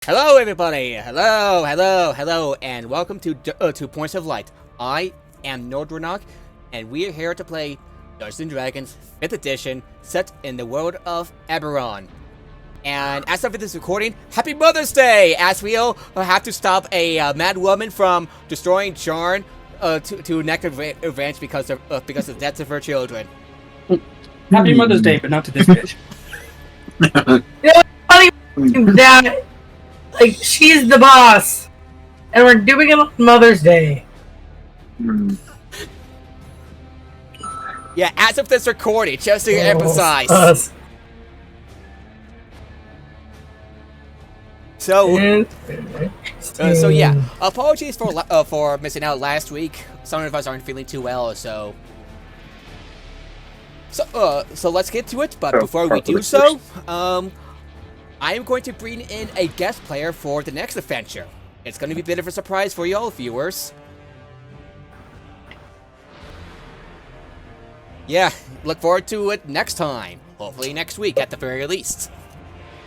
Hello, everybody! Hello, and welcome to Points of Light. I am Nordrenok, and we are here to play Dungeons & Dragons 5th Edition, set in the world of Eberron. And as of this recording, Happy Mother's Day! As we'll have to stop a mad woman from destroying Jarn to enact revenge because of the deaths of her children. Happy Mother's Day, but not to this bitch. Funny that, like, she's the boss, and we're doing it on Mother's Day. Yeah, as of this recording, just to emphasize. So yeah, apologies for missing out last week. Some of us aren't feeling too well, so let's get to it. But before we do so, I am going to bring in a guest player for the next adventure. It's going to be a bit of a surprise for you all viewers. Yeah, look forward to it next time. Hopefully next week at the very least.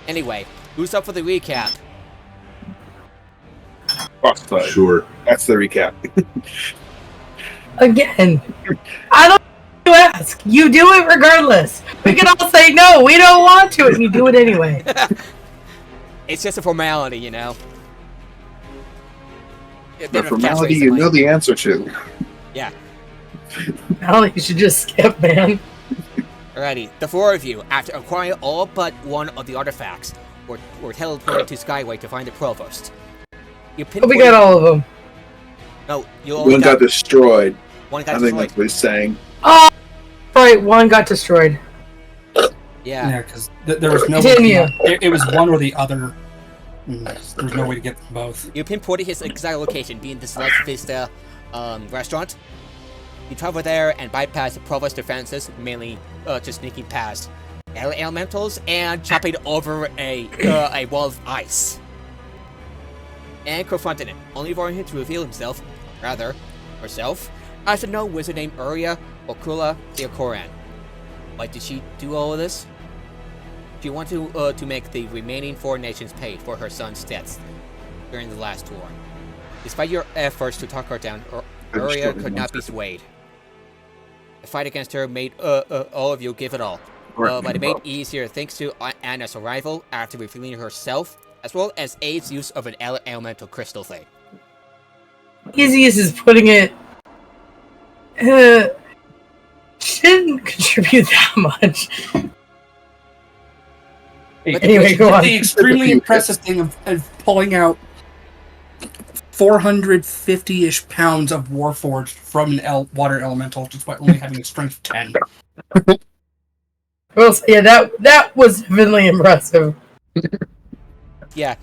Anyway, who's up for the recap? Crossfire. Sure. That's the recap. Again, I don't you ask. You do it regardless. We can all say no, we don't want to, and you do it anyway. It's just a formality, you know. The formality you know the answer to. Yeah. I don't think you should just skip, man. Alrighty, the four of you, after acquiring all but one of the artifacts, were teleported to Skyway to find the Provost. We got all of them. No, you only One got destroyed. One got I destroyed. think that's what he's saying. Oh, right, one got destroyed. Yeah, because there was no Continue. It was one or the other. There was no way to get them both. You pinpointed his exact location, being the Celeste Vista restaurant. You travel there and bypass the Provost defenses, mainly just sneaking past elementals and chopping over a wall of ice. And confronted it, only for him to reveal herself, as a known wizard named Uria Okula Theokoran. Why did she do all of this? She wanted to make the remaining 4 nations pay for her son's deaths during the last war. Despite your efforts to talk her down, Uria could not be swayed. The fight against her made all of you give it all, but it made it easier thanks to Anna's arrival after revealing herself, as well as Aid's use of an elemental crystal thing. Easiest is putting it. She didn't contribute that much. Anyway, go on. The extremely impressive thing of pulling out 450-ish pounds of Warforged from an water elemental just by only having a strength of 10. Well, yeah, that was definitely impressive. Yeah,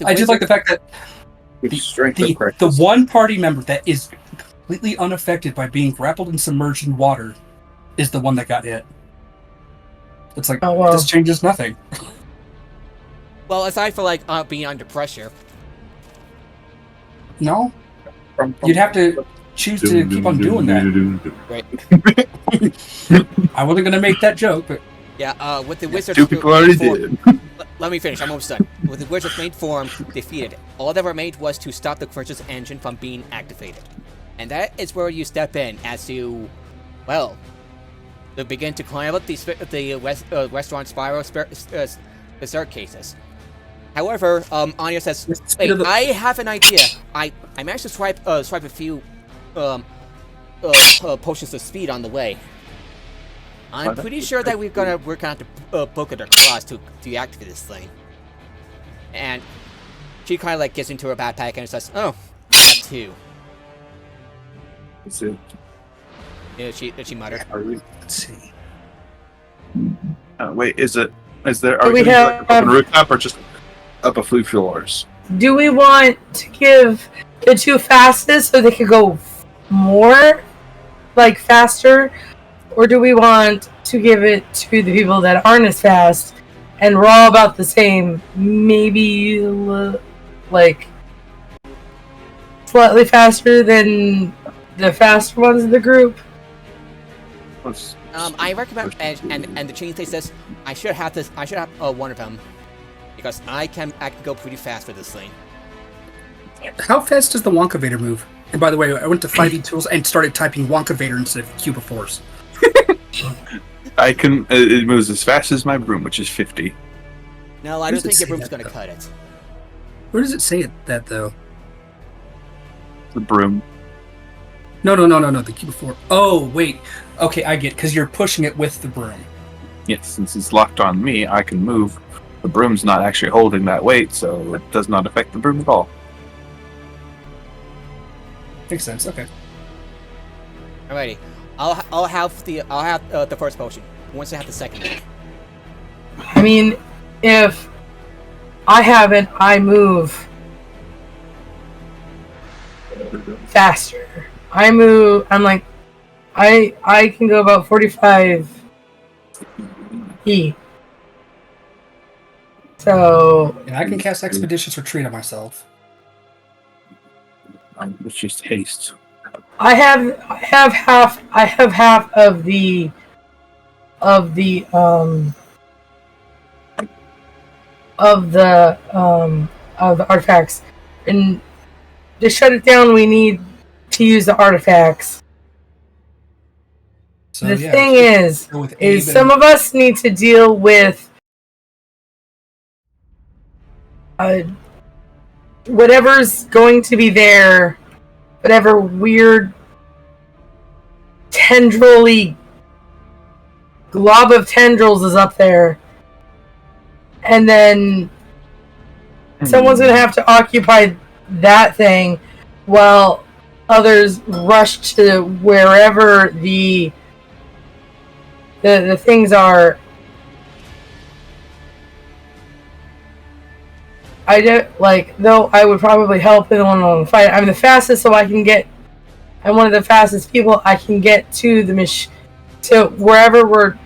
I just like the fact that the one party member that is completely unaffected by being grappled and submerged in water is the one that got hit. It's like, this changes nothing. Well, aside from being under pressure. No? You'd have to choose to keep on doing that. Right. I wasn't going to make that joke, but... Yeah, with the wizard's 2 people already did. Let me finish, I'm almost done. With the wizard's main form defeated, all that remained was to stop the Convergence engine from being activated. And that is where you step in as you, well, to begin to climb up the restaurant spiral staircases. However, Anya says, "Wait, I have an idea. I managed to swipe a few potions of speed on the way. I'm pretty sure that we're gonna have to book at our claws to deactivate this thing." And she kind of like gets into her backpack and says, "Oh, that too." That's it. Yeah, she muttered. Let's see. Wait, is there? Do we have up on the rooftop or just up a few floors? Do we want to give the 2 fastest so they could go more, like faster, or do we want to give it to the people that aren't as fast and we're all about the same, maybe like slightly faster than the faster ones in the group? I recommend, and the chain says, I should have one of them because I can go pretty fast with this thing. How fast does the Wonka Vader move? And by the way, I went to 5e tools and started typing Wonka Vader instead of Cube of Force. I can. It moves as fast as my broom, which is 50. No, I Where don't does it think your say broom's that, gonna though? cut it. Where does it say that though? The broom. No. The Cube of Force. Oh, wait. Okay, I get, because you're pushing it with the broom. Yes, since it's locked on me, I can move. The broom's not actually holding that weight, so it does not affect the broom at all. Makes sense. Okay. Alrighty, I'll have the first potion. Once I have the second one. I mean, if I have it, I move faster. I'm like, I can go about 45 feet. So And I can cast Expeditious Retreat on myself. It's just haste. I have half of the artifacts, and to shut it down, we need to use the artifacts. So, The yeah, thing let's go with Abe is some of us need to deal with whatever's going to be there, whatever weird tendrily glob of tendrils is up there, and then someone's going to have to occupy that thing while others rush to wherever the things are. I don't like, though I would probably help in the one on the fight. I'm the fastest, so I'm one of the fastest people. I can get to to wherever we're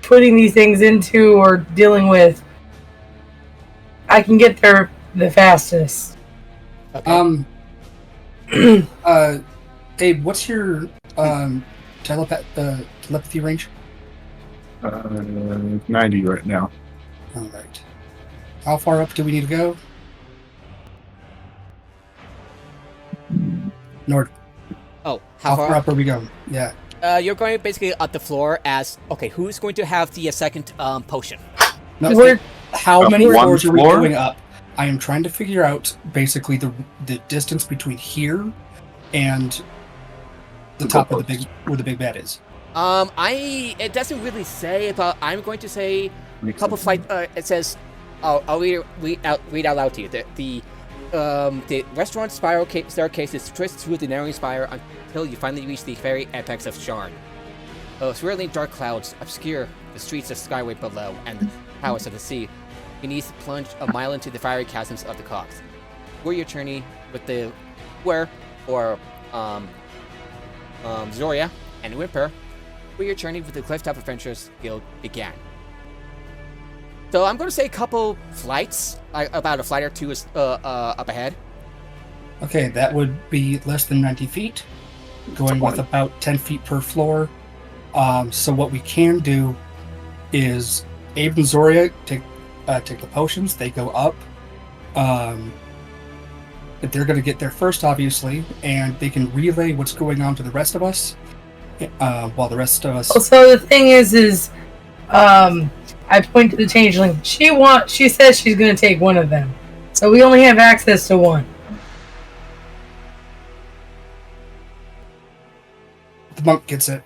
putting these things into or dealing with. I can get there the fastest. Okay. Abe, what's your telepathy range? 90 right now. All right. How far up do we need to go? North. Oh, How far up are we going? Yeah. You're going basically up the floor as okay. Who's going to have the second potion? No, We're- how many one floors are we floor? going up? I am trying to figure out basically the distance between here and the top of the big where the big bad is. It doesn't really say, but I'm going to say a couple flight. It says, I'll read out loud to you. The restaurant staircase is twisted through the narrowing spire until you finally reach the very apex of Sharn. Swirling dark clouds obscure the streets of Skyway below and the towers of the sea. Beneath, plunge a mile into the fiery chasms of the Cox. Where your journey with the Zoria and Whimper, where your journey with the Clifftop Adventurers Guild began. So I'm going to say a couple flights, about a flight or two up ahead. Okay, that would be less than 90 feet, going with about 10 feet per floor. So what we can do is Abe and Zoria take the potions. They go up. But they're going to get there first, obviously, and they can relay what's going on to the rest of us. While the rest of us. Also, the thing is, I point to the changeling. She says she's going to take one of them, so we only have access to one. The monk gets it.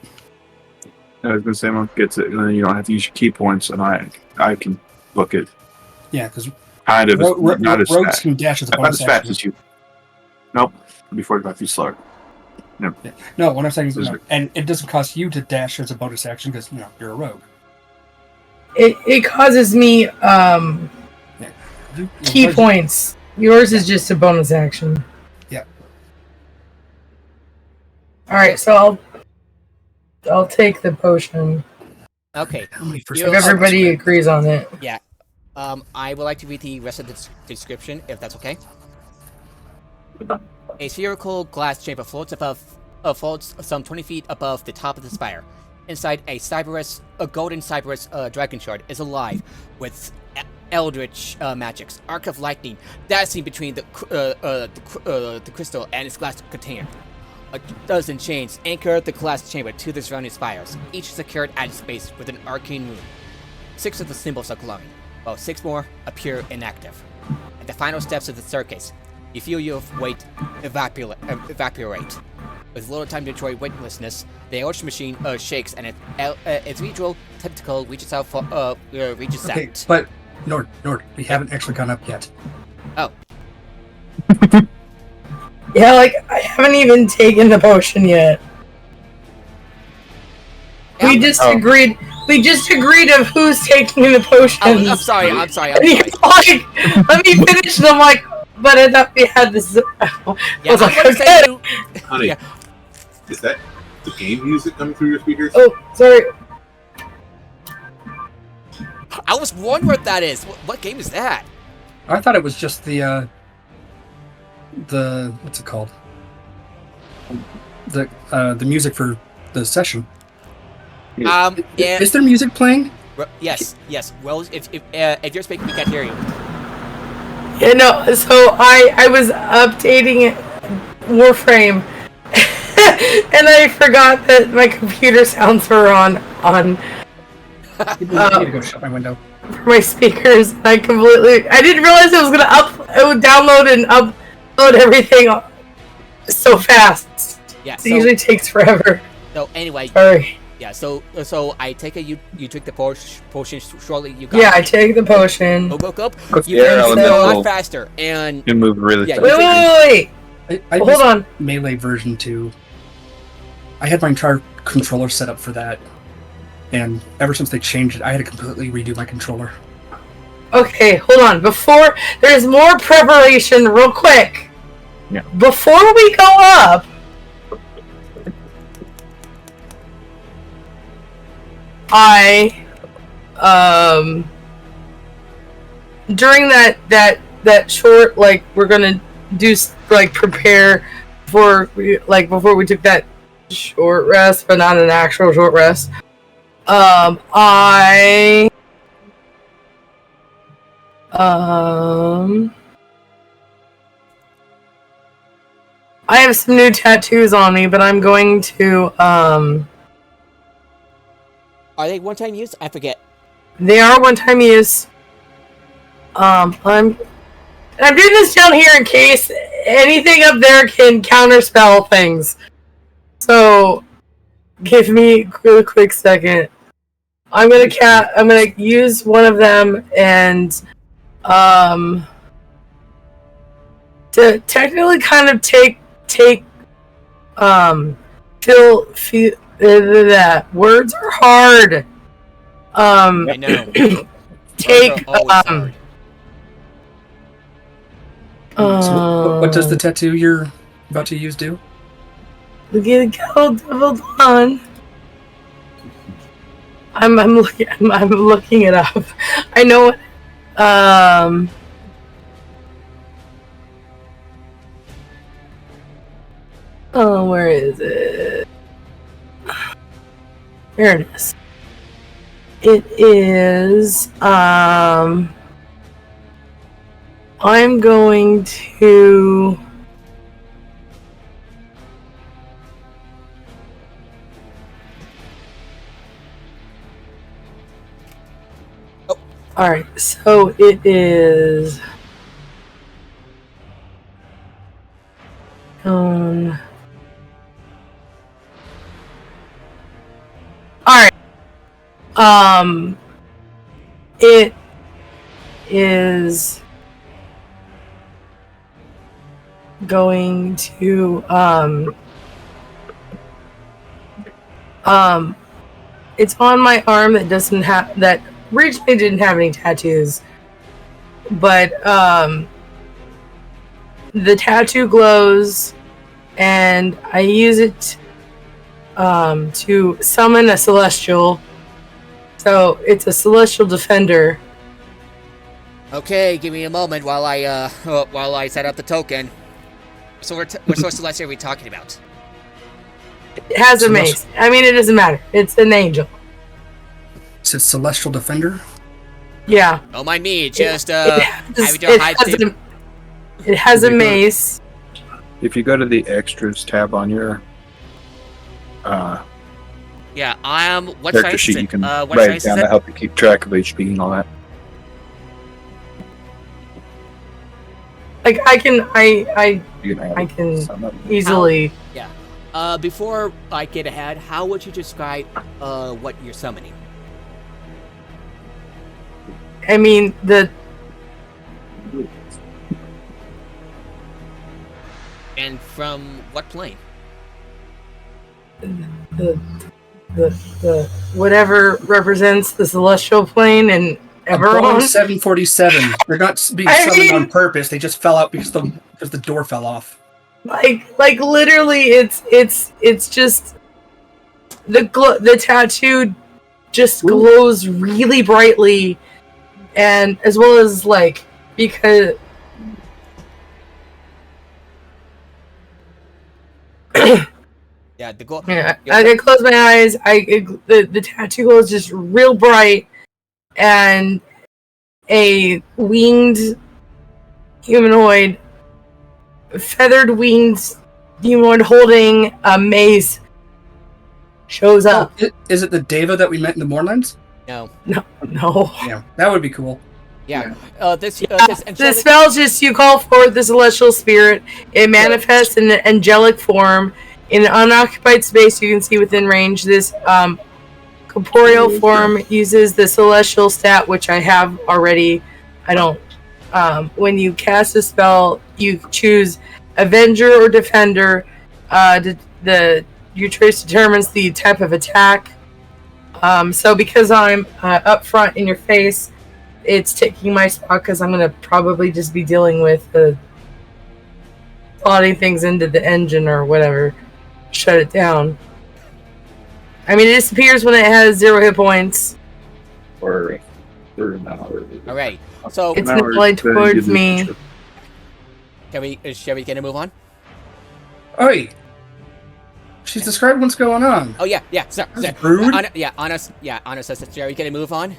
I was going to say, monk gets it, and then you don't have to use your key points, and I can book it. Yeah, because Kind of. Not as rogues fast. can dash as a Not bonus as fast action. as you. Nope. Before 45 feet slower. No. Yeah. No, what I'm saying is, Those no. are- And it doesn't cost you to dash as a bonus action because you're a rogue. It causes me key points. Yours is just a bonus action. Yeah. All right, so I'll take the potion Okay. How many You- if everybody agrees on it. Yeah. I would like to read the rest of the description, if that's okay. A spherical glass chamber floats some 20 feet above the top of the spire. inside a golden Cyberus dragon shard is alive with eldritch magics. Arc of lightning dancing between the crystal and its glass container. A dozen chains anchor the glass chamber to the surrounding spires, each secured at its base with an arcane rune. 6 of the symbols are glowing, while 6 more appear inactive. At the final steps of the staircase, you feel your weight evaporate. With little time to enjoy weightlessness, the eldritch machine shakes and its ritual tentacle reaches out. But Nord, we haven't actually gone up yet. Oh. Yeah, like, I haven't even taken the potion yet. We just agreed of who's taking the potion. Oh, I'm sorry. And he's like, let me finish, and I'm like, but I thought we had this. I was like, okay. Honey, is that the game music coming through your speakers? Oh, sorry. I was wondering what that is. What game is that? I thought it was just the what's it called? The music for the session. Yeah. Is there music playing? Yes. Well, if you're speaking, we can't hear you. Yeah, no. So I was updating Warframe, and I forgot that my computer sounds were on. I need to go shut my window. For my speakers, I didn't realize it was it would download and upload everything so fast. Yeah, it usually takes forever. So anyway, sorry. Yeah, so I take it you took the potion shortly. You got yeah, I take the potion. You woke up. You moved a lot faster, and you moved really fast. Wait. Hold on. Melee version 2. I had my entire controller set up for that. And ever since they changed it, I had to completely redo my controller. Okay, hold on. Before there's more preparation, real quick. Yeah. Before we go up, during that short, like, we're gonna do, like, prepare before we took that short rest, but not an actual short rest. I have some new tattoos on me, but I'm going to, Are they one-time use? I forget. They are one-time use. I'm doing this down here in case anything up there can counterspell things. So, give me a quick second. I'm gonna use one of them and to technically kind of take feel that words are hard. I know. Take So what does the tattoo you're about to use do? Get double done. I'm looking it up. I know it. Oh, where is it? There it is. It is. I'm going to. Alright, so it is alright. It is going to it's on my arm that doesn't have that originally didn't have any tattoos, but the tattoo glows, and I use it to summon a celestial. So it's a celestial defender. Okay, give me a moment while I set up the token. So what celestial are we talking about? It has a mace. I mean, it doesn't matter. It's an angel. Is it Celestial Defender? Yeah. Don't mind me, just It has a mace. If you go to the extras tab on your Yeah, what character size sheet, is it? you can What write it size down is to it? help you keep track of HP and all that. Like I can You can add I it. can Sum up. easily. Before I get ahead, how would you describe what you're summoning? I mean And from what plane? the whatever represents the celestial plane and A Boeing Eberron. 747. They're not being I summoned on mean- purpose. They just fell out because the door fell off. Like literally, it's just the tattoo just glows really brightly, and as well as like because. Yeah, the goal. Yeah, I can close my eyes. The tattoo glow is just real bright, and a winged humanoid, feathered winged humanoid holding a mace shows up. Is it the Deva that we met in the Moorlands? No. No, Yeah, that would be cool. Yeah. This the spell just you call forth the celestial spirit. It manifests in an angelic form. In an unoccupied space you can see within range. This corporeal form uses the celestial stat, which I have already. I don't. When you cast a spell, you choose Avenger or Defender. Your choice determines the type of attack. So because I'm up front in your face, it's taking my spot because I'm going to probably just be dealing with slotting things into the engine or whatever. Shut it down. I mean, it disappears when it has 0 hit points. For an hour. All right. So It's nibbling towards me. Shall we get a move on? Oi! She's described what's going on. Oh yeah. Sorry. That's rude. Honest says, shall we get a move on?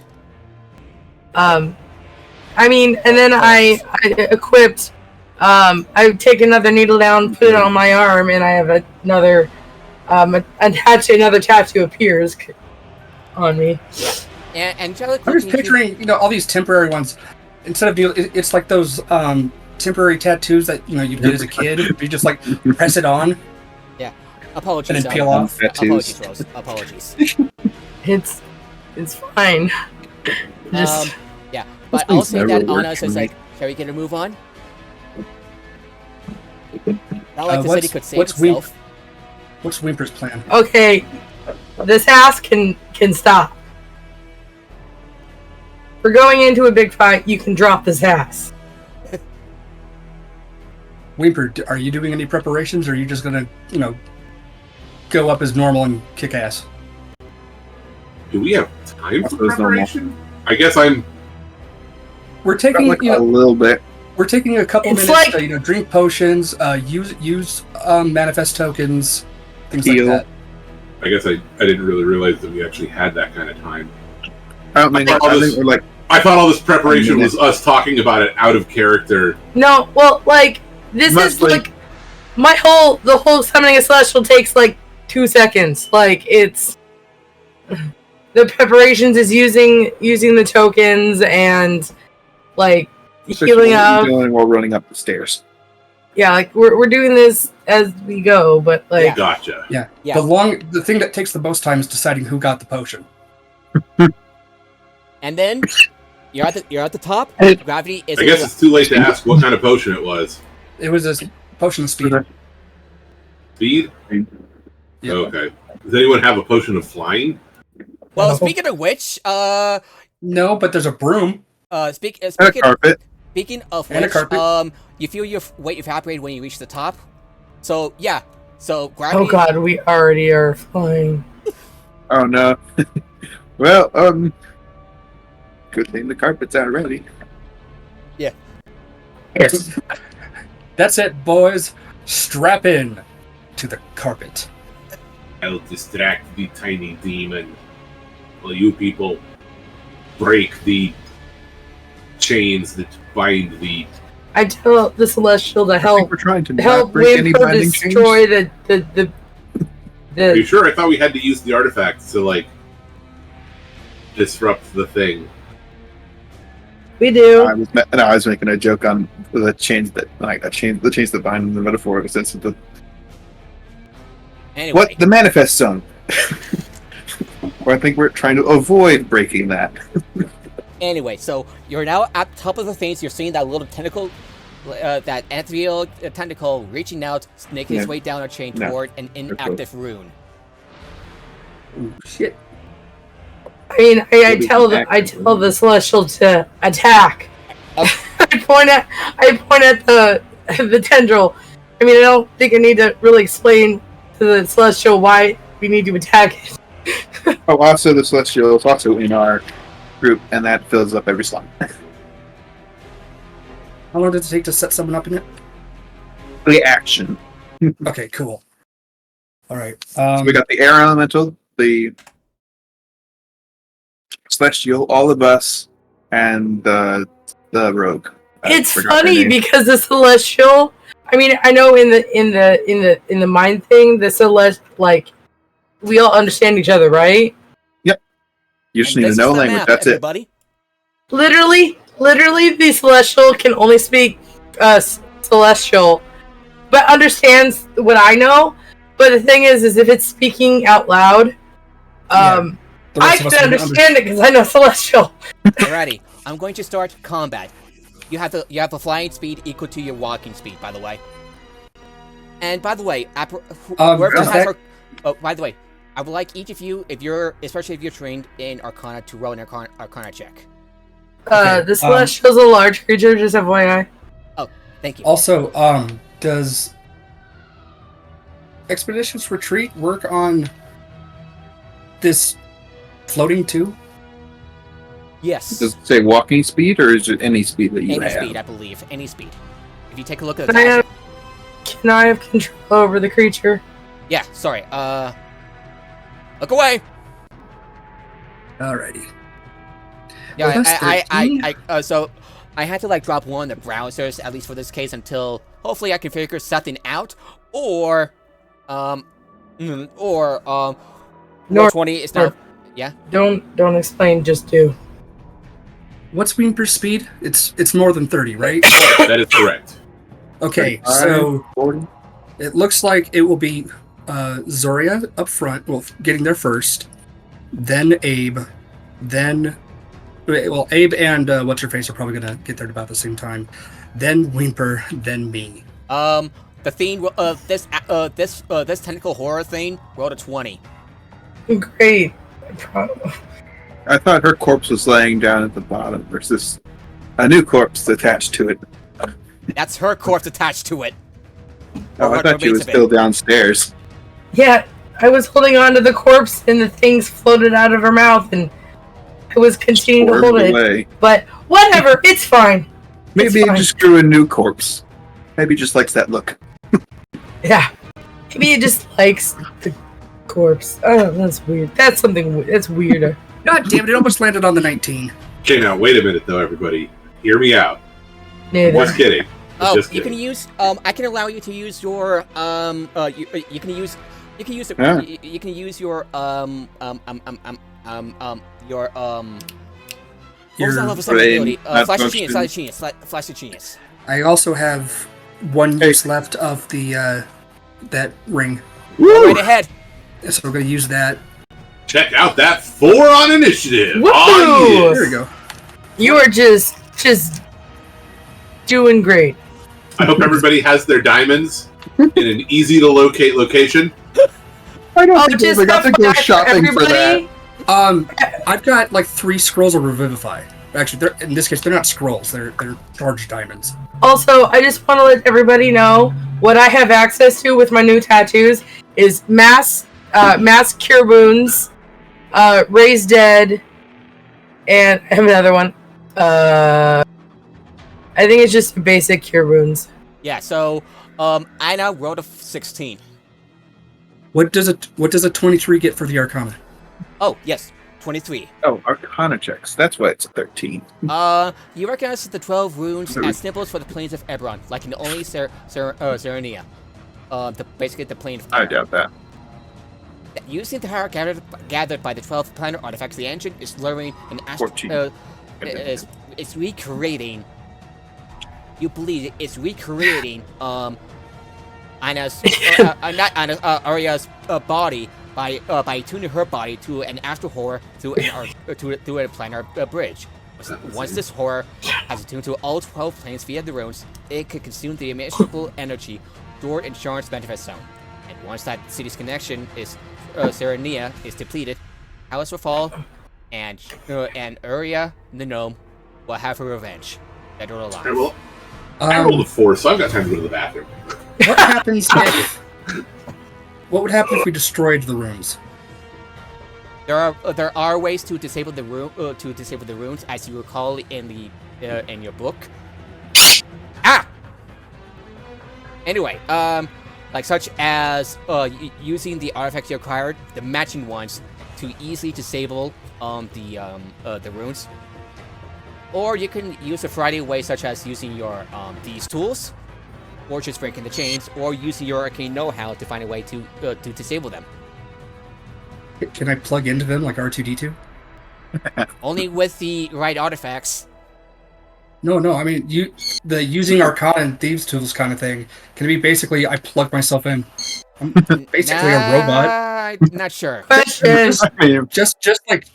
I mean, and then I equipped. I take another needle down, put it on my arm, and I have another. Attached another tattoo appears on me. And Angelic. I'm just picturing, all these temporary ones. Instead of it's like those temporary tattoos that you get as a kid. You just like press it on Apologies. and then peel off. Apologies, Rose. Apologies. It's fine. Just Yeah, but I'll say that Anna says like, shall we get a move on? Not like the city could save itself. What's Whimper's plan? okay. This ass can stop. For going into a big fight, you can drop this ass. Whimper, are you doing any preparations, or are you just gonna, go up as normal and kick ass? Do we have time for That's normal. preparation? I guess I'm. We're taking a little bit. we're taking a couple It's minutes like- to drink potions, use manifest tokens, things Heal. like that. I guess I didn't really realize that we actually had that kind of time. I don't think I think we're like I thought all this preparation was us talking about it out of character. No, well, like this is Mostly. like the whole summoning a celestial takes like 2 seconds. Like it's the preparations is using the tokens and like healing up. doing while running up the stairs. Yeah, like we're doing this as we go, but like Gotcha. Yeah. Yeah. The thing that takes the most time is deciding who got the potion. And then you're at the top. Gravity is. I guess it's too late to ask what kind of potion it was. It was a potion of speed. Speed? Yeah. Okay. Does anyone have a potion of flying? Well, speaking of which, No, but there's a broom. speaking And a carpet. Speaking of And a which, carpet. you feel your weight evaporate when you reach the top. So yeah, so gravity. oh god, we already are flying. Oh no. Well, good thing the carpet's out already. Yeah. Yes. That's it, boys. Strap in to the carpet. I'll distract the tiny demon while you people break the chains that bind the... I tell the Celestial to I think help we're trying to help not break any Whimper binding destroy chains. Are you sure? I thought we had to use the artifacts to, like, disrupt the thing. We do. I was making a joke on the chains that, the chains that bind in the metaphorical sense of the... Anyway. What? The manifest zone. Well, I think we're trying to avoid breaking that. Anyway, so you're now at the top of the things. You're seeing that little tentacle, that ethereal tentacle reaching out, snaking its way down a chain toward an inactive rune. Ooh, shit. I mean, I tell the Celestial to attack. I point at the tendril. I mean, I don't think I need to really explain to the Celestial why we need to attack it. Oh, also the Celestial is also in our group, and that fills up every slot. How long does it take to set someone up in it? The action. Okay, cool. All right. So we got the air elemental, the Celestial, all of us, and the rogue. It's funny because the Celestial. I mean, I know in the mind thing, the Celestial, like, we all understand each other, right? Yep. You just need to know language. That's everybody. Literally, the Celestial can only speak Celestial, but understands what I know. But the thing is if it's speaking out loud, I can understand it because I know Celestial. Alrighty, I'm going to start combat. You have a flying speed equal to your walking speed, by the way. And by the way, whoever has her. Oh, by the way, I would like each of you, especially if you're trained in Arcana, to roll an Arcana check. The Celestial's a large creature, just FYI. Oh, thank you. Also, does Expeditions Retreat work on this floating too? Yes. Does it say walking speed, or is it any speed that you have? Any speed, I believe. Any speed. If you take a look at the Can I have control over the creature? Yeah, sorry. Look away! Alrighty. Yeah, so I had to like drop one of the browsers, at least for this case, until hopefully I can figure something out, or 20 is now. Yeah. Don't explain, just do. What's Whimper's speed? It's more than 30, right? That is correct. Okay, so it looks like it will be Zoria up front, well, getting there first, then Abe, then Abe and what's her face are probably gonna get there at about the same time, then Whimper, then me. The theme this tentacle horror thing rolled a 20. Great. I thought her corpse was laying down at the bottom versus a new corpse attached to it. That's her corpse attached to it. Oh, I thought she was still downstairs. Yeah, I was holding on to the corpse and the things floated out of her mouth and I was continuing to hold it. But whatever, it's fine. Maybe it just grew a new corpse. Maybe it just likes that look. Yeah. Maybe it just likes the corpse. Oh, that's weird. That's weirder. God damn it, it almost landed on the 19. Okay, now wait a minute though, everybody. Hear me out. Neither. Just kidding. You can use I can allow you to use your you can use your what was that level 7 ability? Flash of Genius. I also have one use left of the that ring. Go right ahead. So we're gonna use that. Check out that 4 on initiative. Woo! Oh, yes. There we go. You are just doing great. I hope everybody has their diamonds in an easy to locate location. I don't think we got to go shopping for that. I've got like 3 scrolls of Revivify. Actually, in this case, they're not scrolls. They're charged diamonds. Also, I just want to let everybody know what I have access to with my new tattoos is mass cure wounds, raise dead, and I have another one. I think it's just basic cure wounds. Yeah. So I now rolled a 16. What does a 23 get for the Arcana? Oh, yes, 23. Oh, Arcana checks. That's why it's 13. You recognize the 12 runes as symbols for the plains of Eberron, like in only Serenia. Basically the plane of I air. doubt that. Using the power gathered by the 12 planar artifacts, the engine is lowering an 14. It's recreating. You believe it's recreating Anna's not Anna's Arya's body by tuning her body to an astral horror through a planar bridge. Once this horror has attuned to all 12 planes via the runes, it could consume the immeasurable energy stored in Sharn's manifest zone. And once that city's connection is Serenia is depleted, Alice will fall, and Arya the gnome will have her revenge. Dead or alive. Okay, well, I rolled a 4, so I've got time to go to the bathroom. What happens if? What would happen if we destroyed the rooms? There are ways to disable the runes, as you recall in your book. Ah. Anyway, like such as using the artifacts you acquired, the matching ones, to easily disable the runes. Or you can use a variety of ways, such as using your these tools, or just breaking the chains, or using your arcane know-how to find a way to disable them. Can I plug into them like R2-D2? Only with the right artifacts. No. I mean, using Arcana and Thieves Tools kind of thing. Can it be basically I plug myself in? I'm basically a robot. I'm not sure. Question. Just like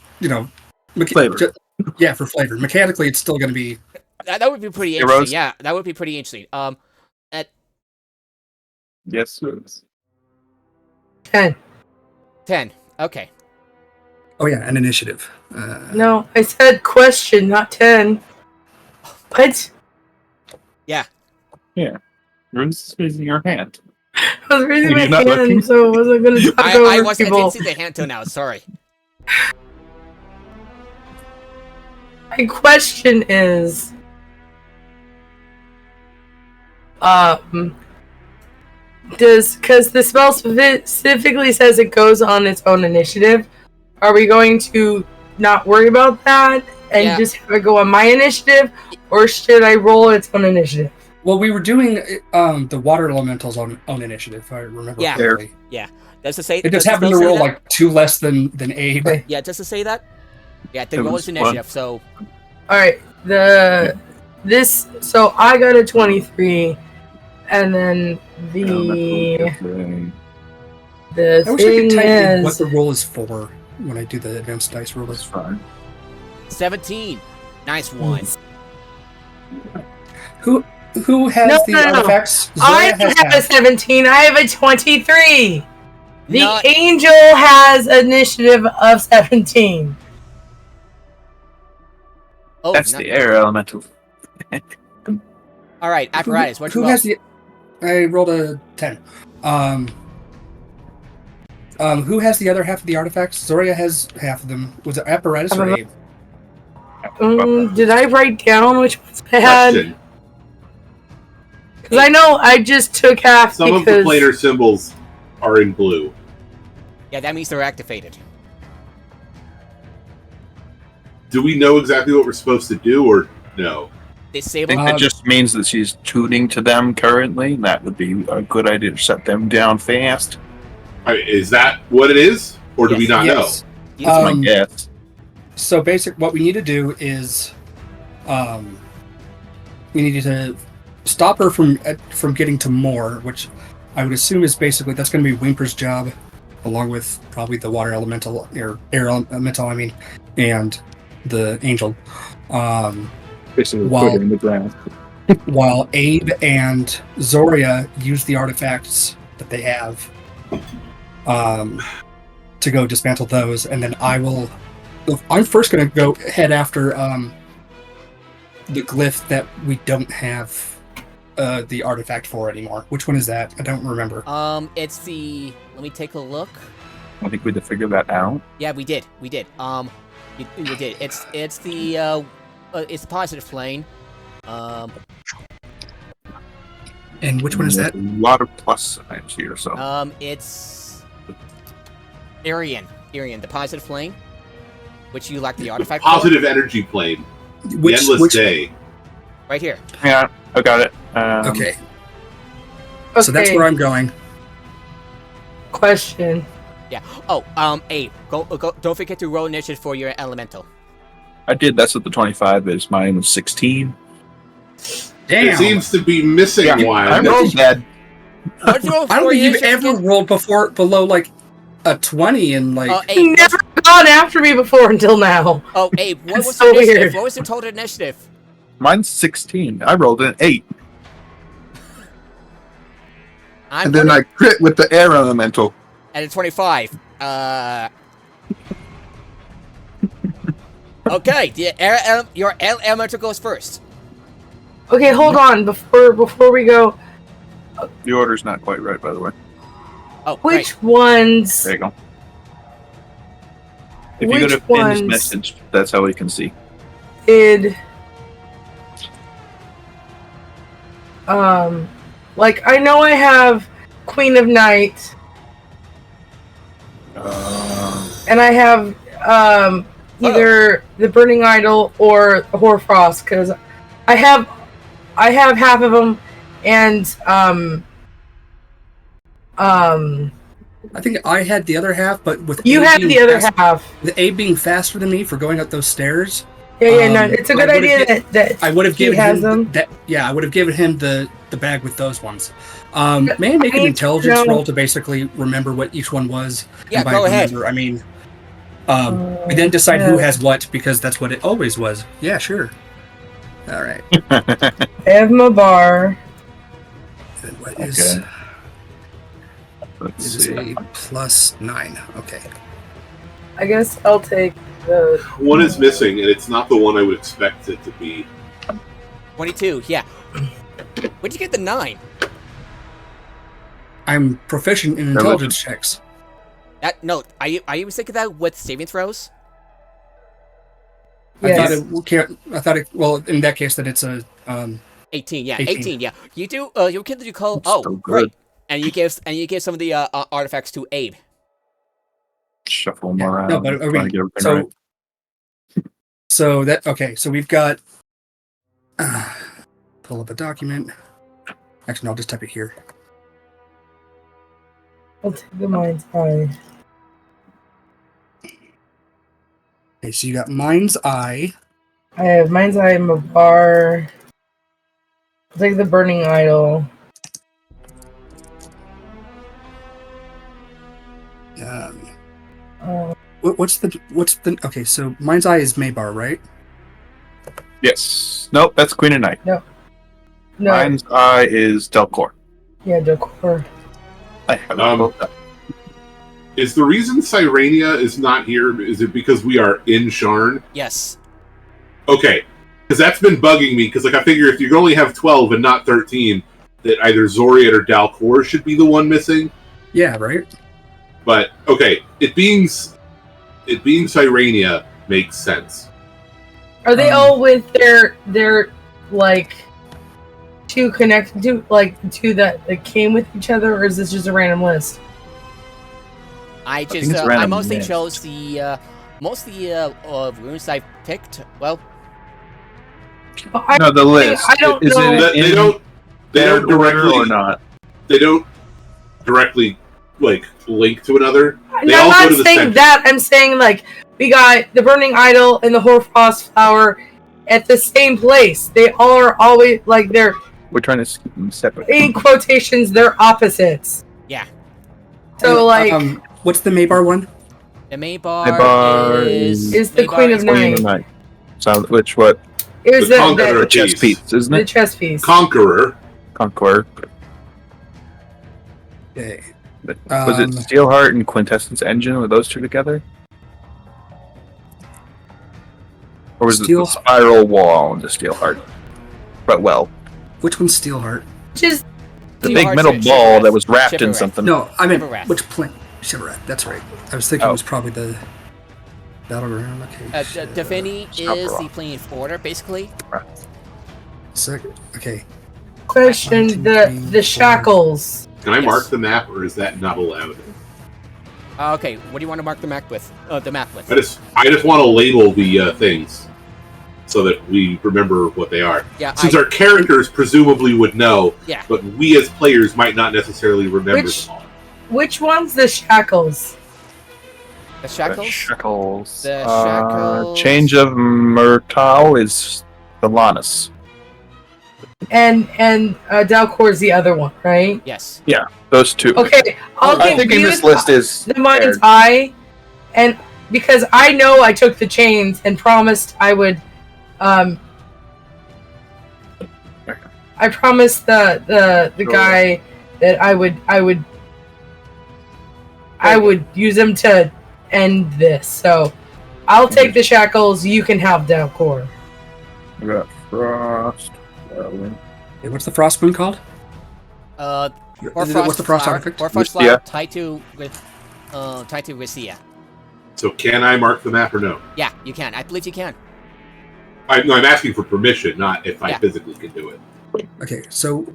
Flavor. Yeah, for flavor. Mechanically, it's still going to be. That would be pretty interesting. Yeah, that would be pretty interesting. Yes, it is. 10. 10. Okay. Oh yeah, an initiative. No, I said question, not 10. What? Yeah. Yeah. You're just raising your hand. I was raising You're my not hand, looking? so I wasn't going to talk I over didn't people. see the hand till now. Sorry. My question is, because the spell specifically says it goes on its own initiative, are we going to not worry about that and just have it go on my initiative, or should I roll its own initiative? Well, we were doing the water elemental's own initiative, if I remember correctly. Yeah. Does it say? It just happened to roll like 2 less than Abe. Yeah, just to say that. Yeah, the It roll was is initiative. So All right, so I got a 23, and then the I wish I thing could tell you what is, the roll is for when I do the advanced dice roll. That's fine. 17. Nice one. Who has the artifacts? I Zoya has have a half. 17. I have a 23. The Not- angel has initiative of 17. Oh, That's the air elemental. All right, apparatus. What you Who roll? has the? I rolled a 10. Who has the other half of the artifacts? Zoria has half of them. Was it apparatus or Abe? Did I write down which ones I had? Question. Because I know I just took half Some of the because planar symbols are in blue. Yeah, that means they're activated. Do we know exactly what we're supposed to do, or no? I Disable. think that just means that she's tuning to them currently. That would be a good idea to shut them down fast. I mean, is that what it is, or do we Yes, not yes. That's my guess. So what we need to do is, we need to stop her from getting to more, which I would assume is basically that's going to be Whimper's job, along with probably the water elemental or air elemental. I mean, and the angel. Basically, Well- put her in the ground. While Abe and Zoria use the artifacts that they have to go dismantle those, and then I'm first going to go head after the glyph that we don't have the artifact for anymore. Which one is that? I don't remember. It's the. Let me take a look. I think we had to figure that out. Yeah, we did. We did. You did. It's the it's the positive plane. And which one is that? A lot of plus signs here, so It's. the Arian, the positive flame, which you lack the artifact. Positive energy plane. The endless day. Right here. Yeah, I got it. Okay. So that's where I'm going. Question. Yeah. Oh, Abe, go. Don't forget to roll initiative for your elemental. I did. That's what the 25 is. Mine was 16. Damn. It seems to be missing one. I rolled bad. What'd you roll I don't for think you've initiative ever again? rolled below like a 20 and like. Abe, He never gone after me before until now. Oh, Abe, what That's was so the initiative? weird. What was the total initiative? Mine's 16. I rolled an 8. I'm And then I crit with the air elemental. at a 25. Okay, your elemental goes first. Okay, hold on. Before we go, The order's not quite right, by the way. Oh, which right. ones There you go. If you go to Which pin this ones? message, that's how we can see. did like I know I have Queen of Night and I have either the Burning Idol or the Hoarfrost because I have half of them and I think I had the other half, but with you Abe had being the other fast- half. With Abe being faster than me for going up those stairs, Yeah, no, it's a good I would've idea that I would have he given has him them. that. Yeah, I would have given him the bag with those ones. May I make an I need to intelligence know- roll to basically remember what each one was? Yeah, And by go ahead. remember, I mean, we then decide who has what because that's what it always was. Yeah, sure. All right. I have my bar. Then what is? Okay. Let's It is see. a +9. Okay. I guess I'll take the One is missing, and it's not the one I would expect it to be. 22, yeah. Where'd you get the 9? I'm proficient in intelligence checks. No, are you thinking that with saving throws? Yes. I thought it. Well, in that case, that it's a. 18, yeah, 18. 18, yeah. You do. You can you call. That's Oh, still good. great. And you give some of the artifacts to Abe. Shuffle them Yeah, around. no, but I trying mean, to get everything so. right. So that okay. So we've got. Pull up a document. Actually, no, I'll just type it here. I'll take the mind's eye. Okay, so you got Mind's Eye. I have mind's eye and my bar. I'll take the burning idol. What's the? Okay, so Mind's Eye is Maybar, right? Yes. Nope, that's Queen of Night. No. Mine's eye is Delcor. Yeah, decor. I have Is the reason Cyrania is not here, is it because we are in Sharn? Yes. Okay. Because that's been bugging me, because I figure if you only have 12 and not 13, that either Zoriat or Dalcor should be the one missing. Yeah, right. But, okay, it being Cyrania makes sense. Are they all with their like two connected to like the two that came with each other, or is this just a random list? I think just it's I random mostly mix. chose the runes I picked. Well, No, the list. I don't is know. It They in don't their directly order or not? They don't directly link to another. They No, all I'm go to not the saying center. that. I'm saying like we got the burning idol and the hoarfrost flower at the same place. They all are always like they're We're trying to keep them separate. in quotations. They're opposites. yeah. So like what's the Maybar one? The Maybar Maybar is the Maybar Queen of is- Queen of Night. Night. So, what? It was The the Conqueror. The chess piece, isn't the it? chess piece. Conqueror. Conqueror. Okay. Was it Steelheart and Quintessence Engine? Were those two together? Or was it the spiral wall and the Steelheart? But Which one's Steelheart? Just the Steelheart's big metal a ball Chivalrous. that was wrapped in Chivalrous. something. No, I mean Shivarath. which plane? Shivarath. That's right. I was thinking Oh. it was probably the battleground. Okay. Defini Stop is rock. the plane of order, basically. Okay. question 1, 2, the 3, 4. shackles. Can I Yes. mark the map, or is that not allowed? Okay, what do you want to mark the map with? The map with. I just want to label the things so that we remember what they are. Yeah, Since our characters presumably would know, yeah, but we as players might not necessarily remember them all. Which one's the shackles? The shackles. Shackles. The shackles. Change of Murtal is the Lannis. And Dalcor's the other one, right? Yes. Yeah, those two. Okay, I'll I give think in you this list is the mine's paired. I, and because I know I took the chains and promised I would, I promised the Sure. guy that I would use them to end this. So I'll take the shackles. You can have Dalcor. We got Frost. Hey, what's the frost moon called? What's the frost artifact? Hoarfrost Lucia. flower tied to Rissia. So can I mark the map or no? Yeah, you can. I believe you can. I'm asking for permission, not if I Yeah. physically can do it. Okay, so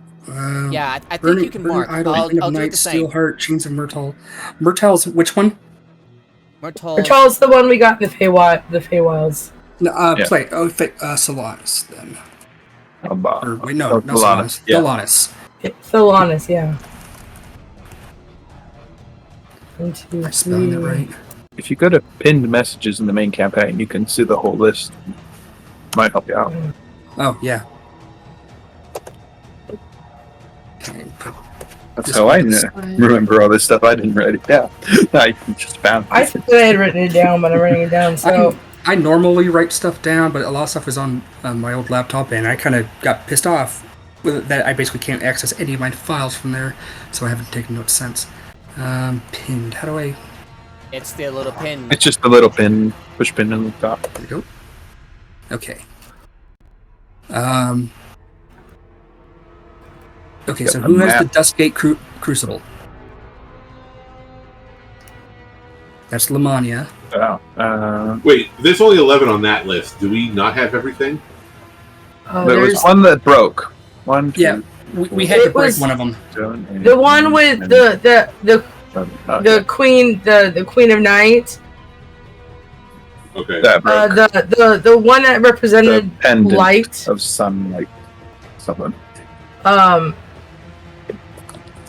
Yeah, I think burning, you can burning mark. idol, I'll Ring of do it Night, the same. Steelheart, Chains of Myrtle. Myrtle's which one? Myrtle. Myrtle's the one we got in the Feywilds. No, Yeah. play. Oh, Solaris then. Or wait, no, Oh, no Solaris, Solaris. yeah. Solaris. Solaris, yeah. 1, 2, Am I spelling it 3. right? If you go to pinned messages in the main campaign, you can see the whole list. Might help you out. Oh, yeah. Okay, That's This how I one's- remember all this stuff. I didn't write it down. I just found I it. thought I had written it down, but I'm writing it down. So I normally write stuff down, but a lot of stuff is on my old laptop, and I kind of got pissed off with it that I basically can't access any of my files from there, so I haven't taken notes since. Pinned. How do I? It's the little pin. It's just a little pin, push pin on the top. There we go. Okay. Okay, so Got who the has the map. Dustgate Crucible? That's Lamania. Wait, there's only 11 on that list. Do we not have everything? There was there's one that broke. One, two, Yeah, we had It to break was- one of them. 7, 8, the one with 9, the 10. the queen, the Queen of Night. Okay. That broke. The one that represented The pendant light. of sunlight, something.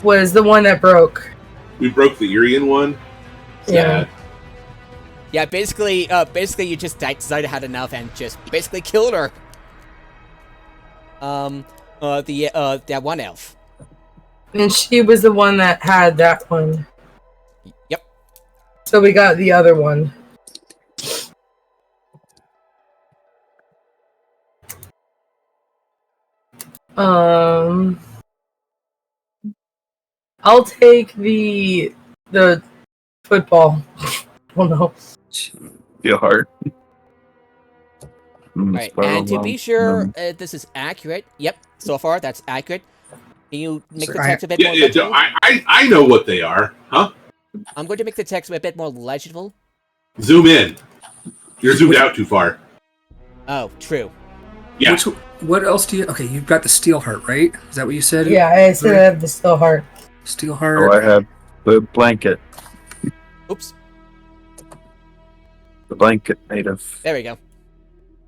Was the one that broke. We broke the Irian one. Yeah. Yeah, basically, you just decided had enough and just basically killed her. That one elf. And she was the one that had that one. Yep. So we got the other one. I'll take the football. Oh no. Feel hard. Right, and to be sure this is accurate, yep, so far that's accurate. Can you make the text a bit more legible? I know what they are. Huh? I'm going to make the text a bit more legible. Zoom in. You're zoomed out too far. Oh, true. Yeah. What else do you? Okay, you've got the Steelheart, right? Is that what you said? Yeah, I said I have the still heart. Steelheart. Oh, I have the blanket. Oops, The blanket made of there we go.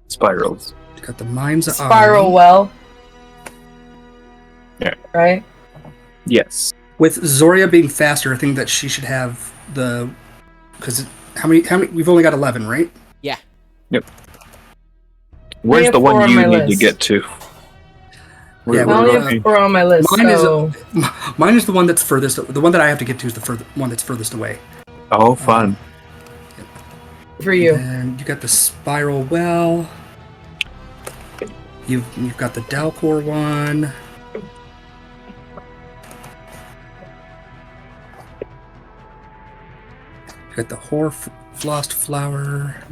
spirals. Got the Mines of Spiral Eye. well. Yeah. Right? Yes. With Zoria being faster, I think that she should have the. Because how many? We've only got 11, right? Yeah. Where's have the 4 one on you my need to list. get to? Yeah, I we're only going- have 4 on my list. Mine is- So Mine is the one that's furthest. The one that I have to get to is the one that's furthest away. Oh, fun. for you. And you got the Spiral Well. You've got the Dalcor one. You got the Hoarfrost Flower.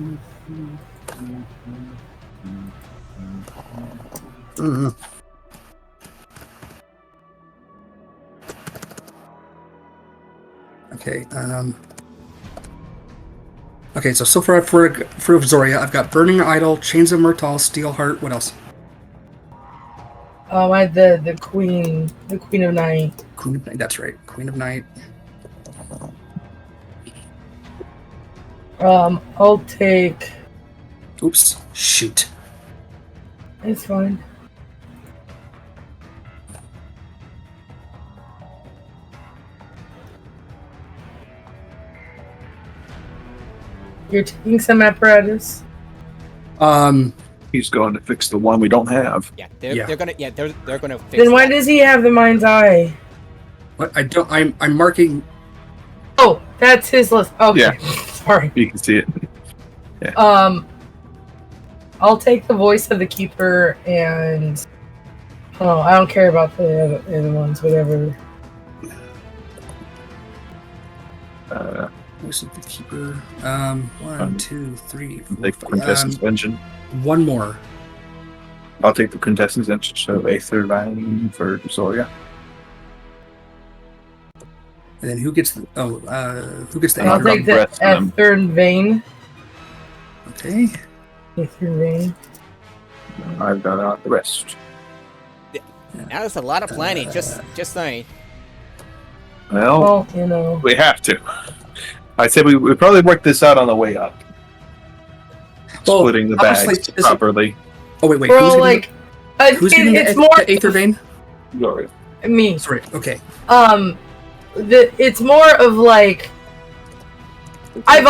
Mm. Okay. Okay. So far for Zoria, I've got Burning Idol, Chains of Myrtle, Steelheart. What else? I had the Queen of Night. Queen of Night. That's right. Queen of Night. I'll take. Oops. Shoot. It's fine. You're taking some apparatus. He's going to fix the one we don't have. Yeah, they're gonna fix Then why that. does he have the mind's eye? What I don't. I'm marking. Oh, that's his list. Okay, Yeah. sorry. You can see it. I'll take the voice of the keeper and. Oh, I don't care about the other ones. Whatever. Voice of the keeper. 1, 2, 3, 4, The 5. quintessence engine. One more. I'll take the quintessence engine, so Aether Line for Zoria. And then who gets the? Who gets the? I'll Anchor? take the breath for them. Ethern vein. Okay. Ethern vein. I've got out the rest. That's a lot of planning. Just saying. Well, Well, you know. we have to. I said we probably worked this out on the way up. Well, Splitting the bags honestly, properly. Oh wait. We're Who's all getting like, who's getting it's the, more the Aether vein? Zoria. me. Sorry. Okay. It's more of like I've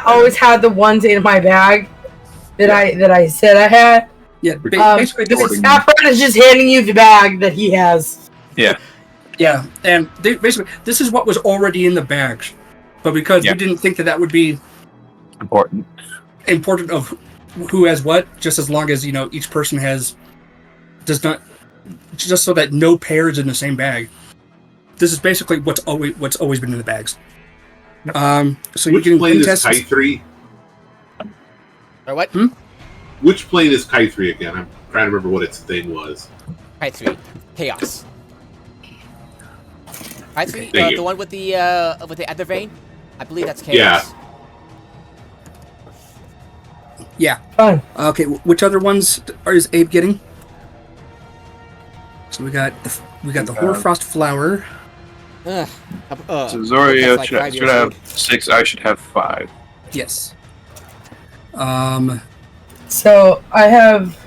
always had the ones in my bag that I said I had. Yeah. Basically, this is Apparatus is just handing you the bag that he has. Yeah. Yeah, and basically, this is what was already in the bags, but because Yeah. we didn't think that would be Important. important of who has what, just as long as each person does not, just so that no pairs in the same bag. This is basically what's always been in the bags. So Which you can plane is test. Kai-3? Or what? Which plane is Kai-3 again? I'm trying to remember what its thing was. Right, 3. Chaos. Right, 3. Thank you. The one with the other vein. I believe that's chaos. Yeah. Fine. Okay. Which other ones is Abe getting? So we got the hoarfrost flower. Ugh. So Zoria that's like should 5 years have old. 6. I should have 5. Yes. So I have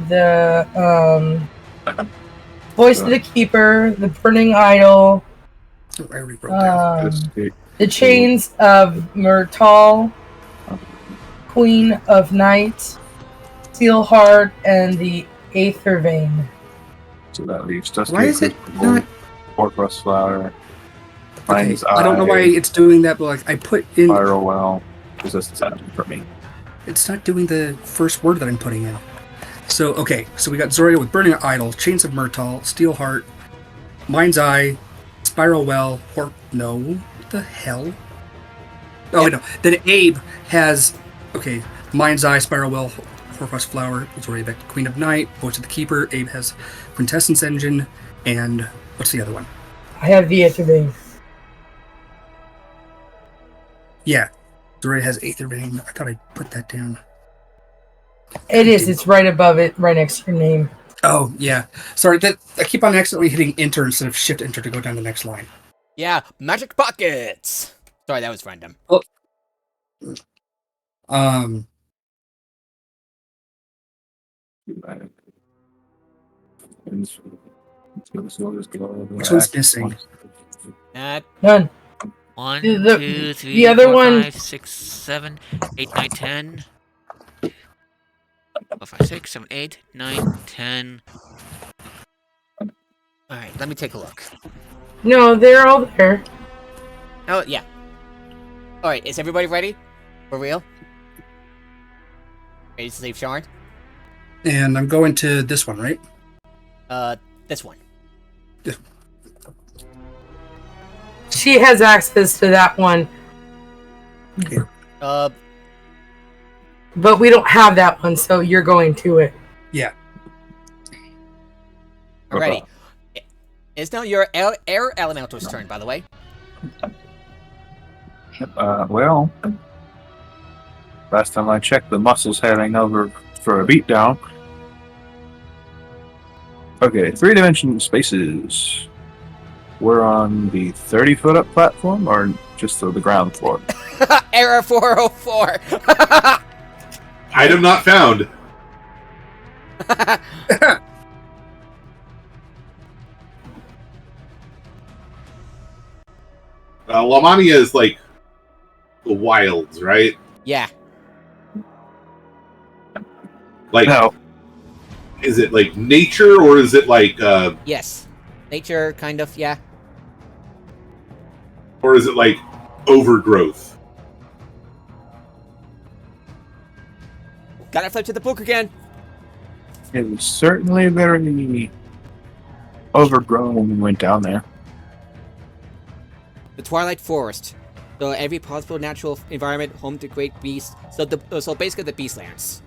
the voice of the keeper, the burning idol, I already wrote that. the chains of Myrtal, Queen of Night, Steelheart, and the Aether vein. So that leaves Dusky. Why is it not? Hoarfrost Flower. Okay, Mind's I don't know why Eye, it's doing that, but like I put in, Spiral Well. Because that's the sound for me. it's not doing the first word that I'm putting in. So okay, so we got Zoria with Burning Idol, Chains of Myrtal, Steelheart, Mind's Eye, Spiral Well, or no, what the hell? Oh wait, no. Then Abe has Mind's Eye, Spiral Well, Hoarfrost Flower, Zoria back to Queen of Night, Voice of the Keeper. Abe has Quintessence Engine, and what's the other one? I have the Aether vein. Yeah, Zoria has Aether Vein. I thought I put that down. It is. It's right above it, right next to your name. Oh yeah, sorry. That I keep on accidentally hitting Enter instead of Shift Enter to go down the next line. Yeah, magic pockets. Sorry, that was random. Which one's missing? None. 1, The- 2, 3, the other 4, one- 5, 6, 7, 8, 9, 10. 4, 5, 6, 7, 8, 9, 10. Alright, let me take a look. No, they're all there. Oh, yeah. Alright, is everybody ready? For real? Ready to leave Sharn? And I'm going to this one, right? This one. She has access to that one, Uh, but we don't have that one, so you're going to it. Yeah. alrighty. It's now your air elemental's turn, by the way. Well, last time I checked, the muscle's heading over for a beatdown. Okay, 3-dimensional spaces. We're on the 30-foot up platform, or just so the ground floor. Error 404. Item not found. Lamania is like the wilds, right? Yeah. Like, No. is it like nature or is it like, Yes. Nature, kind of, yeah. or is it like overgrowth? Gotta flip to the book again. It was certainly very overgrown when we went down there. The Twilight Forest. So every possible natural environment home to great beasts. So basically the Beastlands.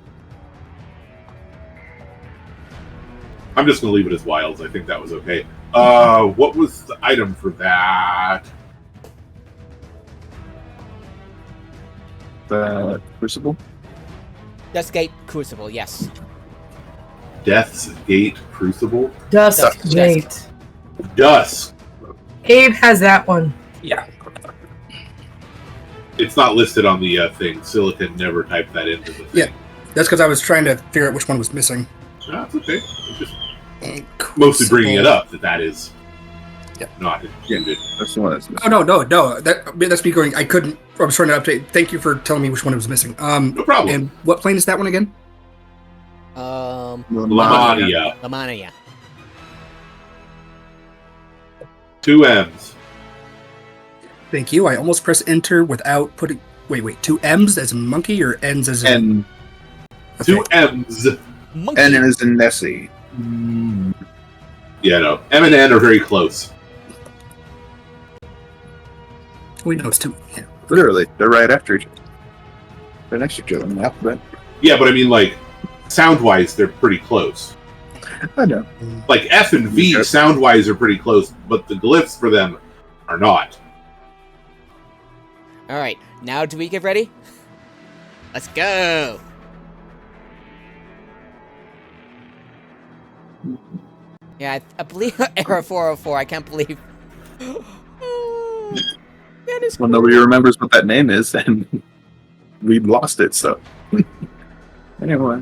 I'm just gonna leave it as wilds. I think that was okay. What was the item for that? The Crucible? Death's Gate Crucible, yes. Death's Gate Crucible? Dust Dusk. Gate. Dusk. Abe has that one. Yeah. It's not listed on the thing. Silicon never typed that into the thing. Yeah. That's because I was trying to figure out which one was missing. That's okay. I'm just mostly bringing it up that is not included. That's the one that's missing. Oh, no. That's me going, I couldn't. I was trying to update. Thank you for telling me which one was missing. No problem. And what plane is that one again? Lamania. Lamania. 2 M's. Thank you. I almost pressed enter without putting. Wait. 2 M's as in monkey or N's as in. And Okay. 2 M's. Monkey. N is in Nessie. Yeah, no. M and N are very close. Wait, no, it's 2. Yeah. Literally, they're right after each other. They're next to each other in the alphabet. Yeah, but I mean, like, sound-wise, they're pretty close. I know. Like, F and V, Yep. sound-wise, are pretty close, but the glyphs for them are not. Alright, now do we get ready? Let's go! Yeah, I believe error 404. I can't believe. That is Well, nobody remembers what that name is, and we lost it, so. Anyway.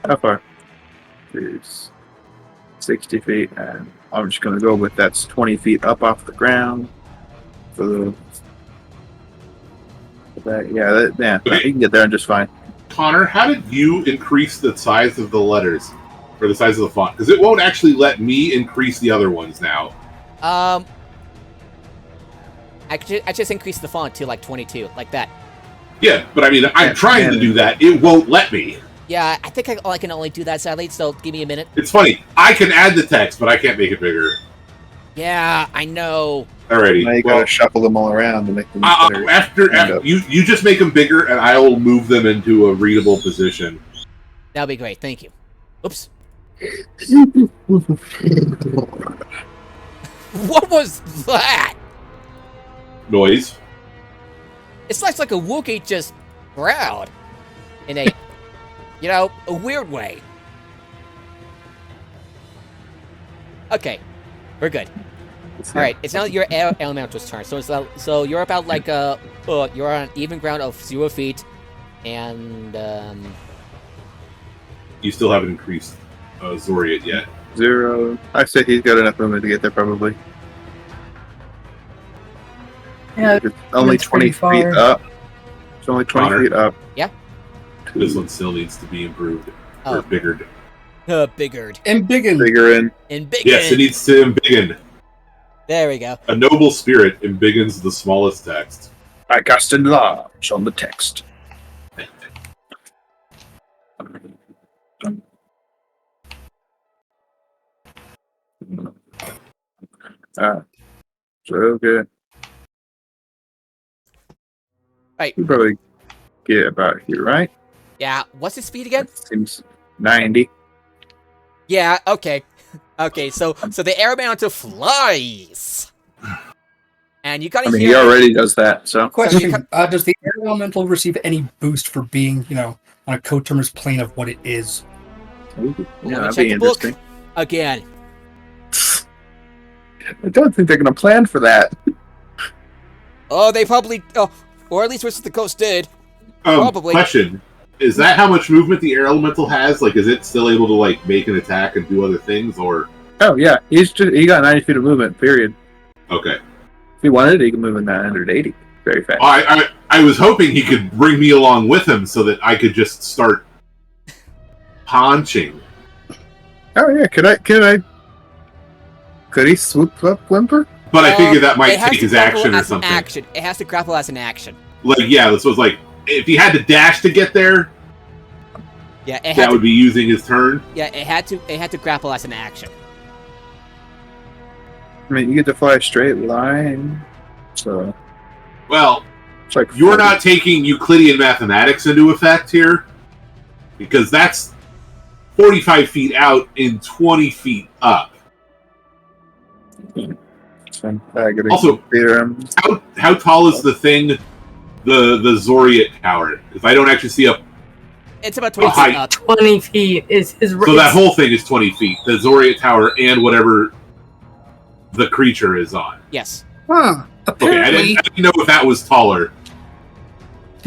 How far? There's 60 feet, and I'm just going to go with that's 20 feet up off the ground. For that, yeah, you can get there just fine. Connor, how did you increase the size of the letters? Or the size of the font? Because it won't actually let me increase the other ones now. I just increased the font to like 22, like that. Yeah, but I mean, I'm trying to do that. It won't let me. Yeah, I think I can only do that sadly, so give me a minute. It's funny. I can add the text, but I can't make it bigger. Yeah, I know. Alrighty. Now you Well, gotta shuffle them all around to make them better. after you just make them bigger, and I will move them into a readable position. That'll be great, thank you. Oops. What was that? Noise. It's like a Wookiee just growled. In a, a weird way. Okay, we're good. Alright, it's now your elemental's turn. So you're about like, you're on even ground of 0 feet. And, You still haven't increased Zoriat yet. 0. I say he's got enough movement to get there, probably. Yeah, It's only that's pretty 20 feet far. up. It's only 20 Connor. feet up. Yeah. This one still needs to be improved. Oh. Or biggered. biggered. Embiggen. Bigger in. And bigger. Yes, it needs to embiggen. There we go. A noble spirit embiggens the smallest text. I cast enlarge on the text. So good. Right. We probably get about here, right? Yeah, what's his speed again? Seems 90. Yeah, okay. Okay, so the air mountain flies. And you gotta I mean, hear... he already does that, so. Question: does the air elemental receive any boost for being, on a coterminous plane of what it is? Yeah, Let me that'd check be the book interesting. again. I don't think they're going to plan for that. Oh, they probably, or at least Wizards of the Coast did. Probably. Question: is that how much movement the air elemental has? Like, is it still able to like make an attack and do other things, or? Oh yeah, he got 90 feet of movement. Period. Okay. If he wanted, he could move in 980 very fast. I was hoping he could bring me along with him so that I could just start punching. Oh yeah, could he swoop up Whimper? But I figured that might take his action or something. It has to grapple as an action. Like, yeah, this was like, if he had to dash to get there, yeah, that would be using his turn. Yeah, it had to grapple as an action. I mean, you get to fly a straight line, so... Well, it's like you're not taking Euclidean mathematics into effect here, because that's 45 feet out and 20 feet up. Also, how tall is the thing, the Zoriat Tower? If I don't actually see it's about 20 feet up. 20 feet is his. So that whole thing is 20 feet. The Zoriat Tower and whatever the creature is on. Yes. Huh. Apparently, I didn't know if that was taller.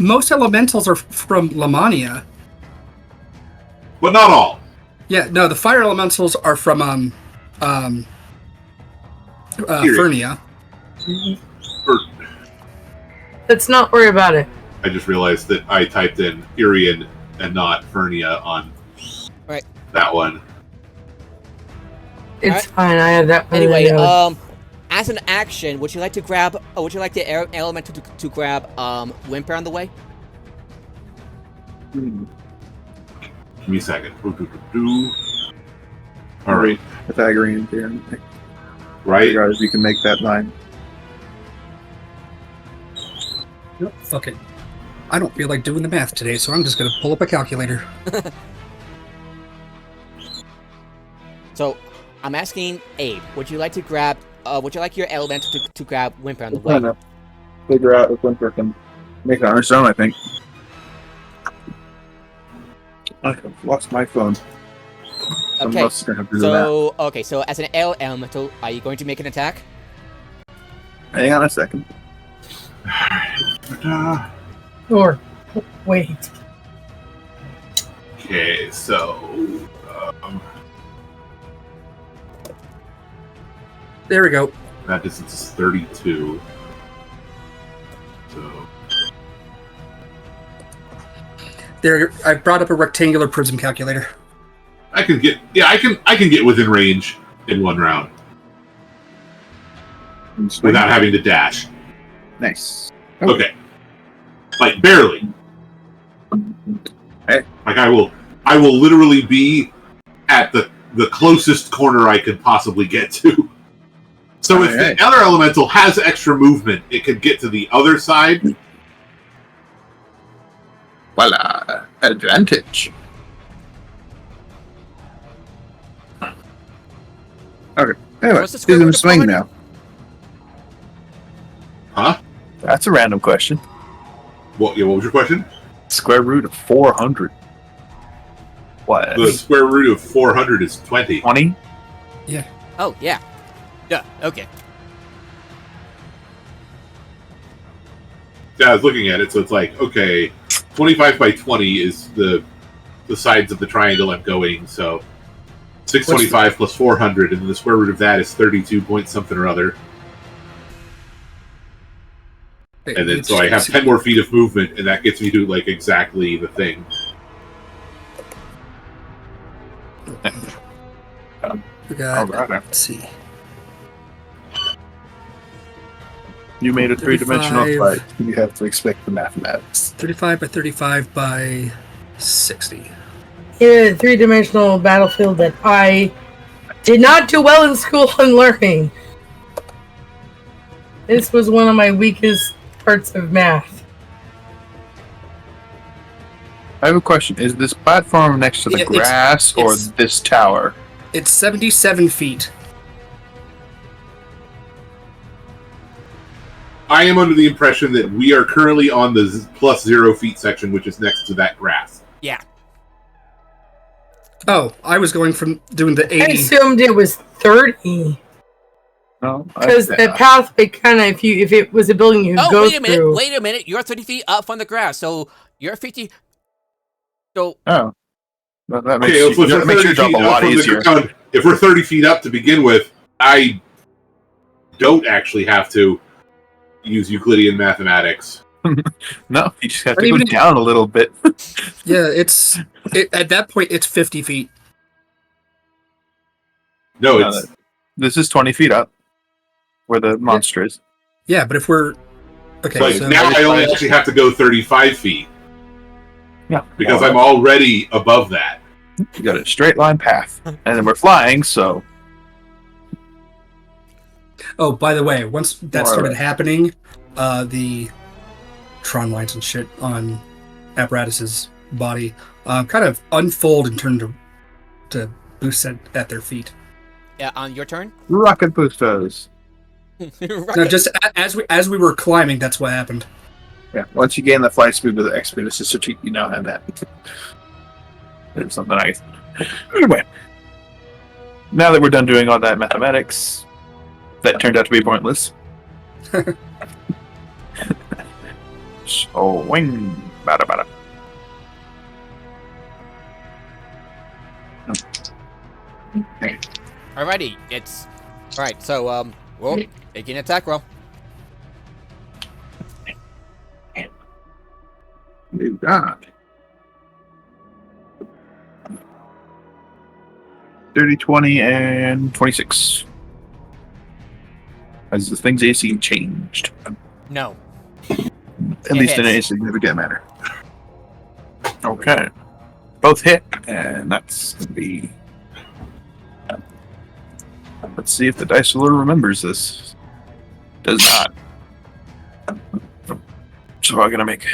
Most elementals are from Lamania. But not all. Yeah, no, the fire elementals are from Fernia. Let's not worry about it. I just realized that I typed in Irian and not Fernia on that one. It's fine. I had that one. Anyway, as an action, would you like to grab? Would you like the air elemental to grab Whimper on the way? Give me a second. All right. Pythagorean theorem. Right. Guys, you can make that line. Nope, fuck it. I don't feel like doing the math today, so I'm just going to pull up a calculator. So, I'm asking Abe, would you like to grab? Would you like your elemental to grab Whimper on the way? Trying to figure out if Whimper can make it on its own, I think. I've lost my phone. Okay. So as an elemental, are you going to make an attack? Hang on a second. Or wait. Okay, so There we go. that distance is 32. So There, I brought up a rectangular prism calculator. I can get within range in one round without having to dash. Nice. Okay. Like barely. Hey. Like I will literally be at the closest corner I could possibly get to. So if the other elemental has extra movement, it could get to the other side. Voila. Advantage. Okay. Anyway, What's the square he's in root of swing 400? now. Huh? That's a random question. What was your question? Square root of 400. What? The square root of 400 is 20. 20? Oh yeah. Yeah. Okay. Yeah, I was looking at it, so it's like, okay, 25 by 20 is the sides of the triangle I'm going, so 625 plus 400, and then the square root of that is 32 point something or other. And then, so I have 10 more feet of movement, and that gets me to, like, exactly the thing. We got, Alright. let's see. You made a 35. three-dimensional fight. You have to expect the mathematics. 35 by 35 by 60. In a three-dimensional battlefield that I did not do well in school and learning. This was one of my weakest parts of math. I have a question. Is this platform next to the grass or this tower? It's 77 feet. I am under the impression that we are currently on the plus 0 feet section, which is next to that grass. Yeah. Oh, I was going from doing the 80. I assumed it was 30. No, Because the pathway kind of, if it was a building you could go wait a minute! through. Wait a minute! You're 30 feet up from the grass, so you're 50. So Oh. That makes, Okay, that makes your job a lot easier. If we're 30 feet up to begin with, I don't actually have to use Euclidean mathematics. No, you just have to go down a little bit. Yeah, at that point, it's 50 feet. No, it's this is 20 feet up, where the monster is. Yeah, but if we're okay, like so now I only actually have to go 35 feet. Yeah, because I'm already above that. You got a straight line path, and then we're flying. So, oh, by the way, once that started happening, the Tron lines and shit on Apparatus's body kind of unfold and turn to boost at their feet. Yeah, on your turn. rocket boosters. No, just as we were climbing, that's what happened. Yeah, once you gain the flight speed with the X-Speed Assistant cheat, you now have that. There's something nice. Anyway, now that we're done doing all that mathematics, that turned out to be pointless. So, wing, bada. Okay. Alrighty, it's alright. So roll, make an attack roll. New God. 30, 20, and 26. Has the thing's AC changed? No. At least in a significant manner. Okay. Both hit, and that's going to be... Let's see if the dice roller remembers this. Does not. So I'm going to make...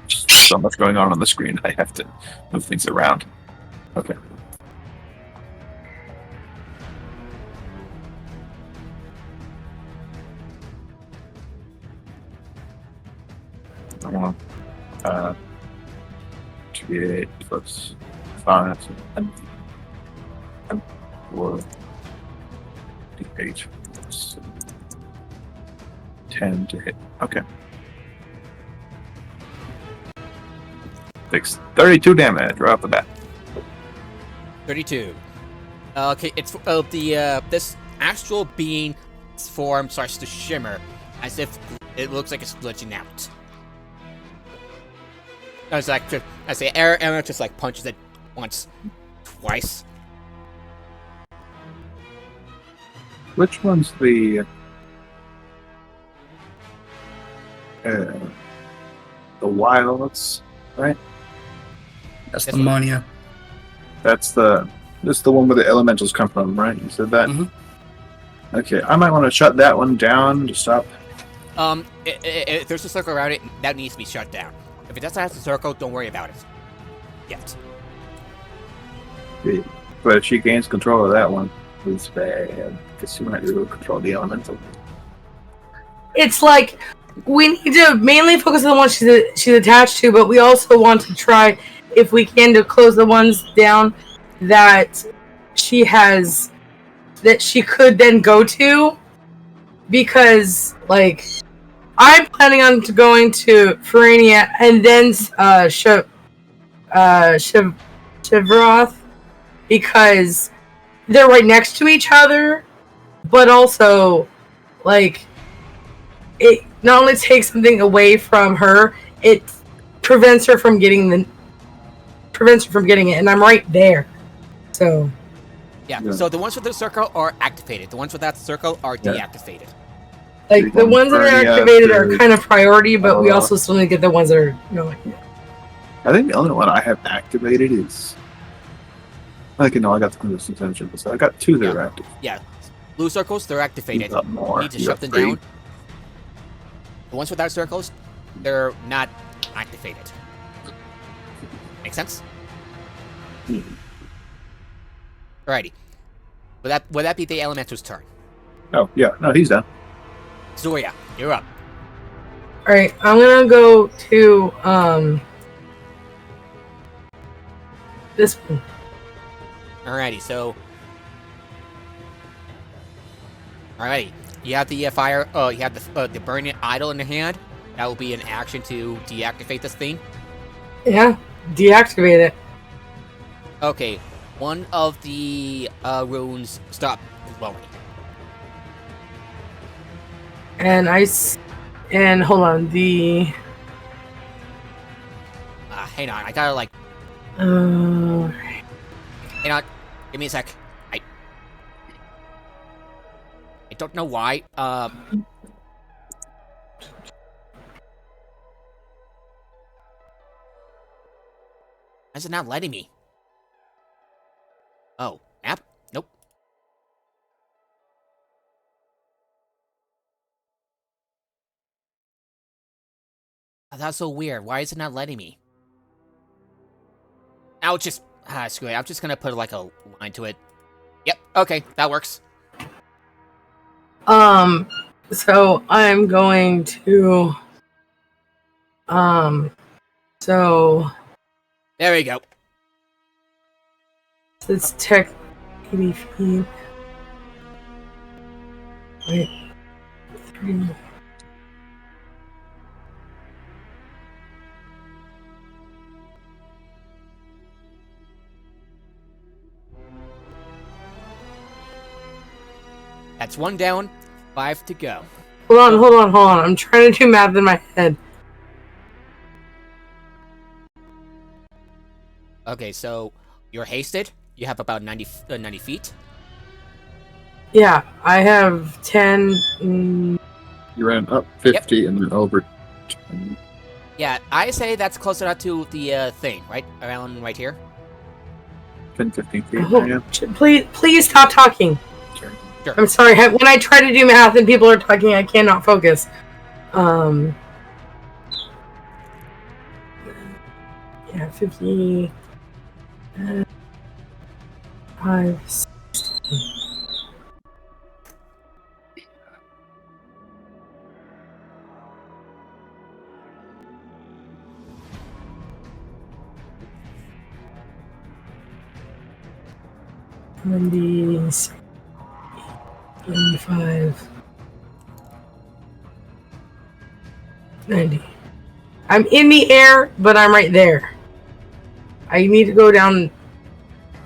so much going on the screen, I have to move things around. Okay. I want 28 plus 5 4 8 plus 10 to hit. Okay. Takes 32 damage right off the bat. 32. Okay, it's this astral being form starts to shimmer as if it looks like it's glitching out. As Aaron just like punches it once, twice. Which one's the wilds, right? That's the Mania. That's the one where the elementals come from, right? You said that? Mm-hmm. Okay, I might want to shut that one down to stop. If there's a circle around it, that needs to be shut down. If it doesn't have a circle, don't worry about it. Yet. But if she gains control of that one, it's bad. Because she might be able to control the elemental. It's like, we need to mainly focus on the ones she's attached to, but we also want to try, if we can, to close the ones down that she has, that she could then go to. Because, like, I'm planning on going to Ferania and then Shivaroth, because they're right next to each other, but also, like, it not only takes something away from her, it prevents her from getting it, and I'm right there. So yeah. So the ones with the circle are activated. The ones without the circle are deactivated. Like, the ones that are activated are kind of priority, but we also still need to get the ones that are, I think the only one I have activated is... I got the Crimson Tension, so I got 2 that are active. Yeah. Blue circles, they're activated. More. You need to shut them down. The ones without circles, they're not activated. Make sense? Alrighty. Would that be the elemental's turn? Oh, yeah. No, he's done. Zoria, you're up. Alright, I'm gonna go to this one. Alrighty, so Alrighty. You have the fire. You have the burning idol in your hand. That will be an action to deactivate this thing. Yeah, deactivate it. Okay. One of the runes stop glowing. And hold on, Hang on. I gotta like. uh, Hang on. Give me a sec. I don't know why. Why is it not letting me? Oh, app? Nope. Oh, that's so weird. Why is it not letting me? I'll just... screw it. I'm just gonna put like a line to it. Yep, okay, that works. so I'm going to, so There we go. it's tech 80 feet. Wait, 3. That's 1 down, 5 to go. Hold on. I'm trying to do math in my head. Okay, so you're hasted. You have about 90 feet. Yeah, I have 10. You ran up 50 and then over 10. Yeah, I say that's close enough to the thing, right? Around right here. 10, 15 feet. Oh, Yeah. please stop talking. Sure. I'm sorry. When I try to do math and people are talking, I cannot focus. Yeah, 50. 5. 60. $70, 75, 90. I'm in the air, but I'm right there. I need to go down.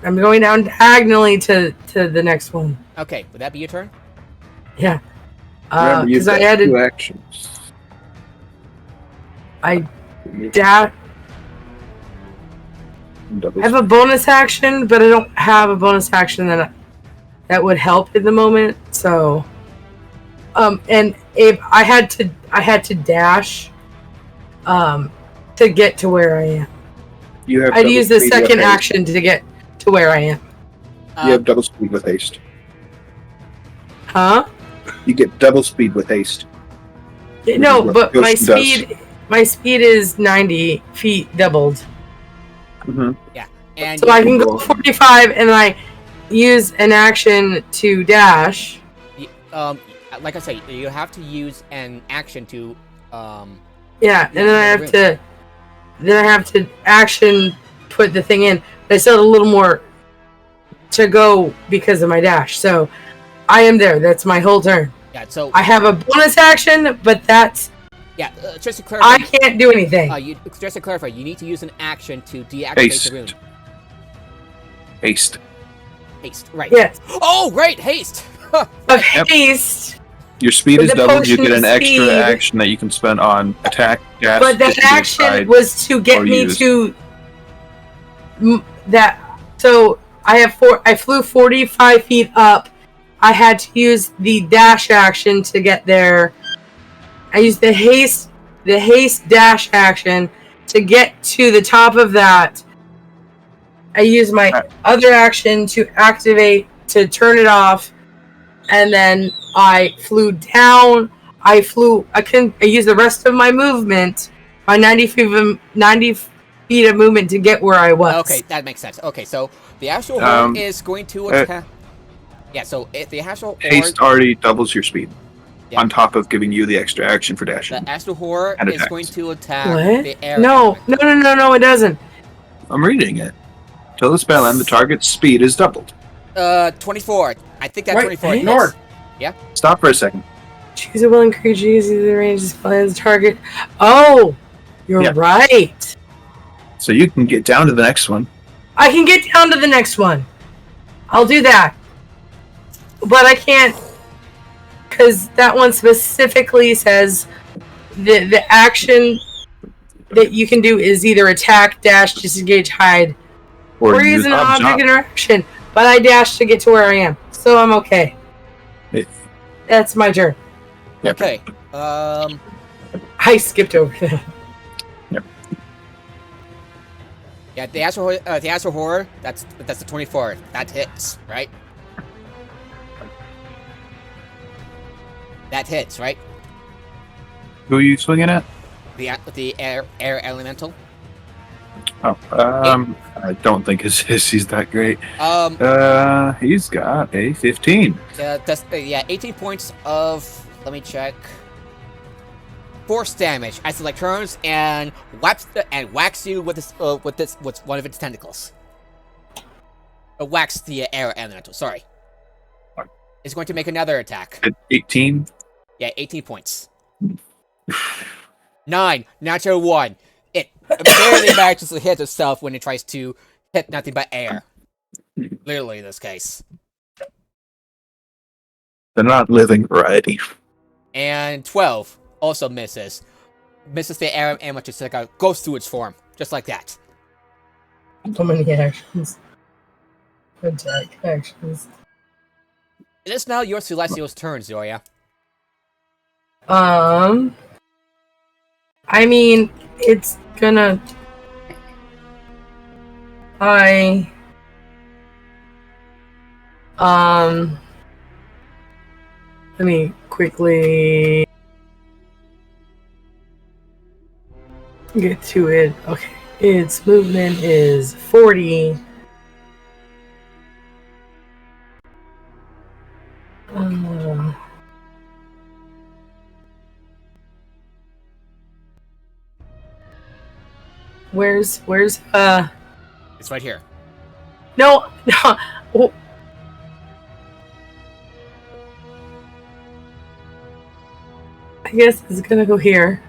I'm going down diagonally to the next one. Okay, would that be your turn? Yeah. Remember, you've Because I got added. 2 actions. I Double have a bonus action, but I don't have a bonus action that would help in the moment. So, and if I had to dash, to get to where I am. You have I'd double use the speed second with haste. action to get to where I am. You have double speed with haste. Huh? You get double speed with haste. No, what but my Ghost does. speed is 90 feet doubled. Mm-hmm. And So I can go 45 and I use an action to dash. like I say, you have to use an action to Yeah, and then I have to action put the thing in. But I still have a little more to go because of my dash. So I am there. That's my whole turn. Yeah, so I have a bonus action, but that's just to clarify, I can't do anything. just to clarify, you need to use an action to deactivate the rune. Haste. Haste, right? Yes. Oh, right, haste. Of Yep. haste. Your speed With is the doubled. You potion get an of extra speed. action that you can spend on attack, dash, But that disengage, action side. was to get or me use. to that. So I flew 45 feet up. I had to use the dash action to get there. I used the haste dash action to get to the top of that. I used my other action to activate to turn it off, and then I flew down. I used the rest of my movement, my 90 feet of movement to get where I was. Okay, that makes sense. Okay, so the astral horn is going to attack. Yeah, so the astral Haste horn, already doubles your speed, Yeah. on top of giving you the extra action for dashing. the astral horror And is attacks. going to attack What? the air. No, it doesn't. I'm reading it. Till the spell end, the target's speed is doubled. 24. I think that's Wait, 24. ignore. Yeah? Stop for a second. Choose a willing creature using the range display as a target. Oh! You're Yeah. right. So you can get down to the next one. I can get down to the next one. I'll do that. But I can't, because that one specifically says the action that you can do is either attack, dash, disengage, hide, or use an object interaction. But I dashed to get to where I am, so I'm okay. That's my turn. Yep. Okay. I skipped over that. Yeah, the Astral Horror, that's the 24. That hits, right? That hits, right? Who are you swinging at? The air elemental. Oh, I don't think he's that great. He's got a 15. That's 18 points of. Let me check. Force damage as it like turns and whacks you with one of its tentacles. Whacks the air elemental. Sorry. It's going to make another attack. 18. Yeah, 18 points. 9, natural 1. It barely manages to hit itself when it tries to hit nothing but air. Literally, in this case. The not living variety. And 12 also misses. Misses the air and just like goes through its form, just like that. So many actions. Attack actions. It is now your Celestial's turn, Zoya. I mean, it's gonna. Let me quickly get to it. Okay, its movement is 40. Where's It's right here. no. Oh. I guess it's gonna go here.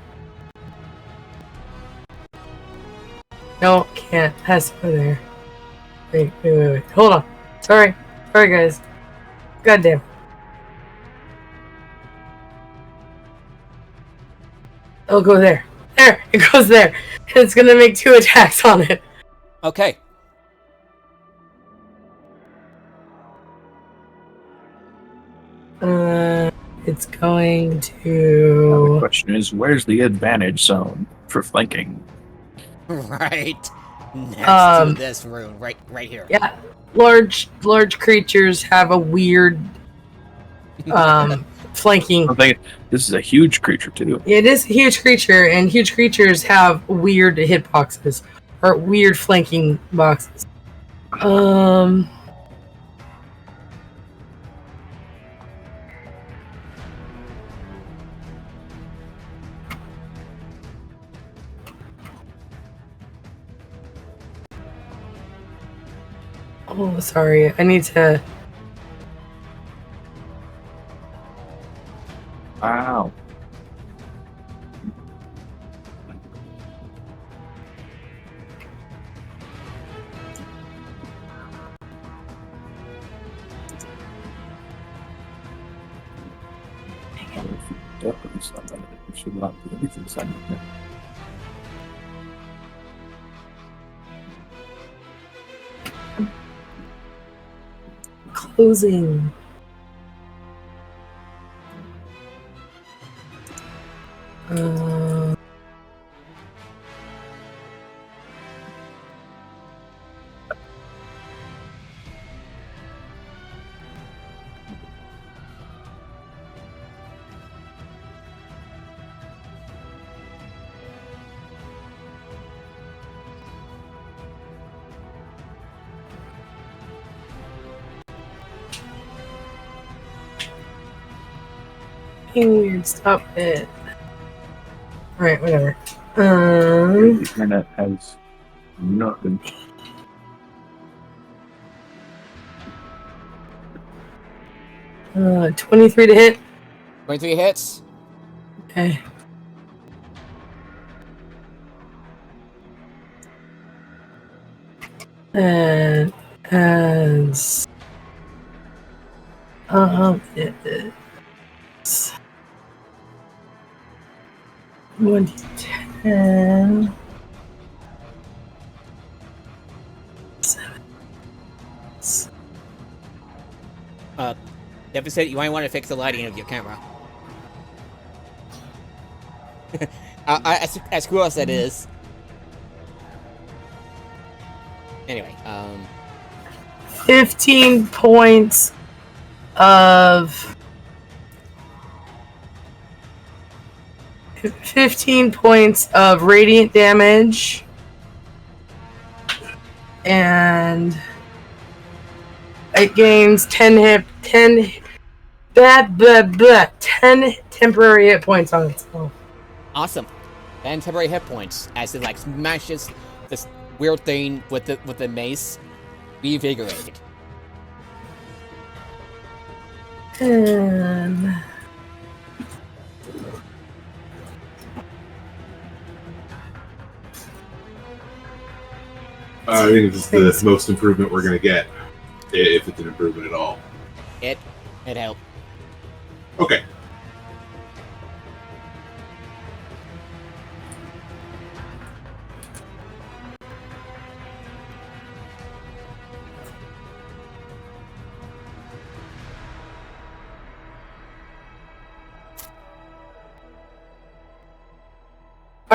No, can't. Has to go there. Wait. Hold on. Sorry, guys. Goddamn. It'll go there. There, it goes there. It's gonna make 2 attacks on it. Okay. It's going Now to. the question is, where's the advantage zone for flanking? Right. Next to this room, right here. Yeah, large creatures have a weird flanking. I'm thinking this is a huge creature too. It is a huge creature, and huge creatures have weird hitboxes or weird flanking boxes. Oh, sorry. I need to. Wow. Definitely something that should not be anything silent. Closing. Being weird, stop it. Alright, whatever. The internet has nothing. 23 to hit. 23 hits. Okay. And as it's 1d10. 7. Deficit, you might want to fix the lighting of your camera. As cool as that is. Anyway, 15 points of 15 points of radiant damage, and it gains 10 temporary hit points on itself. awesome. 10 temporary hit points as it like smashes this weird thing with the mace. Revigorated. And I think this is the most improvement we're going to get, if it's an improvement at all. It helped. Okay.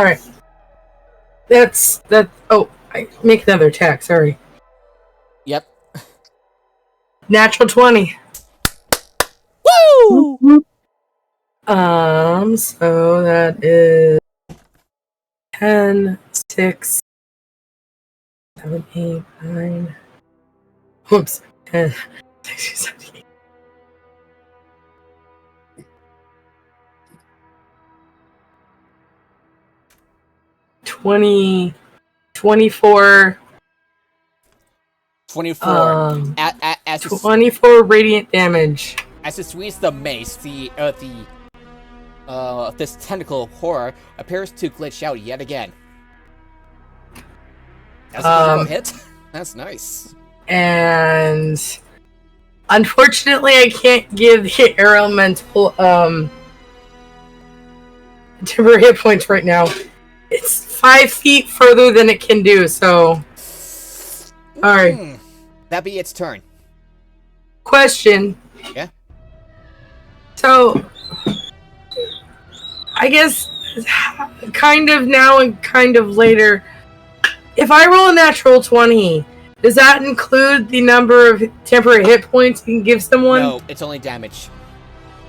all right, that's that. Oh, I make another attack. Sorry, Yep. natural 20. Woo! So that is 10, 6, 7, 8, 9. Whoops. 10, 6, 7, 8. $20, 24. 24. As it 24 radiant damage. As it swings the mace, this tentacle horror appears to glitch out yet again. That's a critical hit. That's nice. And unfortunately, I can't give the elemental temporary hit points right now. It's 5 feet further than it can do. So, all right. That be its turn. Question. Yeah. So, I guess kind of now and kind of later. If I roll a natural 20, does that include the number of temporary hit points you can give someone? No, it's only damage.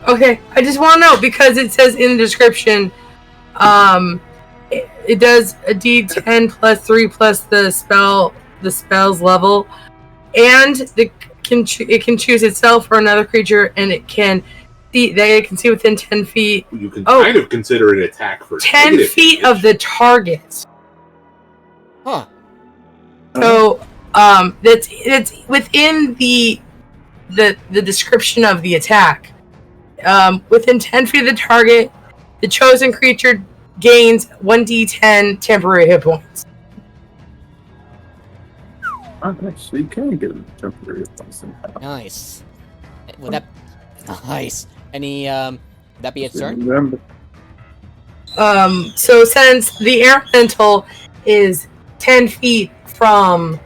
Okay, I just want to know because it says in the description, it does a D10 plus 3 plus the spell's level, and it can choose itself or another creature, and it can see within 10 feet. You can kind of consider an attack for 10 feet of the target. Huh. So, it's within the description of the attack. Within 10 feet of the target, the chosen creature gains 1d10 temporary hit points. Okay, so you can get a temporary hit points. Nice. Would that... Nice. Any, that be its turn? Remember. So since the elemental is 10 feet from...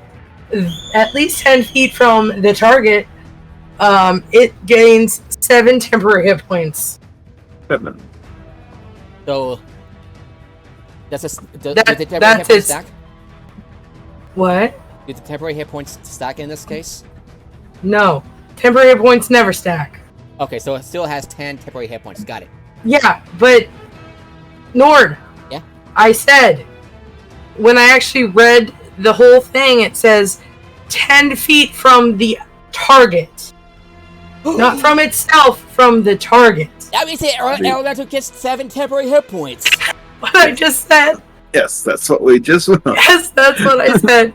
at least 10 feet from the target, it gains 7 temporary hit points. 7. So... Did the temporary hit that's points stack? What? Did the temporary hit points stack in this case? No. Temporary hit points never stack. Okay, so it still has 10 temporary hit points. Got it. Yeah, but... Nord. Yeah? I said... When I actually read the whole thing, it says 10 feet from the target. Not from itself, from the target. That means the elemental gets 7 temporary hit points. What I just said? Yes, that's what we just went on. Yes, that's what I said.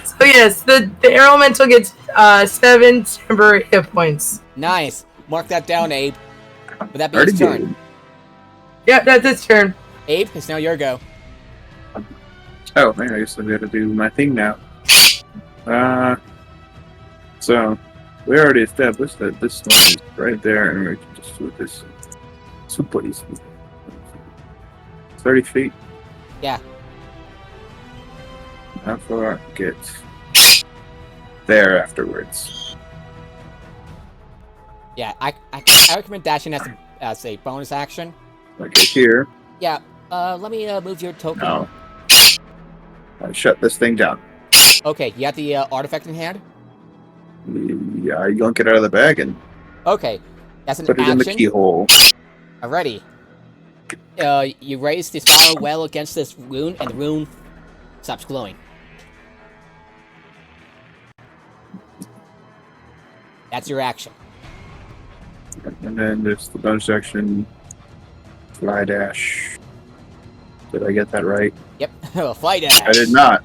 So yes, the elemental gets 7 temporary hit points. Nice. Mark that down, Abe. Would that be Already his turn? did. Yeah, that's its turn. Abe, it's now your go. Oh, man, I guess I gotta do my thing now. So, we already established that this one is right there, and we can just do this super easy. 30 feet. Yeah. How far get there afterwards? Yeah, I recommend dashing as a bonus action. Like here. Yeah, let me move your token. No. I shut this thing down. Okay, you have the artifact in hand? Yeah, I yank it out of the bag and Okay, that's an put it action. in the keyhole. Alrighty. You raise the spiral well against this rune, and the rune stops glowing. That's your action. And then there's the bonus action. Fly dash. Did I get that right? Yep, fly dash. I did not.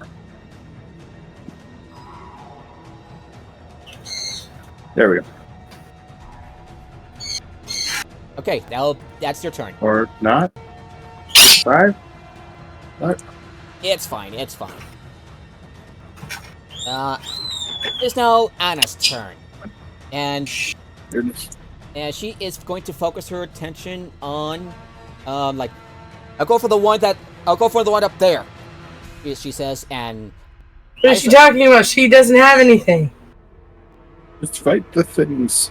There we go. Okay, now that's your turn. Or not? 5? What? It's fine, it's fine. It's now Anna's turn. And Goodness. she is going to focus her attention on, like, I'll go for the one up there. She says, and What is she talking about? She doesn't have anything. Let's fight the things.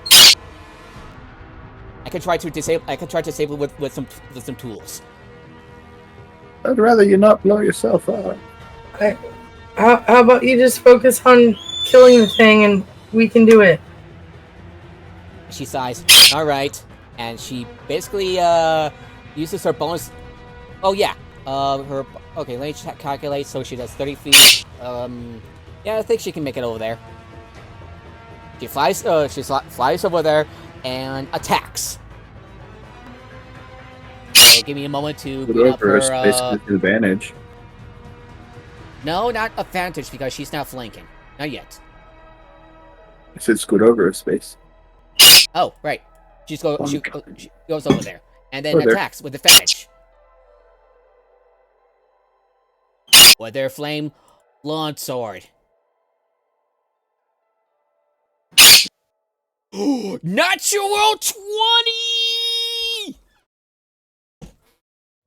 I can try to disable with some tools. I'd rather you not blow yourself up. How about you just focus on killing the thing and we can do it? She sighs. All right, and she basically uses her bonus. Oh yeah, her. Okay, let me calculate. So she does 30 feet. Yeah, I think she can make it over there. She flies. She flies over there and attacks. So give me a moment to Put bring up over her. a space with advantage. No, not advantage because she's not flanking. Not yet. I said scoot over a space. Oh, right. She goes over there and then Over there. attacks with advantage. With their flame longsword. Natural 20!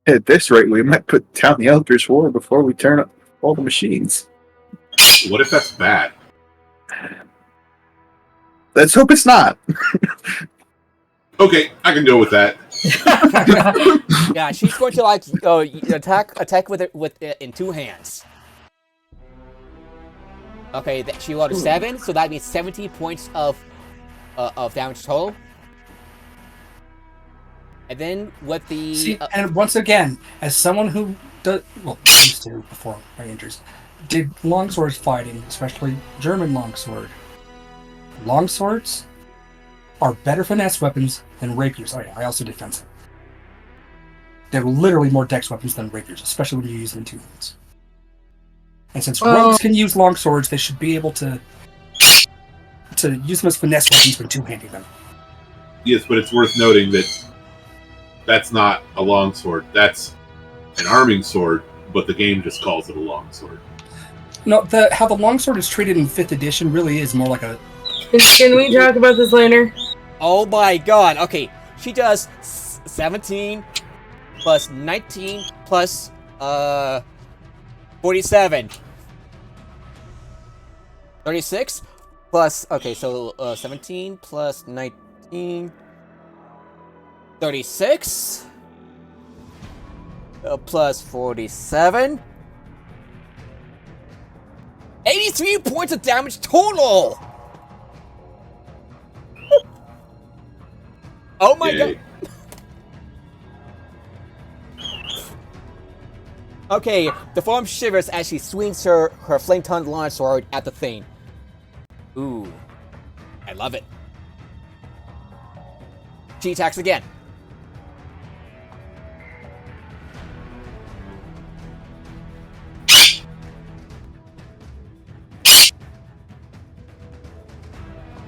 At this rate, we might put down the Elder's War before we turn up all the machines. What if that's bad? Let's hope it's not. Okay, I can go with that. Yeah, she's going to like attack with it in two hands. Okay, she rolled a 7, so that means 70 points of damage total. And then with the See, and once again, as someone who used to before Rangers, did longswords fighting, especially German longsword. Longswords are better finesse weapons than rapiers. Oh yeah, I also did fencing. They're literally more dex weapons than rapiers, especially when you use them in two hands. And since rogues can use longswords, they should be able to use them as finesse weapons when two-handing them. Yes, but it's worth noting that that's not a longsword. That's an arming sword, but the game just calls it a longsword. No, how the longsword is treated in 5th edition really is more like a... Can we talk about this later? Oh my god, okay. She does 17 plus 19 plus 47. 36 plus, okay, so 17 plus 19. 36 plus 47. 83 points of damage total! Oh my Yay. god. Okay, the form shivers as she swings her flame-tongued longsword at the thing. Ooh. I love it. She attacks again.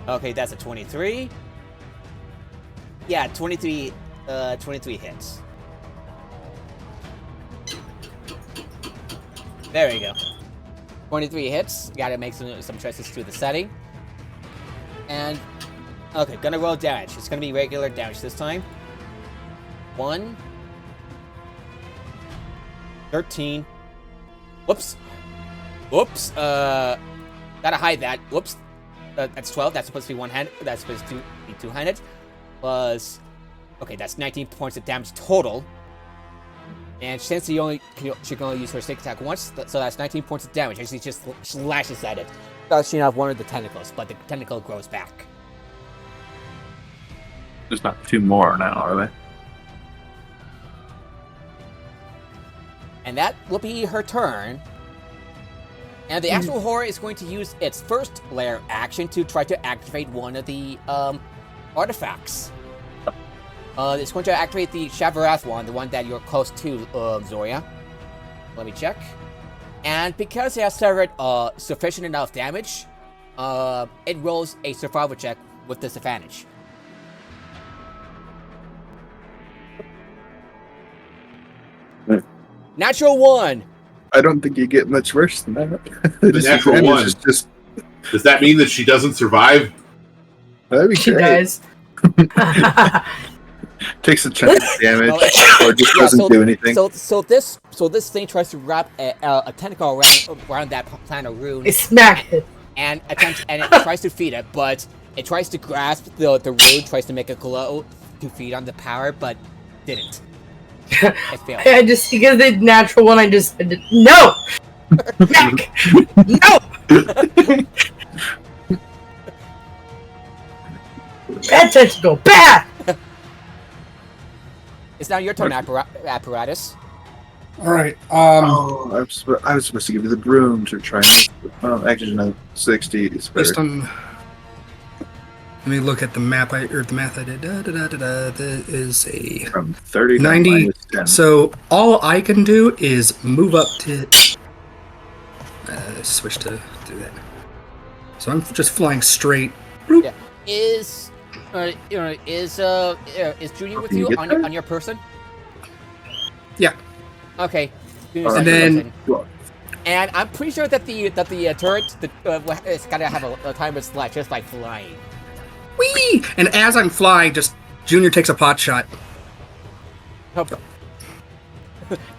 Okay, that's a 23. Yeah, 23 hits. There you go. 23 hits. Gotta make some choices through the setting. And okay, gonna roll damage. It's gonna be regular damage this time. 1 13. Whoops. Gotta hide that. Whoops. That's 12. That's supposed to be one-handed. That's supposed to be two-handed. Plus, okay, that's 19 points of damage total. And since she can only use her sneak attack once, so that's 19 points of damage. And she just slashes at it, touching off one of the tentacles, but the tentacle grows back. There's not 2 more now, are they? And that will be her turn. And the actual horror is going to use its first layer action to try to activate one of the artifacts. It's going to activate the Shavarath one, the one that you're close to, Zoria. Let me check. And because it has suffered sufficient enough damage, it rolls a survival check with disadvantage. Natural 1! I don't think you get much worse than that. The natural 1. Is just... Does that mean that she doesn't survive? That'd be She great. does. Takes a chunk of damage, or just doesn't do anything. So this thing tries to wrap a tentacle around that planar rune. They smack it. And it tries to feed it, but it tries to grasp the rune, tries to make it glow to feed on the power, but didn't. It failed. I just, because the natural one, I just said, no! Back! No! Bad tentacle, bad! It's now your turn, Apparatus. Alright, Oh, I was supposed to give you the broom to try and... actually, no, 60 is better. based on... Let me look at the map the math I did. That is a From 30 to 90. minus 10. So all I can do is move up to switch to do that. So I'm just flying straight. Boop. Yeah. Is Junior with Can you you get on there? your person? Yeah. Okay. Junior's And on your then- person. And I'm pretty sure that the turret it's gotta have a timer select just by flying. Whee! And as I'm flying, just Junior takes a pot shot.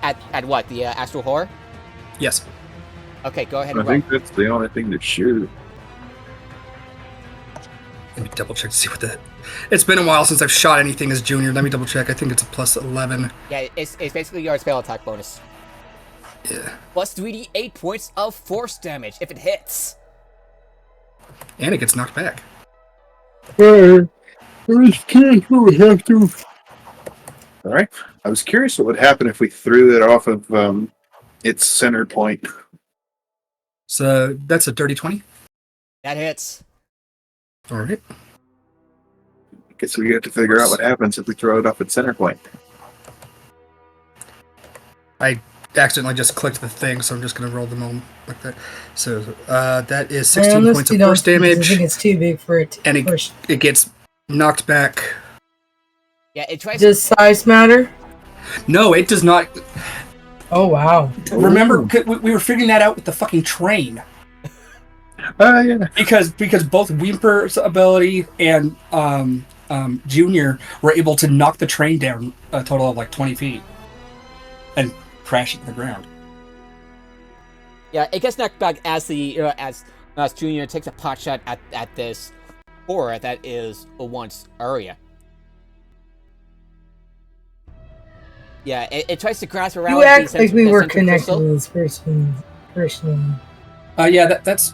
At what? The astral horror? Yes. Okay, go ahead I and roll. think that's the only thing to shoot. Let me double check to see what that. It's been a while since I've shot anything as Junior. Let me double check. I think it's a plus 11. Yeah, it's basically your spell attack bonus. Yeah. Plus 3d8 points of force damage if it hits. And it gets knocked back. Alright. I was curious what would happen if we threw it off of its center point. So that's a dirty 20. That hits. All right. Guess we have to figure out what happens if we throw it off its center point. I accidentally just clicked the thing, so I'm just going to roll them all like that. So that is 16 points of force I damage, think it's too big for it to and push. it gets knocked back. Yeah, it tries Does size matter? No, it does not. Oh, wow. Remember, we were figuring that out with the fucking train. Yeah. Because both Whimper's ability and Junior were able to knock the train down a total of like 20 feet and crash it to the ground. Yeah, it gets knocked back as the as Junior takes a pot shot at this horror that is a once area. Yeah, it tries to grasp around. You act the like we the were central connected crystal. with this person. Personally. Yeah, that's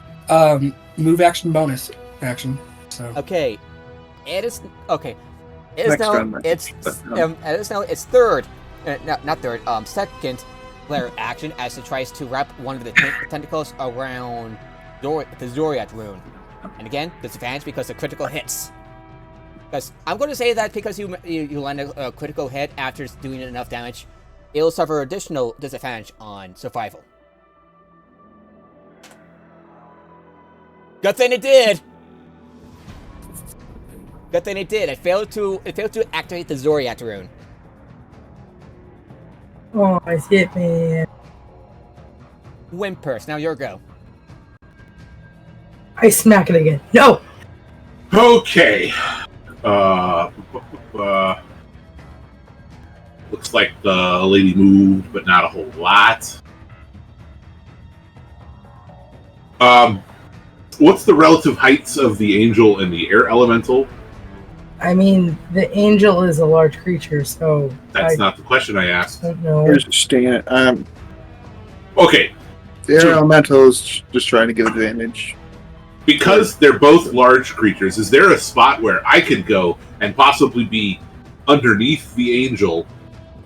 move action bonus action. So Okay, it is okay. It is Next now round, it's but, it is now its third, not third, second player action as it tries to wrap one of the tentacles around the Zoriat rune, and again disadvantage because of critical hits. Because I'm going to say that because you land a critical hit after doing enough damage, it'll suffer additional disadvantage on survival. Good thing it did. Good thing it did. It failed to activate the Zoriat rune. Oh, I see it, man. Whimpers. Now your go. I smack it again. No! Okay. Looks like the lady moved, but not a whole lot. What's the relative heights of the angel and the air elemental? I mean, the angel is a large creature, so... That's not the question I asked. don't know. Here's a stand. Okay. The air elemental is just trying to give advantage. Because they're both large creatures, is there a spot where I could go and possibly be underneath the angel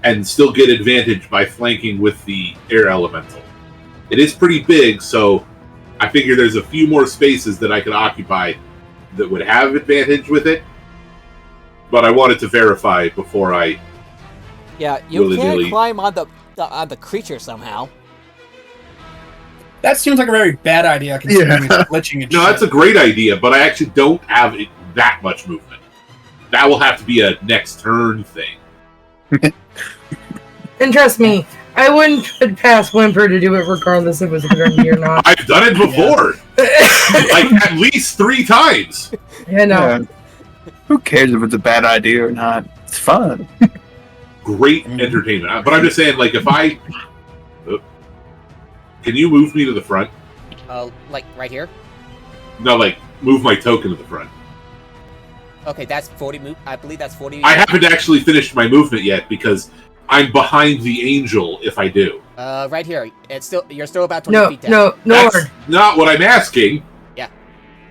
and still get advantage by flanking with the air elemental? It is pretty big, so I figure there's a few more spaces that I could occupy that would have advantage with it. But I wanted to verify before I... Yeah, you Willy-nilly. can climb on the creature somehow. That seems like a very bad idea, considering it's glitching and No, shit. that's a great idea, but I actually don't have that much movement. That will have to be a next turn thing. And trust me, I wouldn't put past Whimper to do it regardless if it was a good idea or not. I've done it before! Like, at least 3 times! Yeah, no. Who cares if it's a bad idea or not? It's fun. Great entertainment. But I'm just saying, like, if I... Can you move me to the front? Like right here. No, like, move my token to the front. Okay, that's 40 move. I believe that's 40. I haven't actually finished my movement yet because I'm behind the angel if I do. Right here. You're still about 20 feet down. No, That's not what I'm asking. Yeah.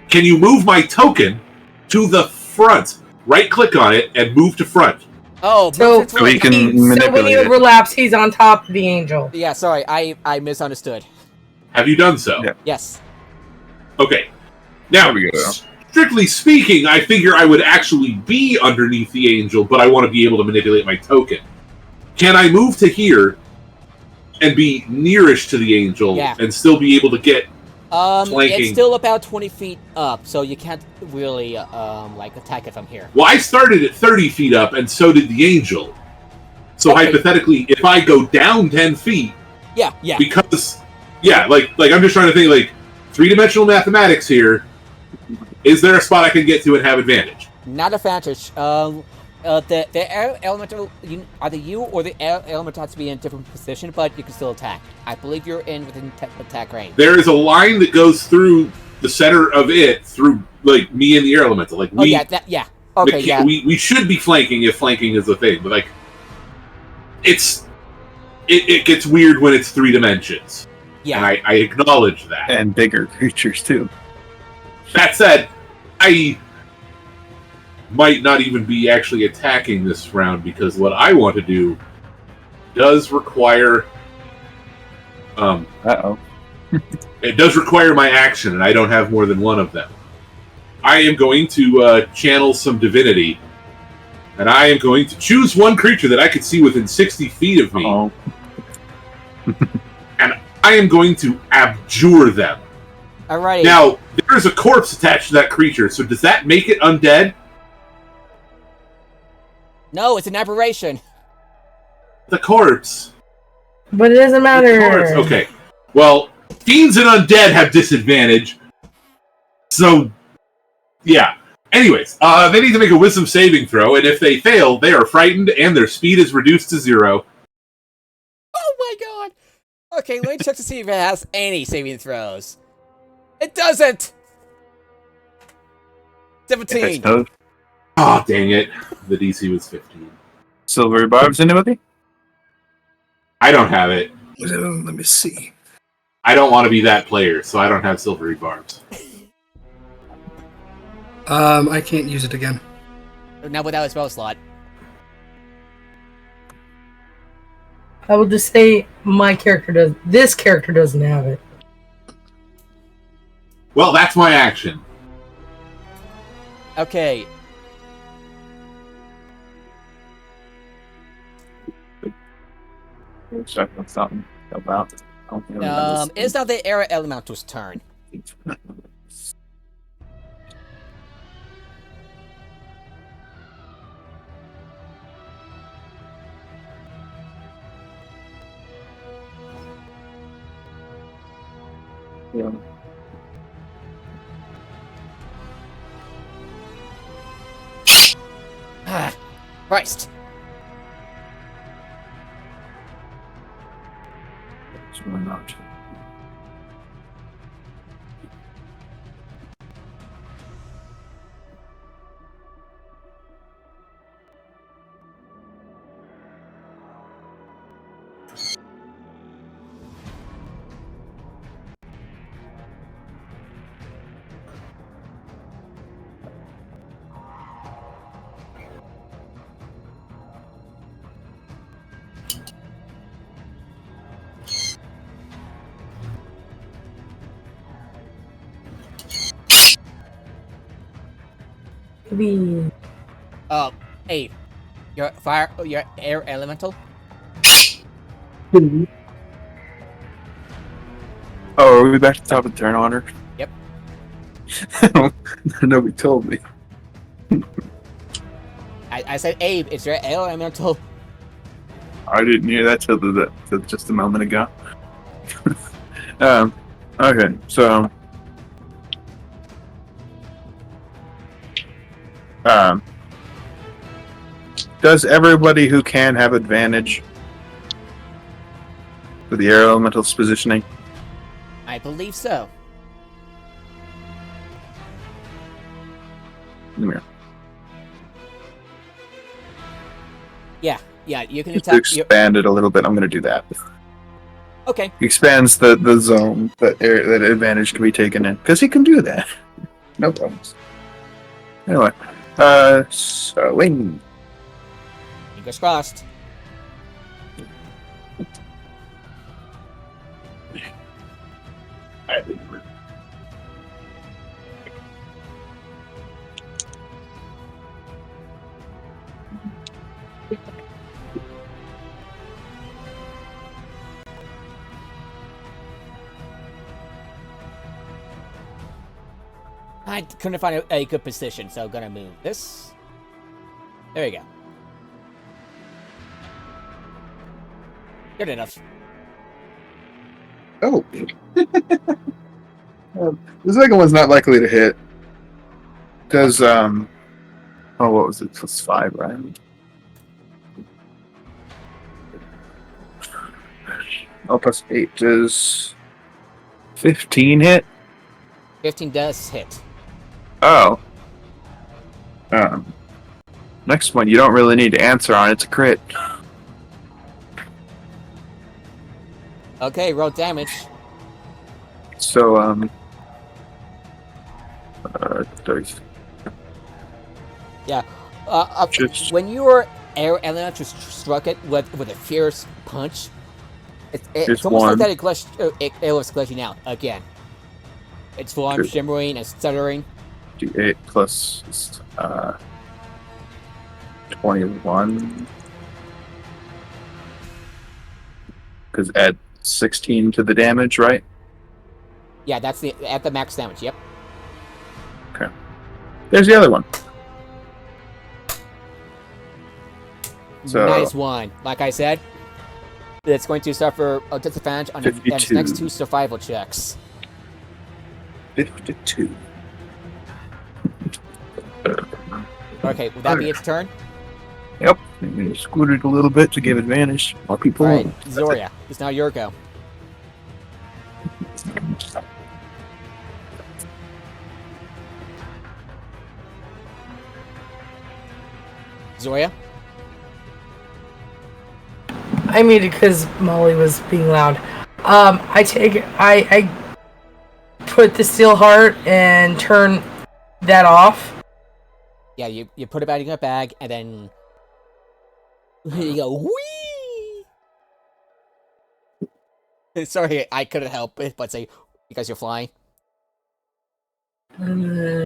Can you move my token to the front? Right-click on it and move to front. Oh, So, So we can so when manipulate he it. overlaps, he's on top of the angel. Yeah, sorry, I misunderstood. Have you done so? Yeah. Yes. Okay. Now, There we go. strictly speaking, I figure I would actually be underneath the angel, but I want to be able to manipulate my token. Can I move to here and be nearest to the angel and still be able to get flanking? It's still about 20 feet up, so you can't really like attack it from here. Well, I started at 30 feet up, and so did the angel. So Okay. hypothetically, if I go down 10 feet, Yeah. because like I'm just trying to think, like, 3-dimensional mathematics here. Is there a spot I can get to and have advantage? Not advantage. The air elemental, either you or the air elemental has to be in a different position, but you can still attack. I believe you're in within attack range. There is a line that goes through the center of it, through, like, me and the air elemental. Like, Oh yeah, Okay, yeah. We should be flanking if flanking is the thing, but, like, it gets weird when it's 3 dimensions. Yeah. And I acknowledge that. And bigger creatures, too. That said, I might not even be actually attacking this round because what I want to do does require Uh-oh. it does require my action, and I don't have more than one of them. I am going to channel some divinity, and I am going to choose one creature that I could see within 60 feet of me, Oh. and I am going to abjure them. Alrighty. Now, there is a corpse attached to that creature, so does that make it undead? No, it's an aberration. The corpse. But it doesn't matter. Corpse. Okay. Well, fiends and undead have disadvantage. So, yeah. Anyways, they need to make a wisdom saving throw, and if they fail, they are frightened and their speed is reduced to 0. Oh my god. Okay, let me check to see if it has any saving throws. It doesn't. 17. Oh, dang it. The DC was 15. Silvery barbs, anybody? I don't have it. Let me see. I don't want to be that player, so I don't have silvery barbs. I can't use it again. Not without a spell slot. I will just say this character doesn't have it. Well, that's my action. Okay. Something about It's now the air elemental's turn. Yeah. Ah, Christ. So why not? Maybe. Hey, your air elemental. Oh, are we back to the top of the turn order? Yep. Nobody told me. I said, Abe, it's your air elemental. I didn't hear that till just a moment ago. Okay, so does everybody who can have advantage with the air elemental's positioning? I believe so. Come here. Yeah, you can Just to attack. expand it a little bit, I'm going to do that. Okay. Expands the zone that advantage can be taken in, because he can do that. No problems. Anyway, so Ling. Fingers crossed. I couldn't find a good position, so I'm gonna move this. There you go. Good enough. Oh. The second one's not likely to hit. Does, oh, what was it? Plus 5, right? Oh, plus 8. Does 15 hit? 15 does hit. Oh. Next one, you don't really need to answer on. It's a crit. Okay, roll damage. So, dice. Yeah. Just- When your air elemental struck it with a fierce punch, it's Just almost one. like that it was glitching out again. Its form Good. shimmering and stuttering. D8 plus 21. Because add 16 to the damage, right? Yeah, that's at the max damage. Yep. There's the other one. So, Nice one. Like I said, it's going to suffer a disadvantage on its 52. next 2 survival checks. 52. Okay, would that be its turn? Yep. I'm going to scoot it a little bit to give advantage. More people. Alright, on. Zoria, it's now your go. Zoria? I muted because Molly was being loud. I put the steel heart and turn that off. Yeah, you put it back in your bag, and then you go, whee! Sorry, I couldn't help it, but say, because you're flying. Uh,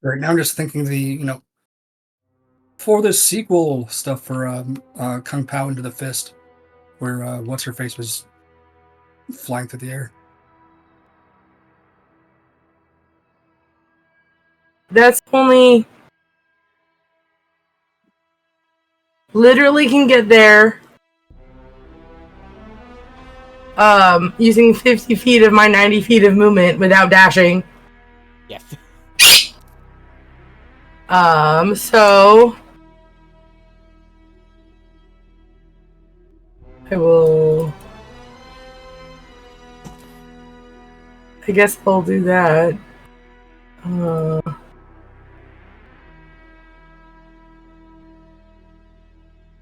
Right now, I'm just thinking for the sequel stuff for Kung Pao Into the Fist, where what's her face was flying through the air. That's only literally can get there using 50 feet of my 90 feet of movement without dashing. Yes. So I guess I'll do that.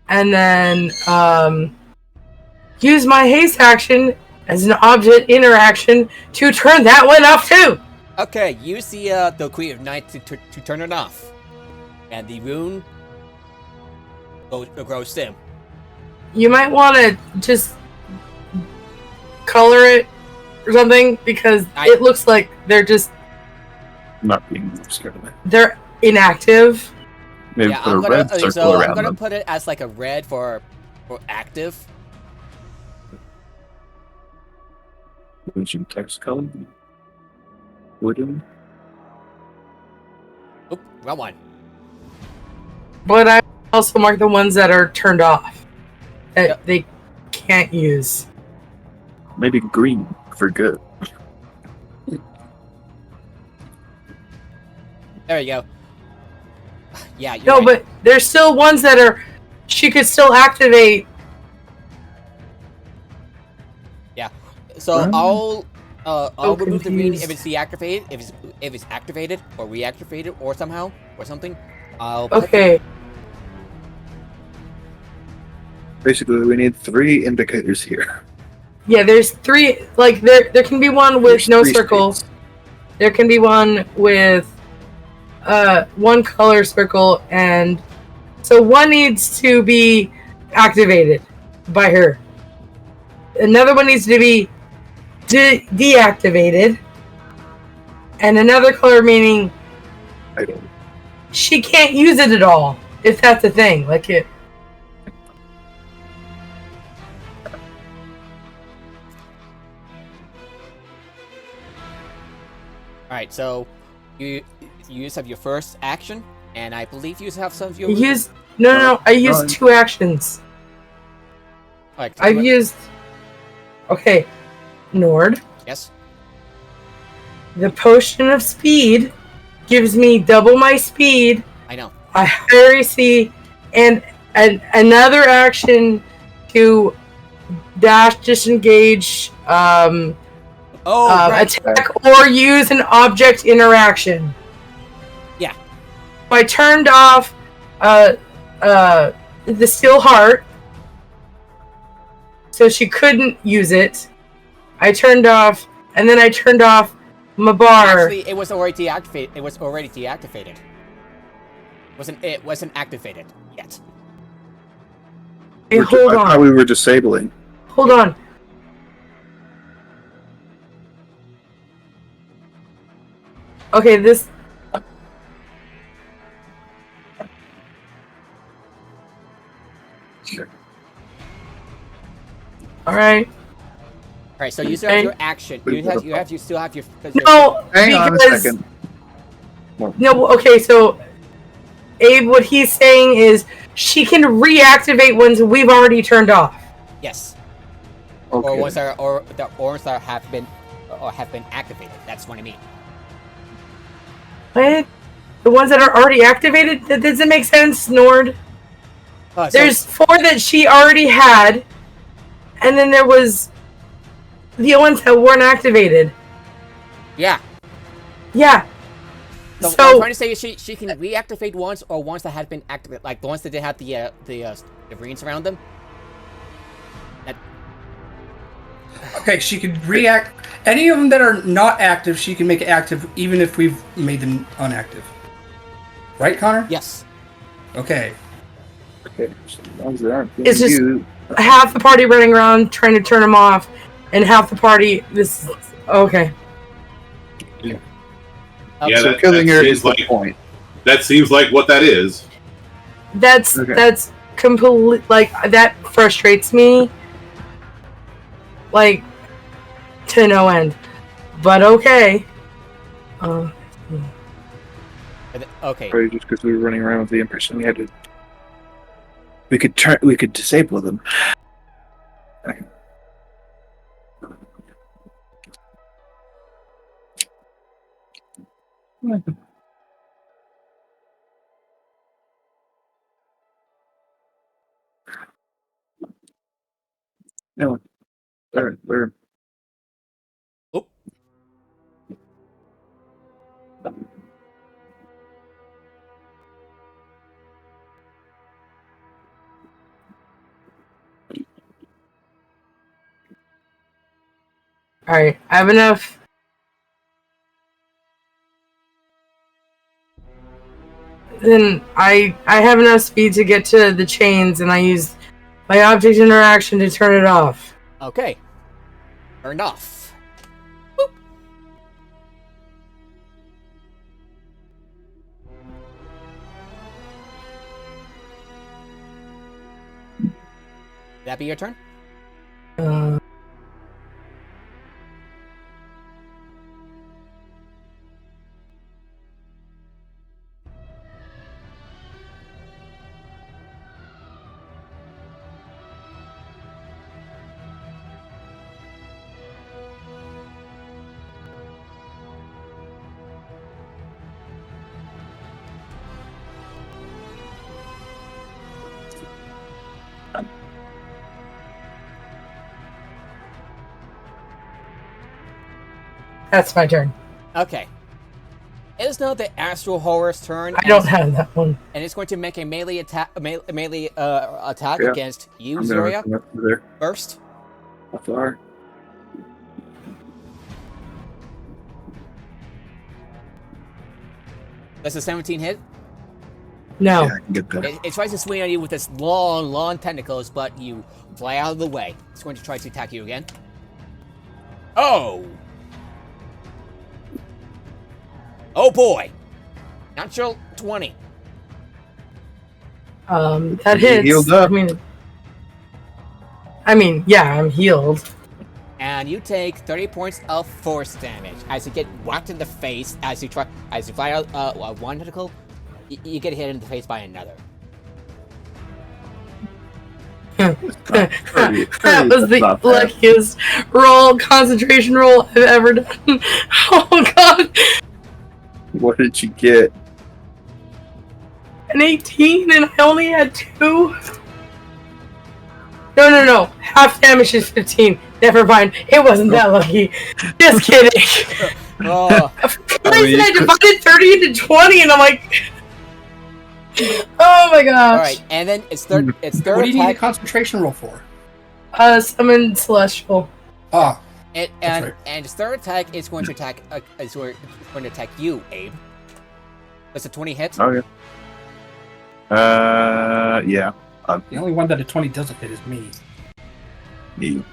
And then use my haste action as an object interaction to turn that one off too. Okay, use the Queen of Night to turn it off, and the rune grows dim. You might want to just color it or something, because it looks like they're just Not being scared of it. they're inactive. Maybe Yeah, put a red circle I'm around gonna them. put it as like a red for active. Would you text color? Wooden? Oop, wrong one. But I also mark the ones that are turned off that they can't use. Maybe green for good. There you go. Yeah, you're No, right. but there's still ones that are she could still activate. So Right. I'll remove the rune confused. if it's deactivated, if it's activated or reactivated or somehow or something. I'll Okay. Basically, we need 3 indicators here. Yeah, there's 3. Like there can be one with There's no 3 circle. states. There can be one with 1 color circle, and so one needs to be activated by her. Another one needs to be deactivated, and another color meaning I don't. she can't use it at all, if that's a thing. Like it. Alright, so you just have your first action, and I believe you have some of your No. I used Run. 2 actions. Alright, I've used. Okay, Nord. Yes. The potion of speed gives me double my speed. I know. I hurry see, and another action to dash, disengage, Oh, right. attack, or use an object interaction. Yeah. I turned off the steel heart, so she couldn't use it. I turned off, and then I turned off my bar. Actually, it was already deactivated. It was already deactivated. It wasn't activated yet. Hey, hold I thought on. we were disabling. Hold on. Okay, this. Sure. All right. Alright, so you still have your action. You still have your. No, Hang on a because second. no. Okay, so Abe, what he's saying is she can reactivate ones we've already turned off. Yes. Okay. Or ones that have been activated. That's what I mean. What? The ones that are already activated? That doesn't make sense, Nord. So- There's 4 that she already had, and then there was the ones that weren't activated. yeah. Yeah. So, what So- I'm trying to say is she can reactivate ones or ones that had been activated, like the ones that didn't have the runes around them. Okay, she can react. Any of them that are not active, she can make it active, even if we've made them unactive. Right, Connor? Yes. Okay. Okay, so as long as they aren't being It's just- used. Half the party running around trying to turn them off, and half the party. This. Okay. Yeah, So that killing her seems is the like point. that seems like what that is. That's Okay. that's complete. Like that frustrates me. Like to no end. But okay. Okay. Probably just because we were running around with the impression we had to. We could disable them. No. Where? Oh. Alright, I have enough. Then I have enough speed to get to the chains, and I use my object interaction to turn it off. Okay. Turned off. That be your turn? Uh, That's my turn. Okay. It is now the Astral Horror's turn. I don't have that one. And it's going to make a melee attack attack Yeah. against you, I'm Zoria, gonna come up there. first. How far? That's a 17 hit. No. Yeah, I can get that. It tries to swing at you with its long tentacles, but you fly out of the way. It's going to try to attack you again. Oh! Oh boy! Natural 20. That You hits. healed up. I mean, yeah, I'm healed. And you take 30 points of force damage as you get whacked in the face as you fly out one tentacle. You get hit in the face by another. That was the Not bad. luckiest concentration roll I've ever done. Oh god. What did you get? An 18 and I only had 2? No. Half damage is 15. Never mind. It wasn't that lucky. Just kidding. Oh, For some reason I divided 30 into 20 and I'm like... Oh my gosh. alright, and then its third What do you need a attack. concentration roll for? Summon Celestial. Ah, And That's right. its third attack is going to attack you, Abe. That's a 20 hit. Oh yeah. the only one that a 20 doesn't hit is me. You.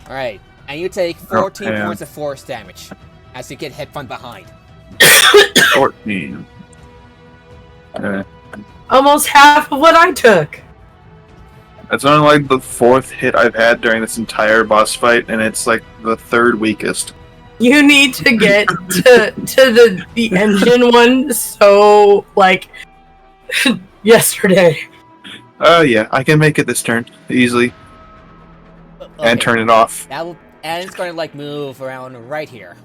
Alright, and you take 14 yeah. points of force damage as you get hit from behind. 14. Almost half of what I took. That's only like the 4th hit I've had during this entire boss fight, and it's like the 3rd weakest. You need to get to the engine one so like yesterday. Oh yeah, I can make it this turn easily and Okay, turn it off. and it's going to like move around right here.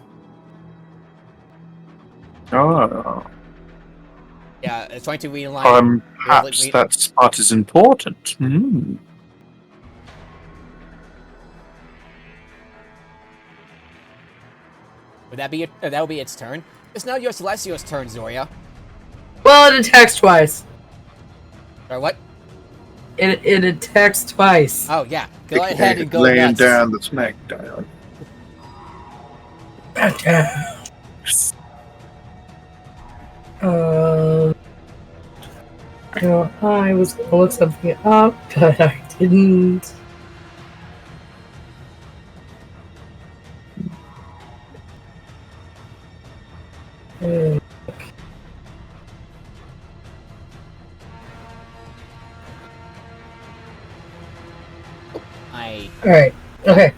Oh, Yeah, it's trying to realign. perhaps that spot is important. Hmm. That would be its turn. It's now your Celestial's turn, Zoria. Well, it attacks twice. Or what? It attacks twice. Oh yeah, go ahead and go laying nuts. down the smackdown. I was gonna look something up, but I didn't. Alright, okay.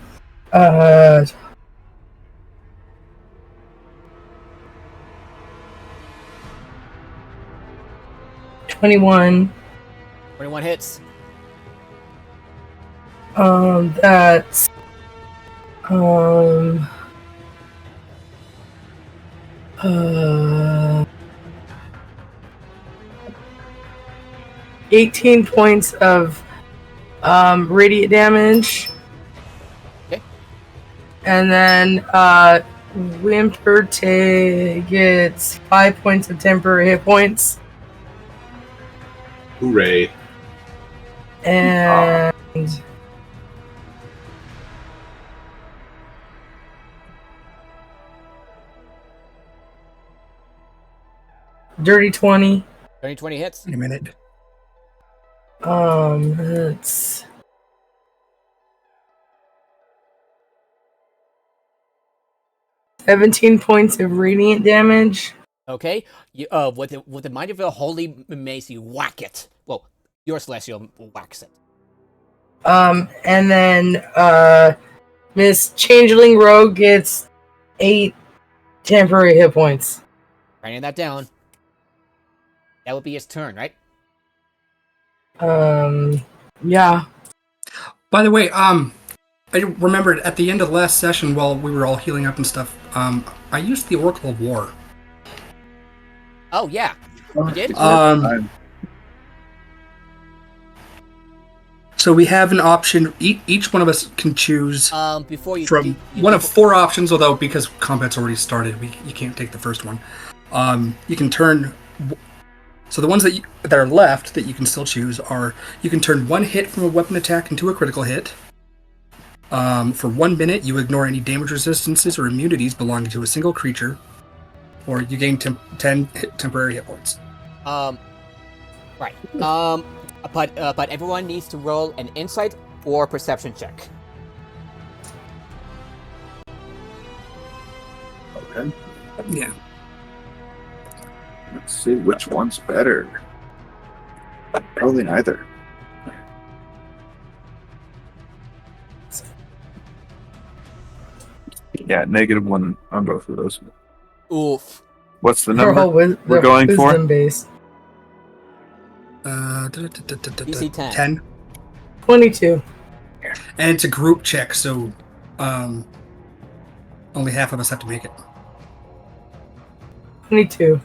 21. 21 hits. That's Uh, 18 points of radiant damage. Okay. And then Whimper gets 5 points of temporary hit points. Hooray. And dirty 20. 20 hits. Wait a minute. It's 17 points of radiant damage. Okay. You, with the might of a holy mace, you whack it. Well, your celestial whacks it. And then Miss Changeling Rogue gets 8 temporary hit points. Writing that down. That would be his turn, right? Yeah. By the way, I remembered at the end of the last session while we were all healing up and stuff, I used the Oracle of War. Oh yeah, you did. So we have an option. Each one of us can choose Before you from one of 4 options. Although because combat's already started, you can't take the first one. You can turn. So the ones that are left that you can still choose are: you can turn 1 hit from a weapon attack into a critical hit. For 1 minute, you ignore any damage resistances or immunities belonging to a single creature, or you gain 10 temporary hit points. Right. But everyone needs to roll an insight or perception check. Okay. Yeah. Let's see which one's better. Probably neither. Yeah, -1 on both of those. Oof. What's the They're number all we're going for? wisdom based. DC 10. 10. 22. And it's a group check, so only half of us have to make it. 22.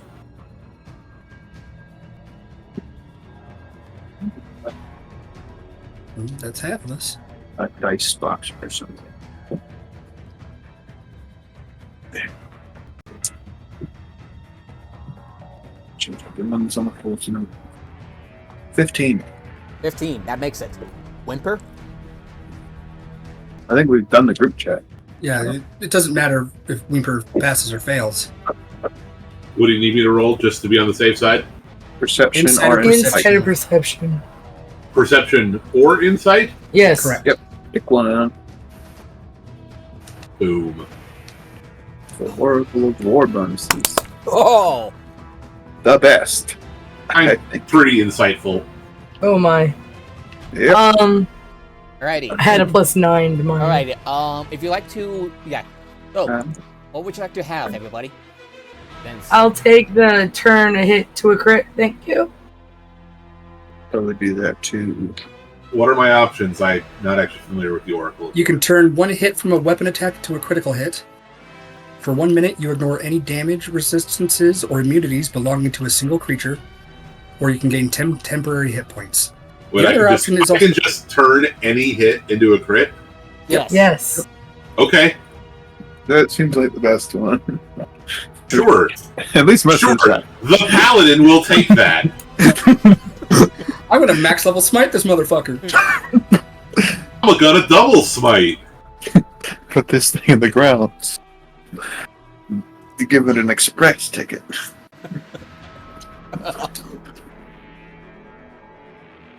That's half of us. A dice box or something. There. Change up the numbers on the full 15. 15. That makes it. Whimper. I think we've done the group chat. Yeah, it doesn't matter if Whimper passes or fails. What do you need me to roll just to be on the safe side? Perception Insight or or insight? Insight or perception. Perception or insight? Yes. Correct. Yep. Pick one on. Boom. The Oracle of War bonuses. Oh. The best. I I'm think. pretty insightful. Oh my. Yep. Alrighty. I had a +9 to mine. Alrighty. If you like to, yeah. So, Um, what would you like to have, everybody? Then I'll take the turn a hit to a crit. Thank you. Probably do that too. What are my options? I'm not actually familiar with the Oracle. You can turn 1 hit from a weapon attack to a critical hit. For 1 minute, you ignore any damage resistances or immunities belonging to a single creature, or you can gain 10 temporary hit points. Wait, The other I option is can just turn any hit into a crit? yes. Yes. Okay, That seems like the best one. sure. At least most Sure. of the time. The Paladin will take that. I'm gonna max level smite this motherfucker. I'm gonna double smite. Put this thing in the ground. You give it an express ticket.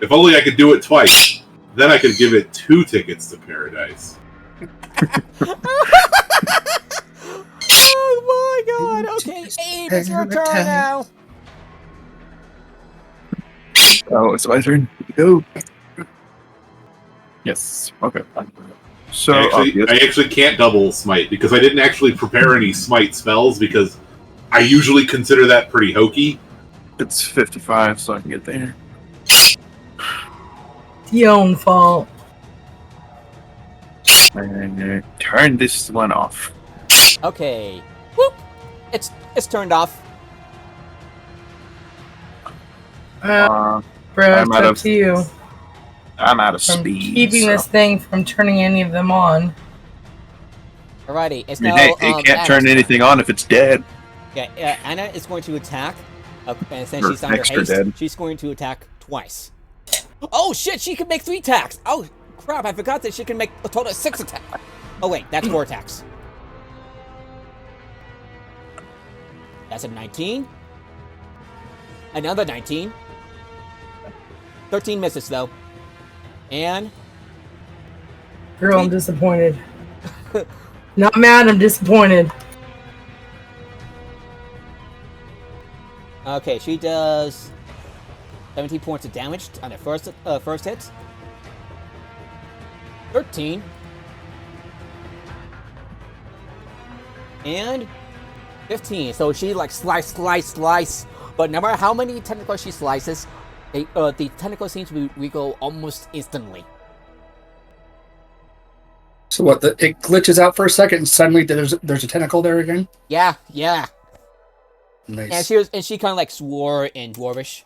If only I could do it twice. Then I could give it 2 tickets to paradise. Oh my god. Okay, Abe, it's your turn now. Oh, it's my turn. Go. Yes. Okay. So I actually can't double smite because I didn't actually prepare any smite spells because I usually consider that pretty hokey. it's 55, so I can get there. Your own fault. And turn this one off. Okay. Whoop. It's It's turned off. Bro, I'm it's out up of- to you. I'm out of I'm speed. keeping so- this thing from turning any of them on. Alrighty, it's I mean, now. hey, it can't Anna's turn turn. anything on if it's dead. Yeah, Anna is going to attack, and since Or she's under extra haste, dead. she's going to attack twice. Oh shit! She can make 3 attacks. Oh crap! I forgot that she can make a total of 6 attacks. Oh wait, that's 4 attacks. That's a 19. Another 19. 13 misses though. And Girl, I'm disappointed. Not mad, I'm disappointed. okay, she does 17 points of damage on the first hit. 13. And 15. So she like slice. But no matter how many tentacles she slices, the tentacles seem to re-go almost instantly. So what? It glitches out for a second, and suddenly there's a tentacle there again. Yeah. Nice. And she kind of like swore in Dwarvish.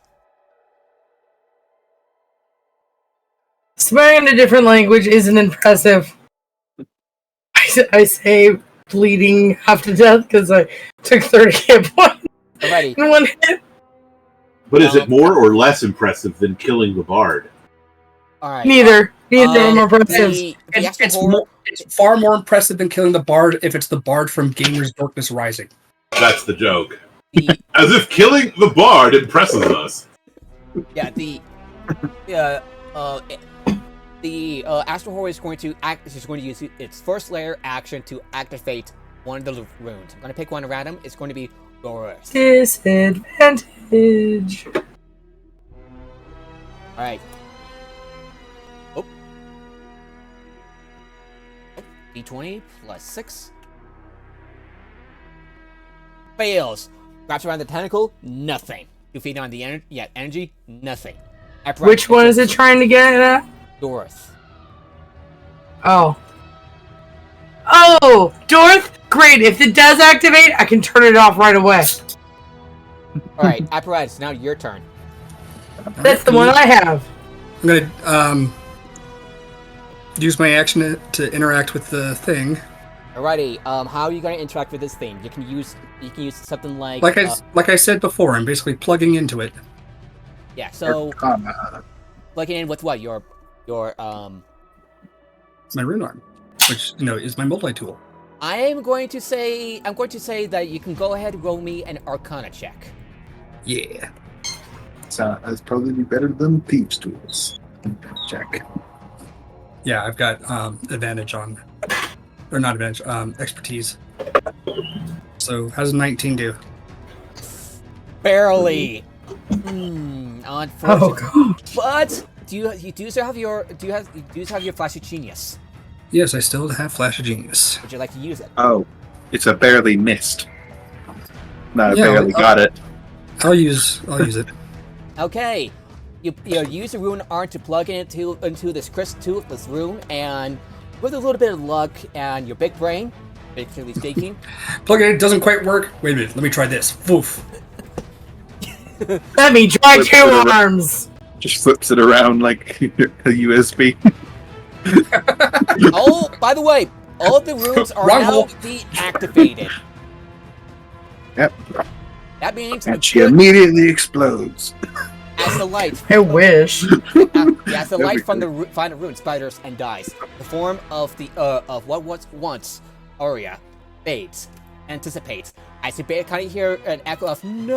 Swearing in a different language isn't impressive. I say bleeding half to death because I took 30 hit points Alrighty. in one hit. But is it more or less impressive than killing the bard? Alright. Neither are more impressive. It's far more impressive than killing the bard if it's the bard from Gamer's Darkness Rising. That's the joke. The As if killing the bard impresses us. Yeah, the Astral Horror is going to use its first layer action to activate one of the runes. I'm going to pick one at random. It's going to be Doris. Disadvantage. Alright. Oh. D20 plus 6. Fails. Wraps around the tentacle, nothing. 2 feet on the energy, nothing. Which one is it trying to get at? Dorth. Oh, Dorth? Great. If it does activate, I can turn it off right away. Alright, Apparatus, now your turn. That's the one I have. I'm gonna use my action to interact with the thing. Alrighty, how are you going to interact with this thing? You can use something like... Like I said before, I'm basically plugging into it. Yeah, so... Arcana. Plugging in with what? Your My rune arm, which is my multi-tool. I'm going to say that you can go ahead and roll me an Arcana check. Yeah. So that's probably better than Thieves' Tools. Check. Yeah, I've got advantage on, or not advantage, expertise. So how's a 19 do? Barely. Oh Unfortunately. god. But you do still have your flash of genius. Yes, I still have Flash of Genius. Would you like to use it? Oh, it's a barely missed. Not Yeah, barely got it. I'll use it. Okay. You use the rune art to plug into this toothless rune, and with a little bit of luck and your big brain, basically speaking. Plug it in, it doesn't quite work. Wait a minute, let me try this. Woof. Let me try 2 arms. Just flips it around like a USB. Oh, by the way, all of the runes are Wrong now hole. deactivated. Yep. That means And she immediately explodes. as the light, I wish. as the light from the final rune spiders and dies, the form of what was once Aria fades, anticipates. As you kind of hear an echo of no.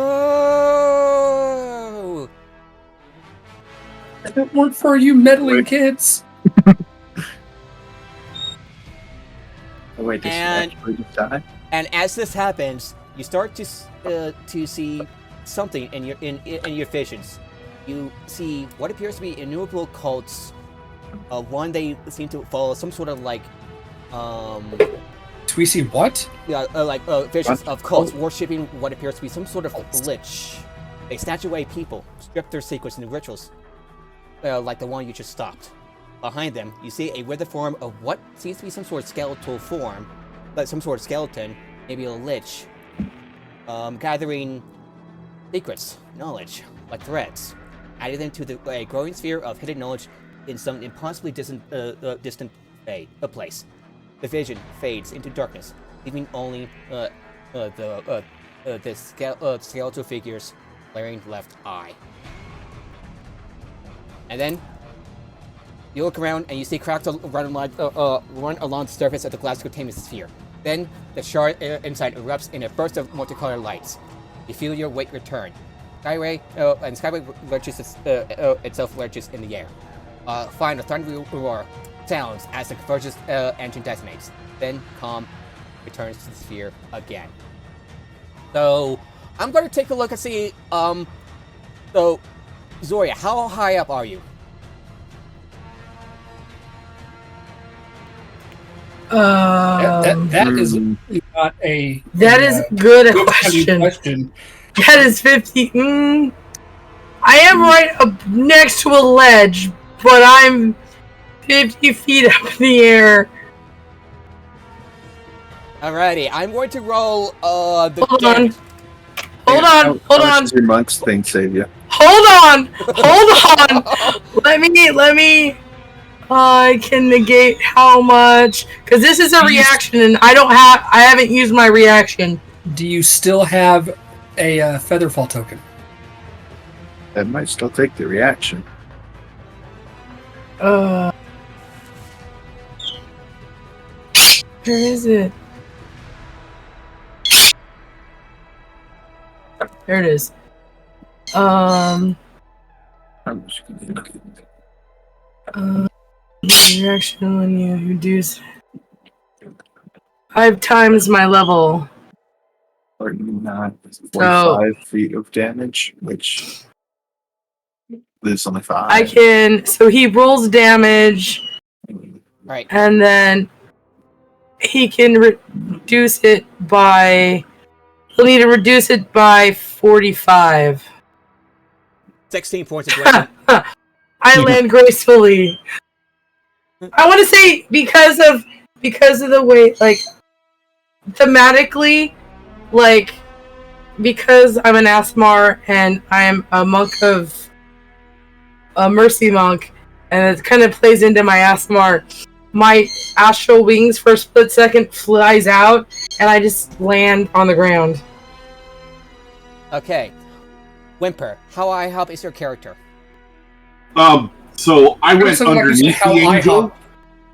That don't work for you meddling kids. Oh wait, does And- she actually just die? And as this happens, you start to see something in your visions. You see what appears to be innumerable cults. One, they seem to follow some sort of like, Do we see what? visions of cults worshipping what appears to be some sort of lich. They snatch away people, strip their secrets and rituals, like the one you just stopped. Behind them, you see a withered form of what seems to be some sort of skeletal form, like some sort of skeleton, maybe a lich, gathering secrets, knowledge, like threads, adding them to a growing sphere of hidden knowledge in some impossibly distant place. The vision fades into darkness, leaving only the skeletal figure's glaring left eye. And then you look around and you see cracks run along the surface of the glass containment sphere. Then the shard inside erupts in a burst of multicolored lights. You feel your weight return. Skyway itself lurches in the air. Find a thundering roar sounds as the Convergence engine detonates. Then calm returns to the sphere again. So I'm going to take a look and see. So Zoria, how high up are you? That is not a. That is good question. That is 50. I am right up next to a ledge, but I'm 50 feet up in the air. Alrighty, I'm going to roll Hold on. How much does your monks thing save you? Hold on. Let me. I can negate how much, because this is a reaction, and I haven't used my reaction. Do you still have a Featherfall token? That might still take the reaction. Where is it? There it is. I'm just gonna reaction when you reduce 5 times my level. or not 45 feet of damage, which is only 5. I can. So he rolls damage, Right. and then he can reduce it by. He'll need to reduce it by 45. 16 points of damage. I land gracefully. I want to say because of the way, like, thematically, like, because I'm an Asmar and I'm a monk of a mercy monk, and it kind of plays into my Asmar. My astral wings for a split second flies out, and I just land on the ground. Okay. Whimper, how high up is your character? So I went underneath the angel.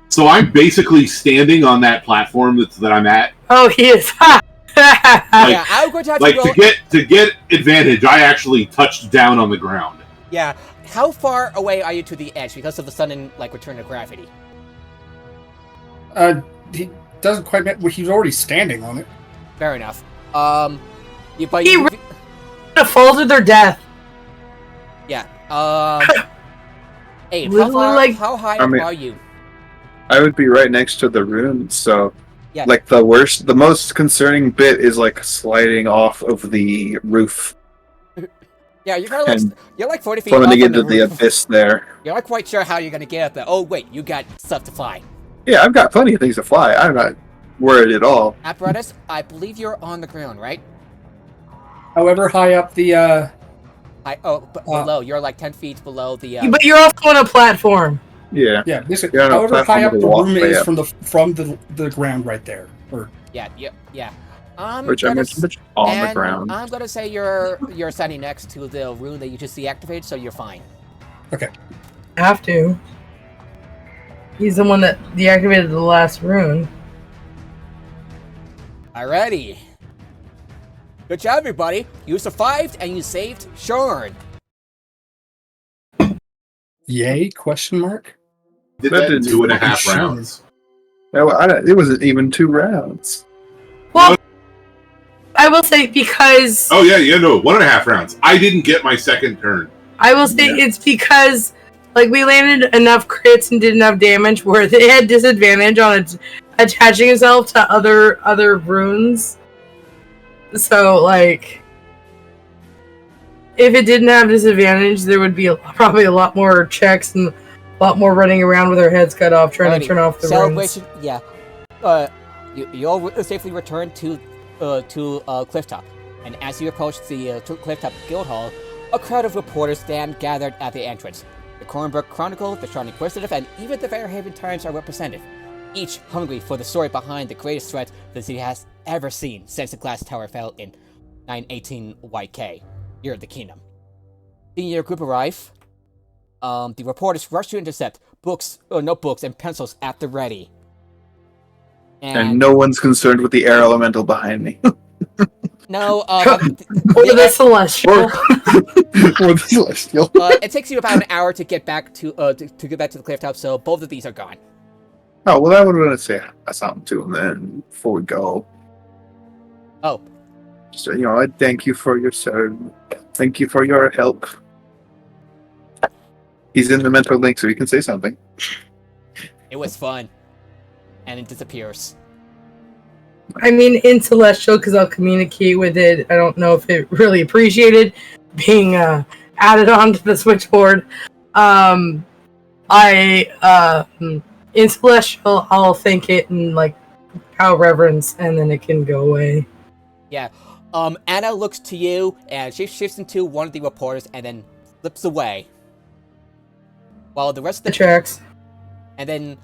So I'm basically standing on that platform that I'm at. Oh, he is. Yeah, I'm going to have to roll. to get advantage, I actually touched down on the ground. Yeah. How far away are you to the edge because of the sudden return of gravity? He doesn't quite. He's already standing on it. Fair enough. He would have fall to their death. Yeah. Abe, Literally, how high up are you? I would be right next to the rune, so Yeah. like the most concerning bit is like sliding off of the roof, Yeah, you're kind of and you're like 40 feet plummeting up into on the roof. abyss there. You're not quite sure how you're going to get up there. Oh, wait, you got stuff to fly. Yeah, I've got plenty of things to fly. I'm not worried at all. Apparatus, I believe you're on the ground, right? However high up the Below. You're like 10 feet below the... But you're also on a platform. Yeah. basically, Yeah, on a however platform high up with the a room walkway is up. from the ground right there. Or Yeah. Which I mentioned on the ground. I'm gonna say you're standing next to the rune that you just deactivated, so you're fine. okay. Have to. He's the one that deactivated the last rune. Alrighty. Good job, everybody. You survived and you saved Shorn. Yay? Question mark. Did That that in didn't 2.5 show. rounds. No, it wasn't even 2 rounds. Well, I will say because Oh yeah, no, 1.5 rounds. I didn't get my second turn. I will say it's because like we landed enough crits and did enough damage where they had disadvantage on attaching itself to other runes. So like, if it didn't have disadvantage, there would be probably a lot more checks and a lot more running around with their heads cut off trying to turn off the runes. Celebration. Yeah. You all safely returned to Clifftop. And as you approach the Clifftop Guildhall, a crowd of reporters stand gathered at the entrance. The Cornbrook Chronicle, the Charting Inquisitive, and even the Fairhaven Times are represented, each hungry for the story behind the greatest threat the city has ever seen since the Glass Tower fell in 918 YK, Year of the Kingdom. Seeing your group arrive, the reporters rush to intercept, notebooks and pencils at the ready. And no one's concerned with the air elemental behind me. No, Or the celestial. Or the celestial. it takes you about an hour to get back to get back to the clifftop, so both of these are gone. Oh, well, I would want to say something to him then before we go. Oh. So, I thank you for your service. Thank you for your help. He's in the mental link, so he can say something. It was fun. And it disappears. I mean, in Celestial, because I'll communicate with it. I don't know if it really appreciated being added onto the switchboard. In Celestial, I'll thank it in, power reverence, and then it can go away. Yeah. Anna looks to you, and she shifts into one of the reporters, and then flips away. While the rest of The tracks. And then...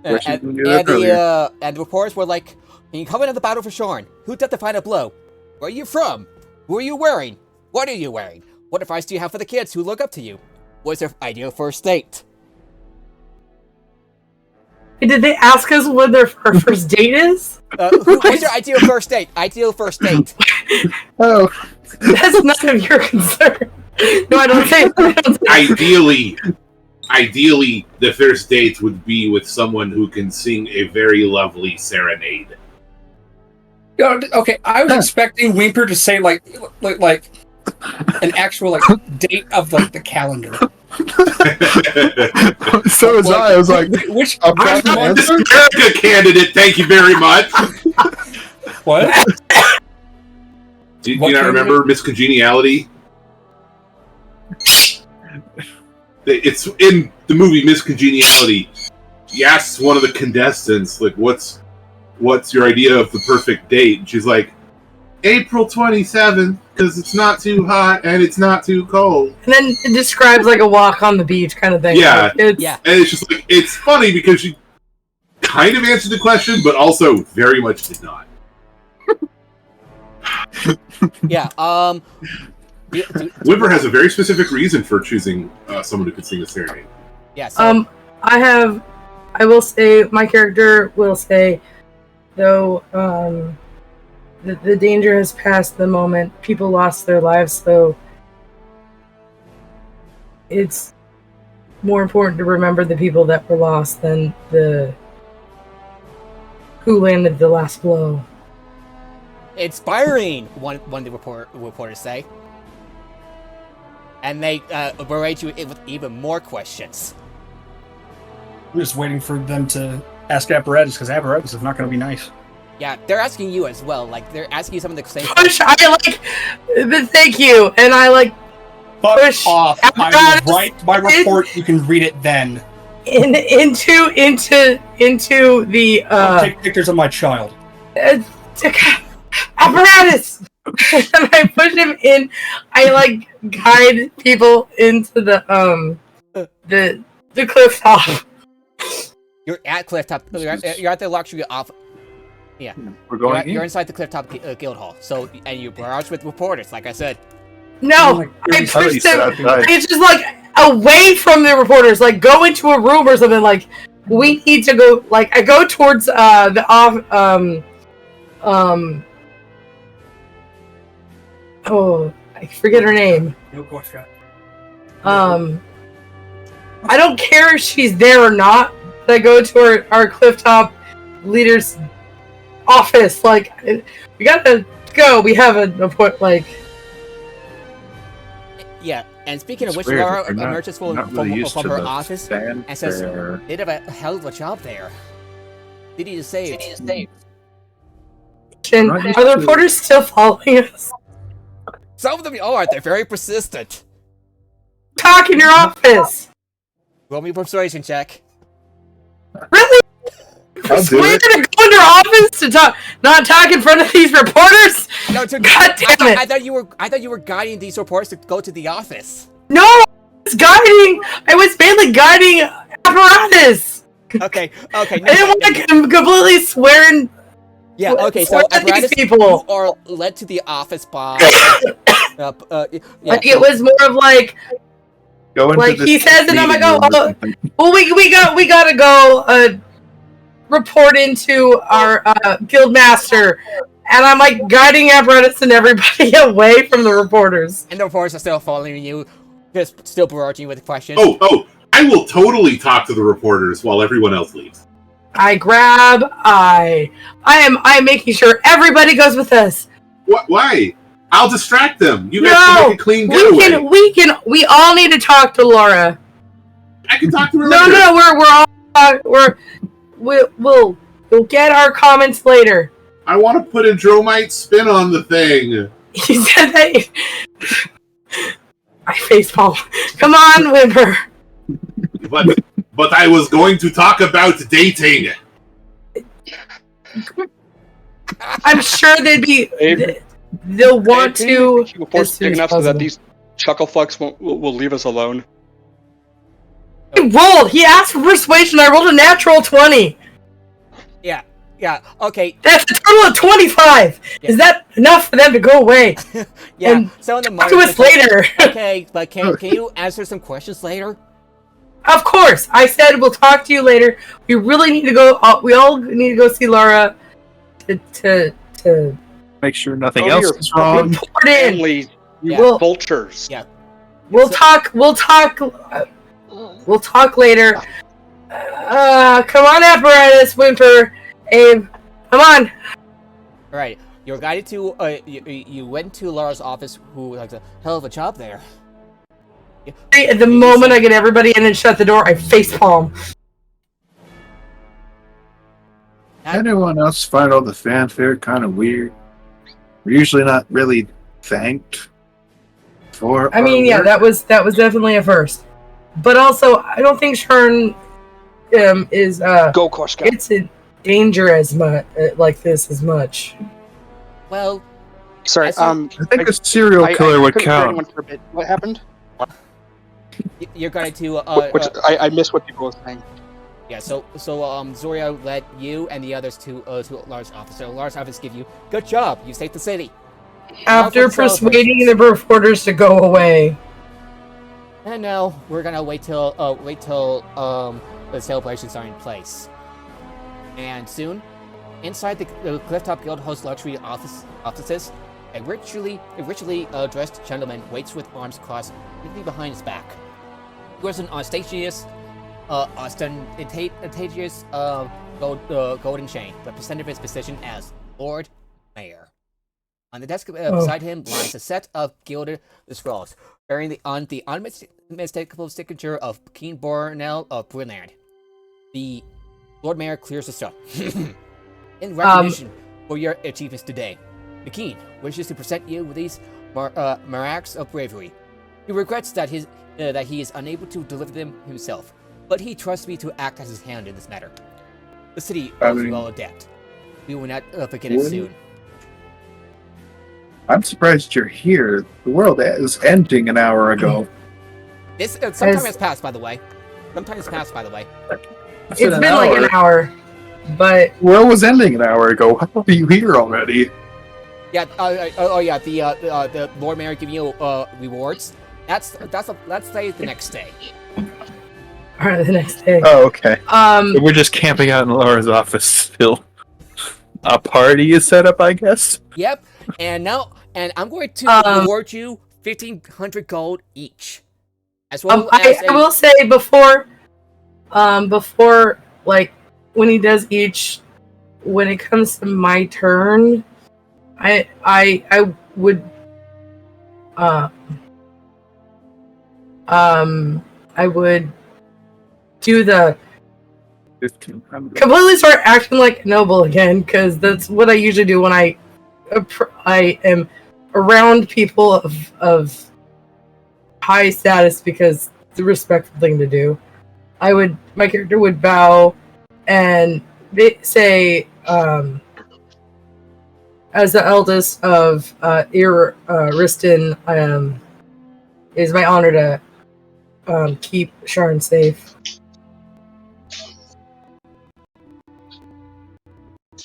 Wish you and knew that earlier. the reporters were like, "Can you come into the battle for Shorn? Who did the final blow? Where are you from? Who are you wearing? What are you wearing? What advice do you have for the kids who look up to you? What's their ideal first date?" Did they ask us what their first date is? What's your ideal first date? Ideal first date. Oh. That's none of your concern. No, I don't say that. Ideally, the first date would be with someone who can sing a very lovely serenade. Okay, I was expecting Whimper to say like an actual date of the calendar. So was I. I was like, which I'm not this America candidate. Thank you very much. What? Do you not remember Miss Congeniality? It's in the movie Miss Congeniality. He asks one of the contestants, what's your idea of the perfect date? And she's like, April 27th, because it's not too hot and it's not too cold. And then it describes a walk on the beach kind of thing. Yeah. Yeah. And it's just it's funny because she kind of answered the question, but also very much did not. Yeah. Whimper has a very specific reason for choosing someone who could sing a serenade. Yeah. So, I will say, my character will say, though, the danger has passed the moment people lost their lives, so it's more important to remember the people that were lost than who landed the last blow. inspiring, one of the reporters say. And they berate you with even more questions. I'm just waiting for them to ask Apparatus, because Apparatus is not going to be nice. Yeah, they're asking you as well. They're asking you some of the same Push, thank you, and Fuck push off. I will write my report, you can read it then. into the Take pictures of my child. Apparatus. And I push him in. I guide people into the cliff top. You're at Clifftop. You're at the luxury off. Yeah, we're going. You're inside the Clifftop Guild Hall. So, and you barrage with reporters, like I said. No, I pushed him. outside. It's just away from the reporters. Go into a room or something. We need to go. I go towards the off. Oh, I forget her name. No question. I don't care if she's there or not. I go to our clifftop leader's office. We gotta go. We have an appointment. Yeah, and speaking of which, weird. Laura We're not- emerges from really used to her the office and says, fanfare. "They did a hell of a job there. City is saved." And are the reporters still following us? Some of them are. They're very persistent. Talk in your office. Roll me a persuasion check. Really? Swear to go into office to talk, not talk in front of these reporters. No, God damn it! I thought you were guiding these reporters to go to the office. No, I was mainly guiding apparatus. Okay. I didn't want to completely swear and. Yeah. Okay. So swear at these apparatus, people. you are led to the office by. Like it was more of like. Go into Like this he says, and I'm like, meeting room or something. well, we gotta go report into our guild master, and I'm like guiding apparatus and everybody away from the reporters. And the reporters are still following you, just still barraging you with questions. Oh! I will totally talk to the reporters while everyone else leaves. I am making sure everybody goes with us. What? Why? I'll distract them. You guys No, can make a clean getaway. we all need to talk to Laura. I can talk to her No, later. we'll get our comments later. I want to put a Dromite spin on the thing. He said that. I facepalm. Come on, Whimper. But I was going to talk about dating. I'm sure they'll want to. You force big enough so that these chuckle fucks will leave us alone. He rolled. He asked for persuasion. I rolled a natural 20. Yeah. Okay. That's a total of 25. Yeah. Is that enough for them to go away? Yeah. And So in the talk to us later. Okay, but can you answer some questions later? Of course. I said we'll talk to you later. We really need to go. We all need to go see Laura to Make sure nothing Oh, else you're is wrong. report in. Family, you Yeah. vultures. Yeah. We'll talk later. Come on, apparatus, Whimper, Abe. Come on. All right. You're guided to. You went to Laura's office, who does a hell of a job there. At the moment I get everybody in and shut the door, I facepalm. Anyone else find all the fanfare kind of weird? We're usually not really thanked for. I mean, yeah, that was definitely a first. But also, I don't think Sharn is Go, Koshka. it's in danger as much like this as much. Well, Sorry, I see- I think a serial killer would couldn't hear count. anyone for a bit. What happened? you're guided to. I missed what people were saying. Yeah. So Zoria led you and the others to Laura's office. So Laura's office give you good job. You saved the city. After Awful persuading the celebrations. reporters to go away. And now we're gonna wait till the celebrations are in place. And soon, inside the Clifftop Guild host luxury offices, a richly dressed gentleman waits with arms crossed neatly behind his back. He wears an ostentatious golden chain, representative of his position as Lord Mayor. On the desk beside him lies a set of gilded scrolls, bearing the unmistakable signature of Keen Bornell of Brilland. The Lord Mayor clears his throat. In recognition for your achievements today, the Keen wishes to present you with these marks of bravery. He regrets that he is unable to deliver them himself, but he trusts me to act as his hand in this matter. The city owes you all a debt. We will not forget it soon. I'm surprised you're here. The world is ending an hour ago. This some time has passed, by the way. It's been like an hour, but The world was ending an hour ago. How are you here already? Yeah. The Lord Mayor giving you rewards. Let's say the next day. alright, the next day. Oh, okay. Um, So we're just camping out in Laura's office still. A party is set up, I guess. Yep. And I'm going to reward you 1,500 gold each, as well as I will say before like when he does each, when it comes to my turn, I would I would do the 1,500. completely start acting like noble again, because that's what I usually do when I am around people of high status, because it's a respectful thing to do. My character would bow and say, as the eldest of Riston, it is my honor to keep Sharn safe.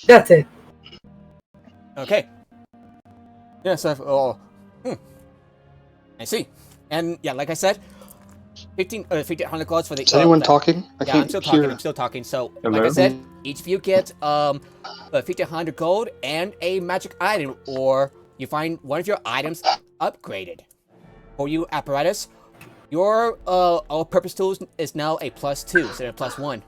That's it. Okay. Yeah, so, I see. And, yeah, like I said, 1,500 gold for the... Is anyone talking? Yeah, I'm still talking. So, like I said, each of you get 1,500 gold and a magic item, or you find one of your items upgraded. For you, apparatus, your all-purpose tools is now a +2 instead of +1.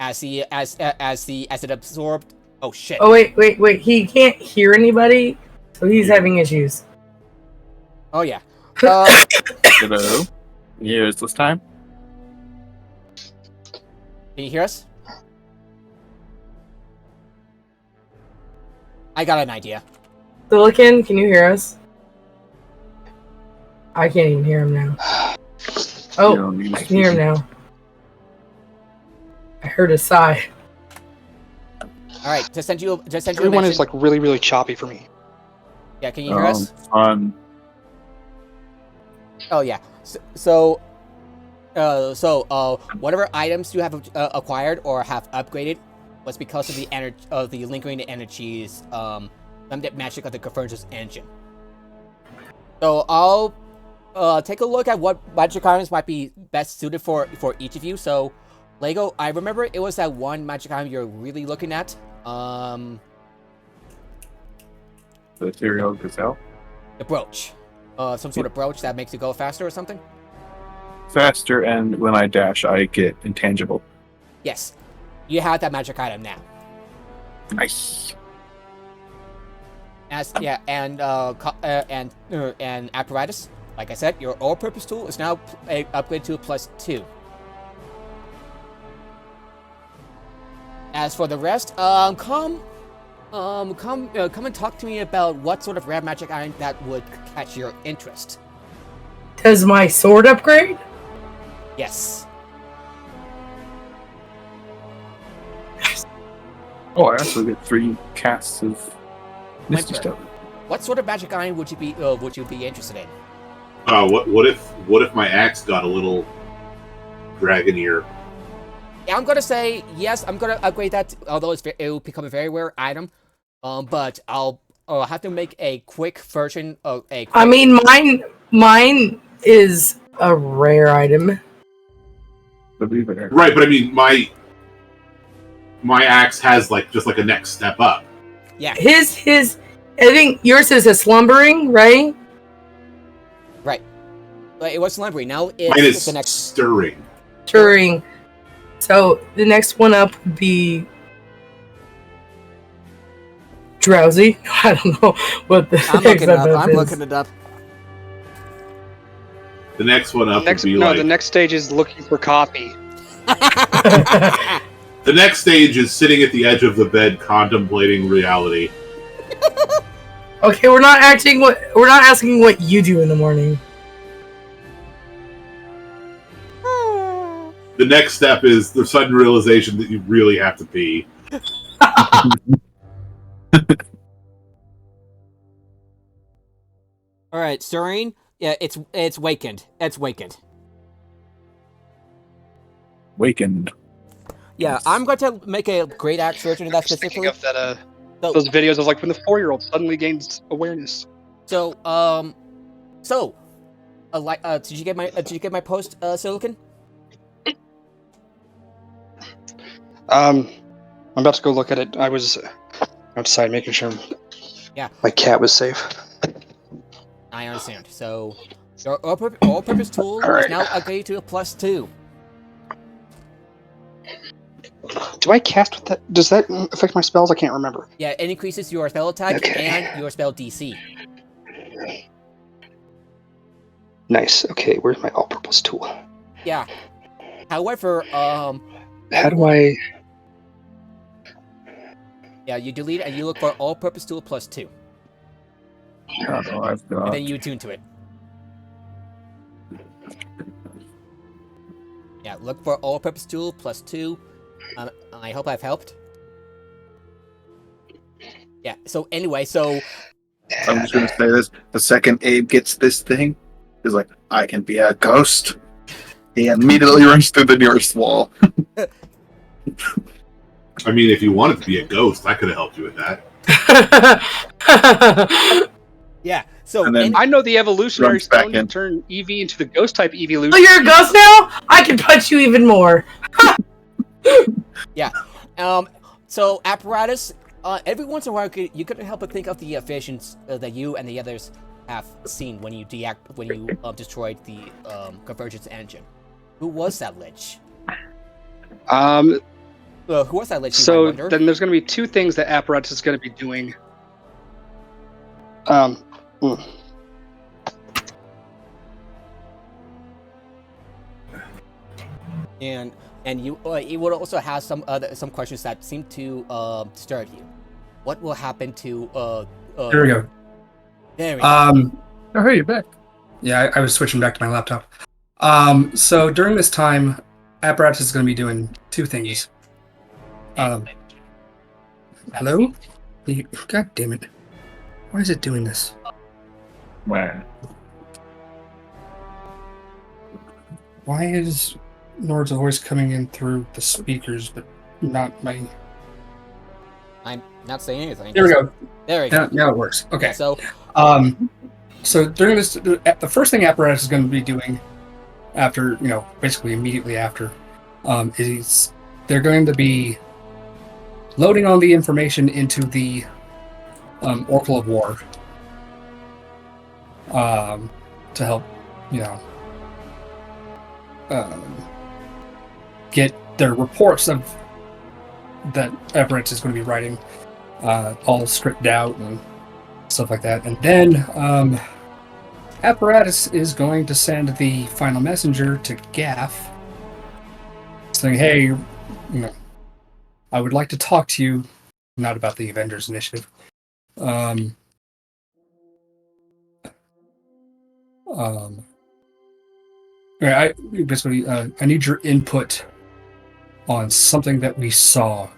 As it absorbed. Oh shit. Oh wait. He can't hear anybody, so he's having issues. Oh yeah. Hello. Yes, this time. Can you hear us? I got an idea. Silicon, can you hear us? I can't even hear him now. Oh, I can hear him now. I heard a sigh. All right, to send you. Everyone is like really, really choppy for me. Yeah, can you hear us? Fun. Oh yeah. So, whatever items you have acquired or have upgraded was because of the the lingering energies, limited magic of the Convergence engine. So I'll take a look at what magic items might be best suited for each of you. So, Lego, I remember it was that one magic item you're really looking at. The Ethereal Gazelle. The brooch. Some sort of brooch that makes it go faster or something? Faster, and when I dash, I get intangible. Yes. You have that magic item now. Nice. And apparatus. Like I said, your all-purpose tool is now upgraded to a +2. As for the rest, come and talk to me about what sort of rare magic item that would catch your interest. Does my sword upgrade? Yes. Oh, I also get 3 casts of Misty turn. Stone. What sort of magic item would you be interested in? What if my axe got a little dragon ear? Yeah, I'm gonna say yes. I'm gonna upgrade that, although it will become a very rare item. But I'll have to make a quick version of a. I mean, mine is a rare item. Right, but I mean, my axe has just a next step up. Yeah. His. I think yours is a slumbering, right? Right. But it was slumbering. Now it's Mine is the next stirring. Stirring. So the next one up would be drowsy. I don't know what the. I'm looking it up. The next one up would be the next stage is looking for coffee. The next stage is sitting at the edge of the bed contemplating reality. Okay, we're not asking what you do in the morning. The next step is the sudden realization that you really have to pee. All right, stirring. Yeah, it's wakened. It's wakened. Wakened. Yeah, I'm going to make a great axe version of that Thinking specifically. of that, So- those videos of when the 4-year-old suddenly gains awareness. So, did you get my post, Silicon? I'm about to go look at it. I was outside making sure my cat was safe. I understand. So, your all-purpose tool is now upgraded to a +2. Do I cast with that? Does that affect my spells? I can't remember. Yeah, it increases your spell attack and your spell DC. Nice. Okay, where's my all-purpose tool? Yeah. However, How do I? Yeah, you delete it and you look for all-purpose tool +2, I've got. and then you attune to it. Yeah, look for all-purpose tool +2, I hope I've helped. Yeah. So anyway, so I'm just gonna say this: the second Abe gets this thing, he's like, "I can be a ghost." He immediately runs through the nearest wall. I mean, if you wanted to be a ghost, I could have helped you with that. yeah. So And then- I know the evolutionary Runs back stone to in. turn Eevee into the ghost type evolution. Oh, you're a ghost now? I can punch you even more. yeah. So apparatus. Every once in a while, you couldn't help but think of the visions that you and the others have seen when you destroyed the Convergence engine. Who was that lich? Who was that lich? So then there's going to be two things that apparatus is going to be doing. And you would also have some questions that seem to disturb you. What will happen to There we go. There we go. Oh, hey, you're back. Yeah, I was switching back to my laptop. So during this time, apparatus is going to be doing two things. Hello? God damn it. Why is it doing this? Wow. Why is Nord's voice coming in through the speakers, but not my... I'm not saying anything. There we go. There we go. Now it works. Okay. So, so during this, the first thing apparatus is going to be doing after, basically immediately after, is they're going to be loading all the information into the Oracle of War to help, get their reports of that apparatus is going to be writing all scripted out and stuff like that. And then apparatus is going to send the final messenger to Gaff saying, hey, I would like to talk to you, not about the Avengers Initiative. I need your input on something that we saw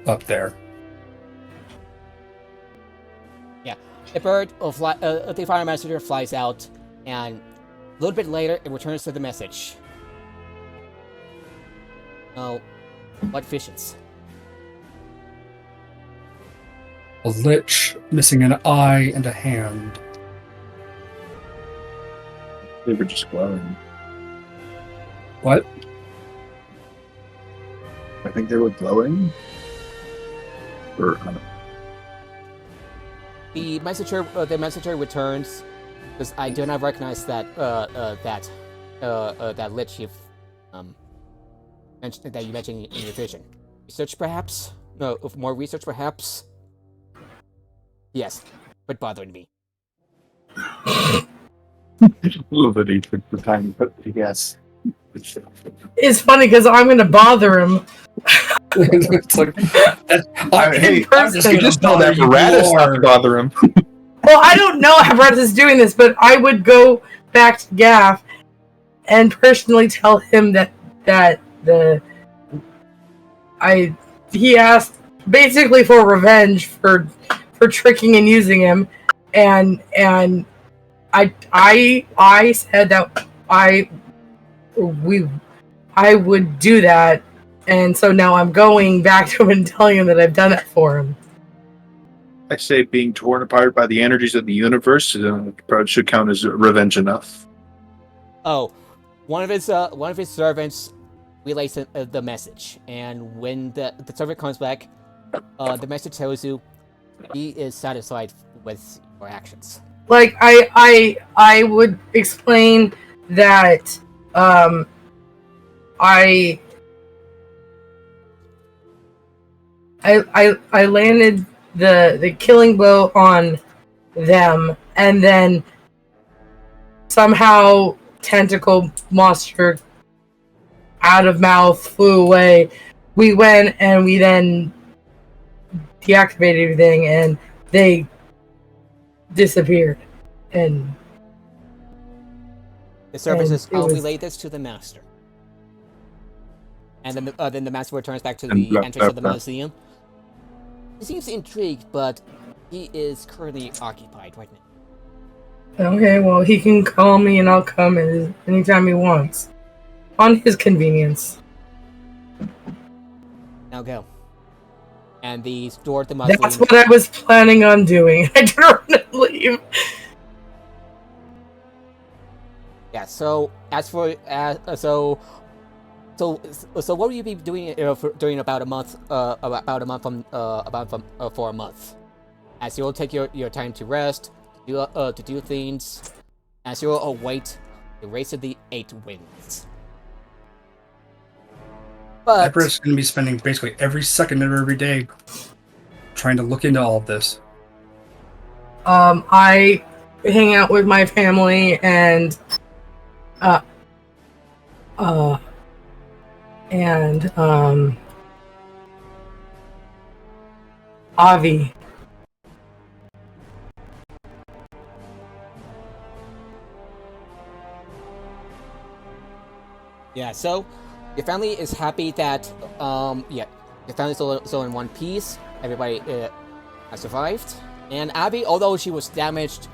up there. Yeah, the bird will fly. The final messenger flies out, and a little bit later, it returns to the message. Oh, what visions? A lich missing an eye and a hand. They were just glowing. What? I think they were glowing. Or The messenger returns because I do not recognize that that lich you've mentioned that you mentioned in your vision. Research, perhaps? No, more research, perhaps. Yes, but bothering me. a little bit. He took the time to put the yes. It's funny because I'm going to bother him. It's like, Hey, I'm you just told apparatus not to bother him. Well, I don't know how Brett is doing this, but I would go back to Gaff and personally tell him that he asked basically for revenge for tricking and using him, and I said that I would do that, and so now I'm going back to him and telling him that I've done it for him. I say being torn apart by the energies of the universe probably should count as revenge enough. Oh, one of his servants relays the message, and when the servant comes back, the message tells you he is satisfied with your actions. Like I would explain that I landed the killing blow on them, and then somehow tentacle monster out of mouth flew away. We went and we then deactivated everything, and they disappeared. And the services, it I'll was- relay this to the master. And then the master returns back to And the blah, entrance blah, of the blah. museum. He seems intrigued, but he is currently occupied right now. Okay, well, he can call me and I'll come anytime he wants. On his convenience. Now go. And the door at the mausoleum. That's what I was planning on doing. I turned and leave. Yeah. So as for so what will you be doing during about a month? For a month, as you'll take your time to rest, to do things, as you'll await the race of the 8 winds. But Everett's going to be spending basically every second of every day trying to look into all of this. I hang out with my family and Avi. yeah, so your family is happy that your family's still in one piece. Everybody has survived, and Abby, although she was damaged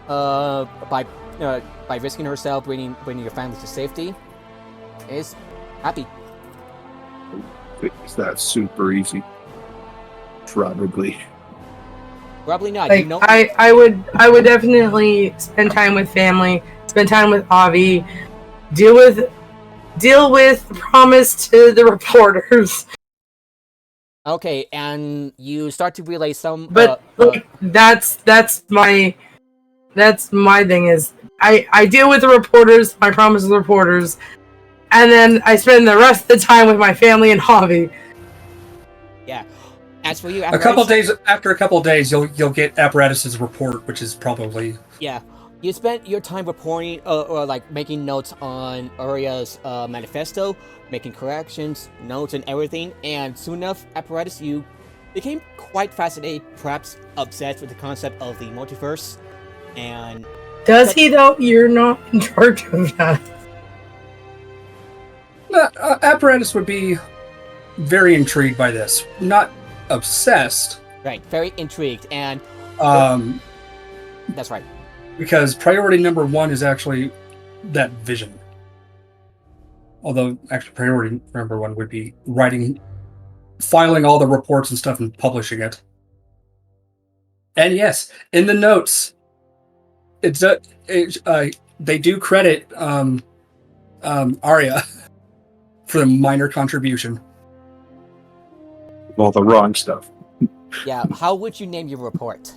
by risking herself, bringing your family to safety, is happy. Is that super easy? Probably. Probably not. Like, You know, I would definitely spend time with family, spend time with Avi, deal with the promise to the reporters. okay, and you start to relay some. But that's my thing is I deal with the reporters, my promise to the reporters, and then I spend the rest of the time with my family and hobby. yeah. As for you, After a couple of days, you'll get Apparatus's report, which is probably yeah. You spent your time reporting, or like making notes on Aria's manifesto, making corrections, notes, and everything. And soon enough, Apparatus, you became quite fascinated, perhaps obsessed with the concept of the multiverse. And Does he though? You're not in charge of that. Apparatus would be very intrigued by this. Not obsessed. right, very intrigued, and that's right. Because priority number 1 is actually that vision. Although, actually, priority number 1 would be filing all the reports and stuff and publishing it. And yes, in the notes, they do credit Arya for the minor contribution. All the wrong stuff. Yeah, how would you name your report?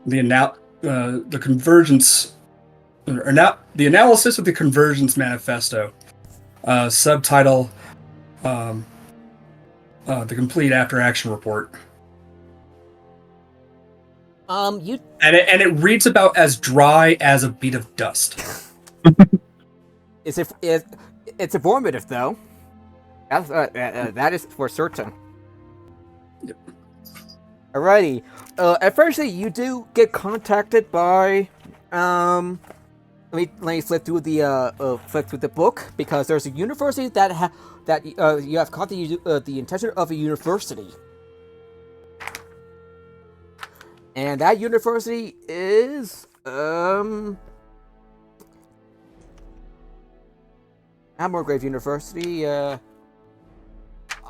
The Convergence, or now the analysis of the Convergence manifesto, subtitle, the complete after action report. And it reads about as dry as a bead of dust. It's informative though. That is for certain. Yep. Alrighty. At first, you do get contacted by. Let me flip through the book, because there's a university that you have caught the intention of a university, and that university is Amorgrave University.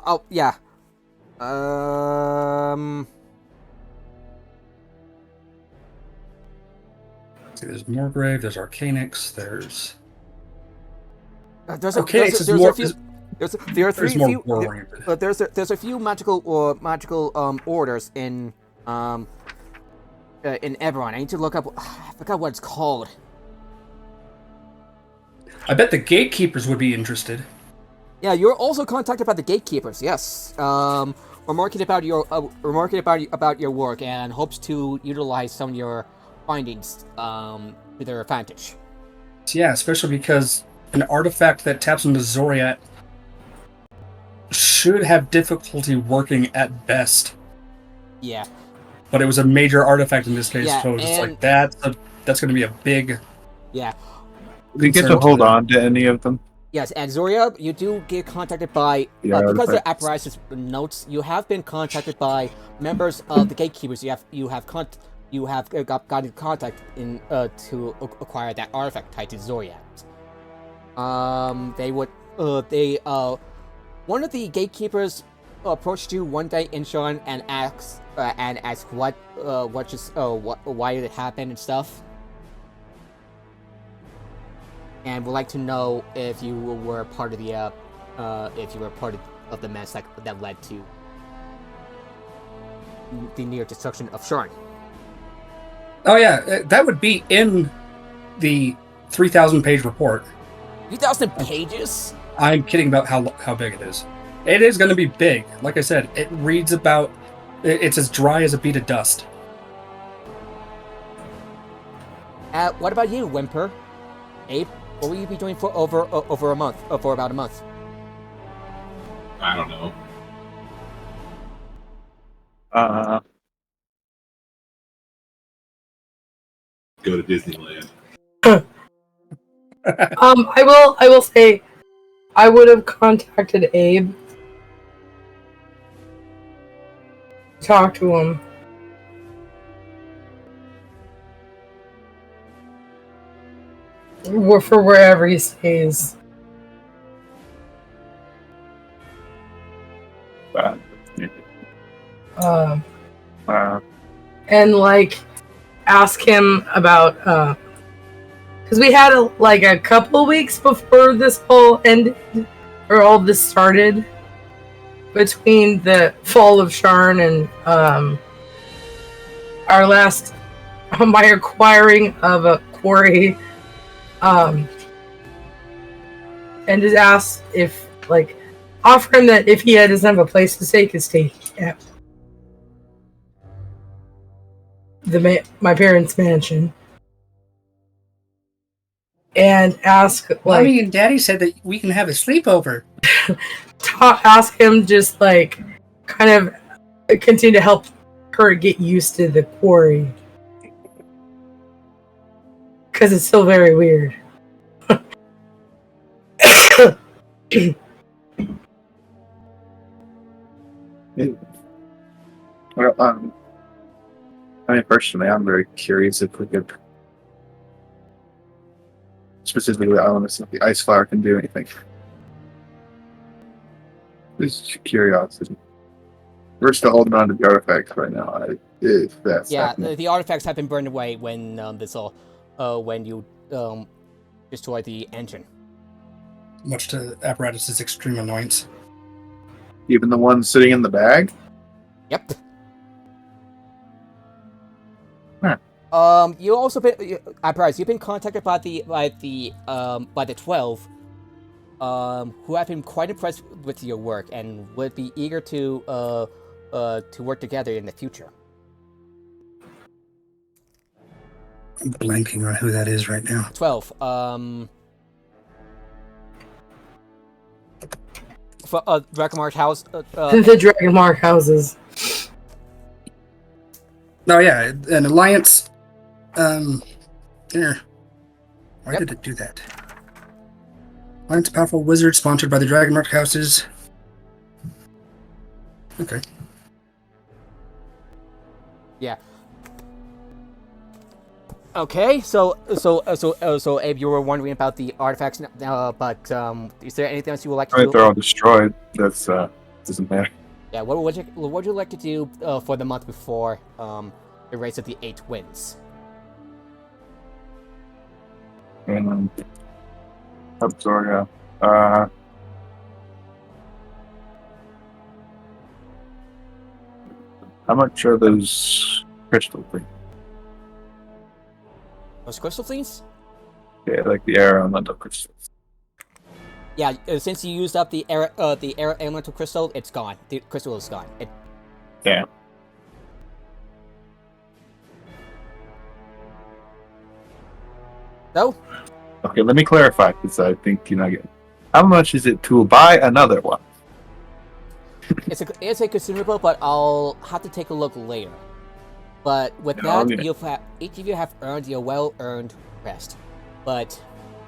Oh yeah. There's Morgrave, there's Arcanix, there's there's a few magical orders in Eberron. I need to look up. I forgot what it's called. I bet the gatekeepers would be interested. Yeah, you're also contacted by the gatekeepers. Yes. Remarking about your work, and hopes to utilize some of your findings to their advantage. Yeah, especially because an artifact that taps into Zoriat should have difficulty working at best. Yeah. but it was a major artifact in this case, Yeah, so it's just and- like that's going to be a big. Yeah. Do you get to hold on to any of them? Yes, and Zoria, you do get contacted by because the apparatus notes. You have been contacted by members of the gatekeepers. You have gotten in contact in to acquire that artifact tied to Zoria. One of the gatekeepers approached you one day, Inshon, and asked why did it happen and stuff. And would like to know if you were part of the mess that led to the near destruction of Sharn. Oh yeah, that would be in the 3,000-page report. 3,000 pages? I'm kidding about how big it is. It is going to be big. Like I said, it reads about. It's as dry as a bead of dust. What about you, Whimper? Abe? What will you be doing for over a month? For about a month? I don't know. Go to Disneyland. I will say, I would have contacted Abe. Talk to him. For wherever he stays. And like ask him about because we had a couple weeks before this whole ended or all this started between the fall of Sharn and our last my acquiring of a quarry. And just asked if, offer him that if he doesn't have a place to stay, he could stay at my parents' mansion. And ask, Mommy and Daddy said that we can have a sleepover. Ask him just, kind of continue to help her get used to the quarry. Because it's still very weird. Well, personally, I'm very curious if we could specifically, I want to see if the ice flower can do anything. Just curiosity. We're still holding on to the artifacts right now. If that's the artifacts have been burned away when when you destroy the engine. Much to apparatus's extreme annoyance. Even the one sitting in the bag? Yep. Huh. You also been apparatus. You've been contacted by the 12, who have been quite impressed with your work and would be eager to work together in the future. I'm blanking on who that is right now. 12. Dragonmark House. The Dragonmark houses. Oh yeah, an alliance. There. Why did it do that? Alliance of Powerful Wizard sponsored by the Dragonmark houses. Okay. Yeah. Okay, so Abe, you were wondering about the artifacts, but is there anything else you would like to do? If they're all destroyed, that's doesn't matter. Yeah, what would you like to do for the month before the race of the 8 Winds? Absoria. How much are those crystal things? Those crystal things? Yeah, like the air elemental crystals. Yeah, since you used up the air elemental crystal, it's gone. The crystal is gone. Damn. So? Okay, let me clarify, because I think you're not getting. How much is it to buy another one? It's a consumable, but I'll have to take a look later. But with No, that, each of you have earned your well-earned rest. But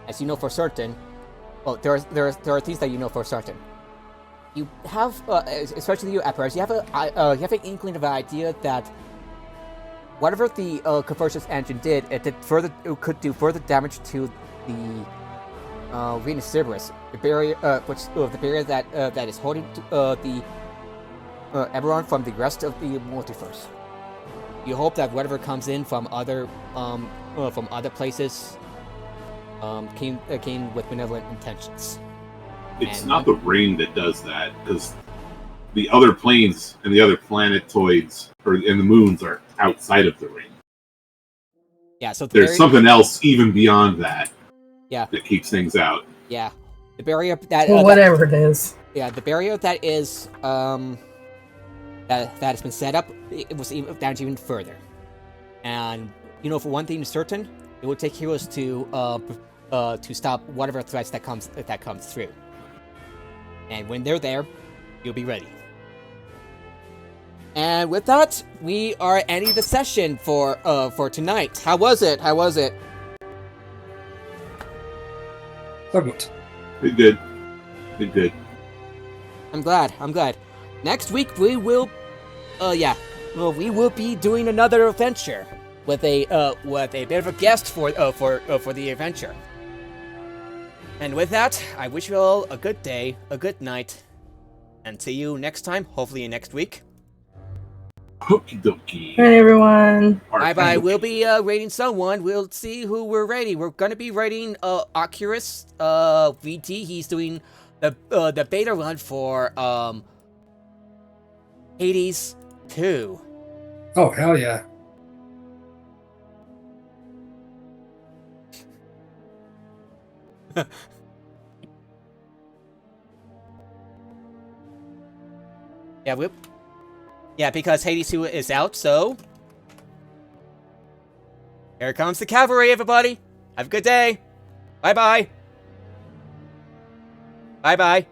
as you know for certain, well, there are things that you know for certain. You have, especially you, Eberron, you have an inkling of an idea that whatever the Convergence engine did, it could do further damage to the Venus Cerberus, the barrier, the barrier that is holding the Eberron from the rest of the multiverse. You hope that whatever comes in from other places came with benevolent intentions. It's not the ring that does that, because the other planes and the other planetoids and the moons are outside of the ring. Yeah, so there's something else even beyond that. Yeah, that keeps things out. Yeah, the barrier that whatever it is. Yeah, the barrier that is that has been set up, it was damaged even further. And for one thing certain, it will take heroes to stop whatever threats that comes through. And when they're there, you'll be ready. And with that, we are ending the session for tonight. How was it? So good. Good. I'm glad. Next week we will, we will be doing another adventure with a bit of a guest for the adventure. And with that, I wish you all a good day, a good night, and see you next time. Hopefully next week. Okie dokie. All right, everyone. Bye. We'll be rating someone. We'll see who we're rating. We're gonna be rating Oculus VT. He's doing the beta run for Hades 2. Oh hell yeah. Yeah, because Hades 2 is out, so here comes the cavalry, everybody. Have a good day. Bye-bye. Bye-bye.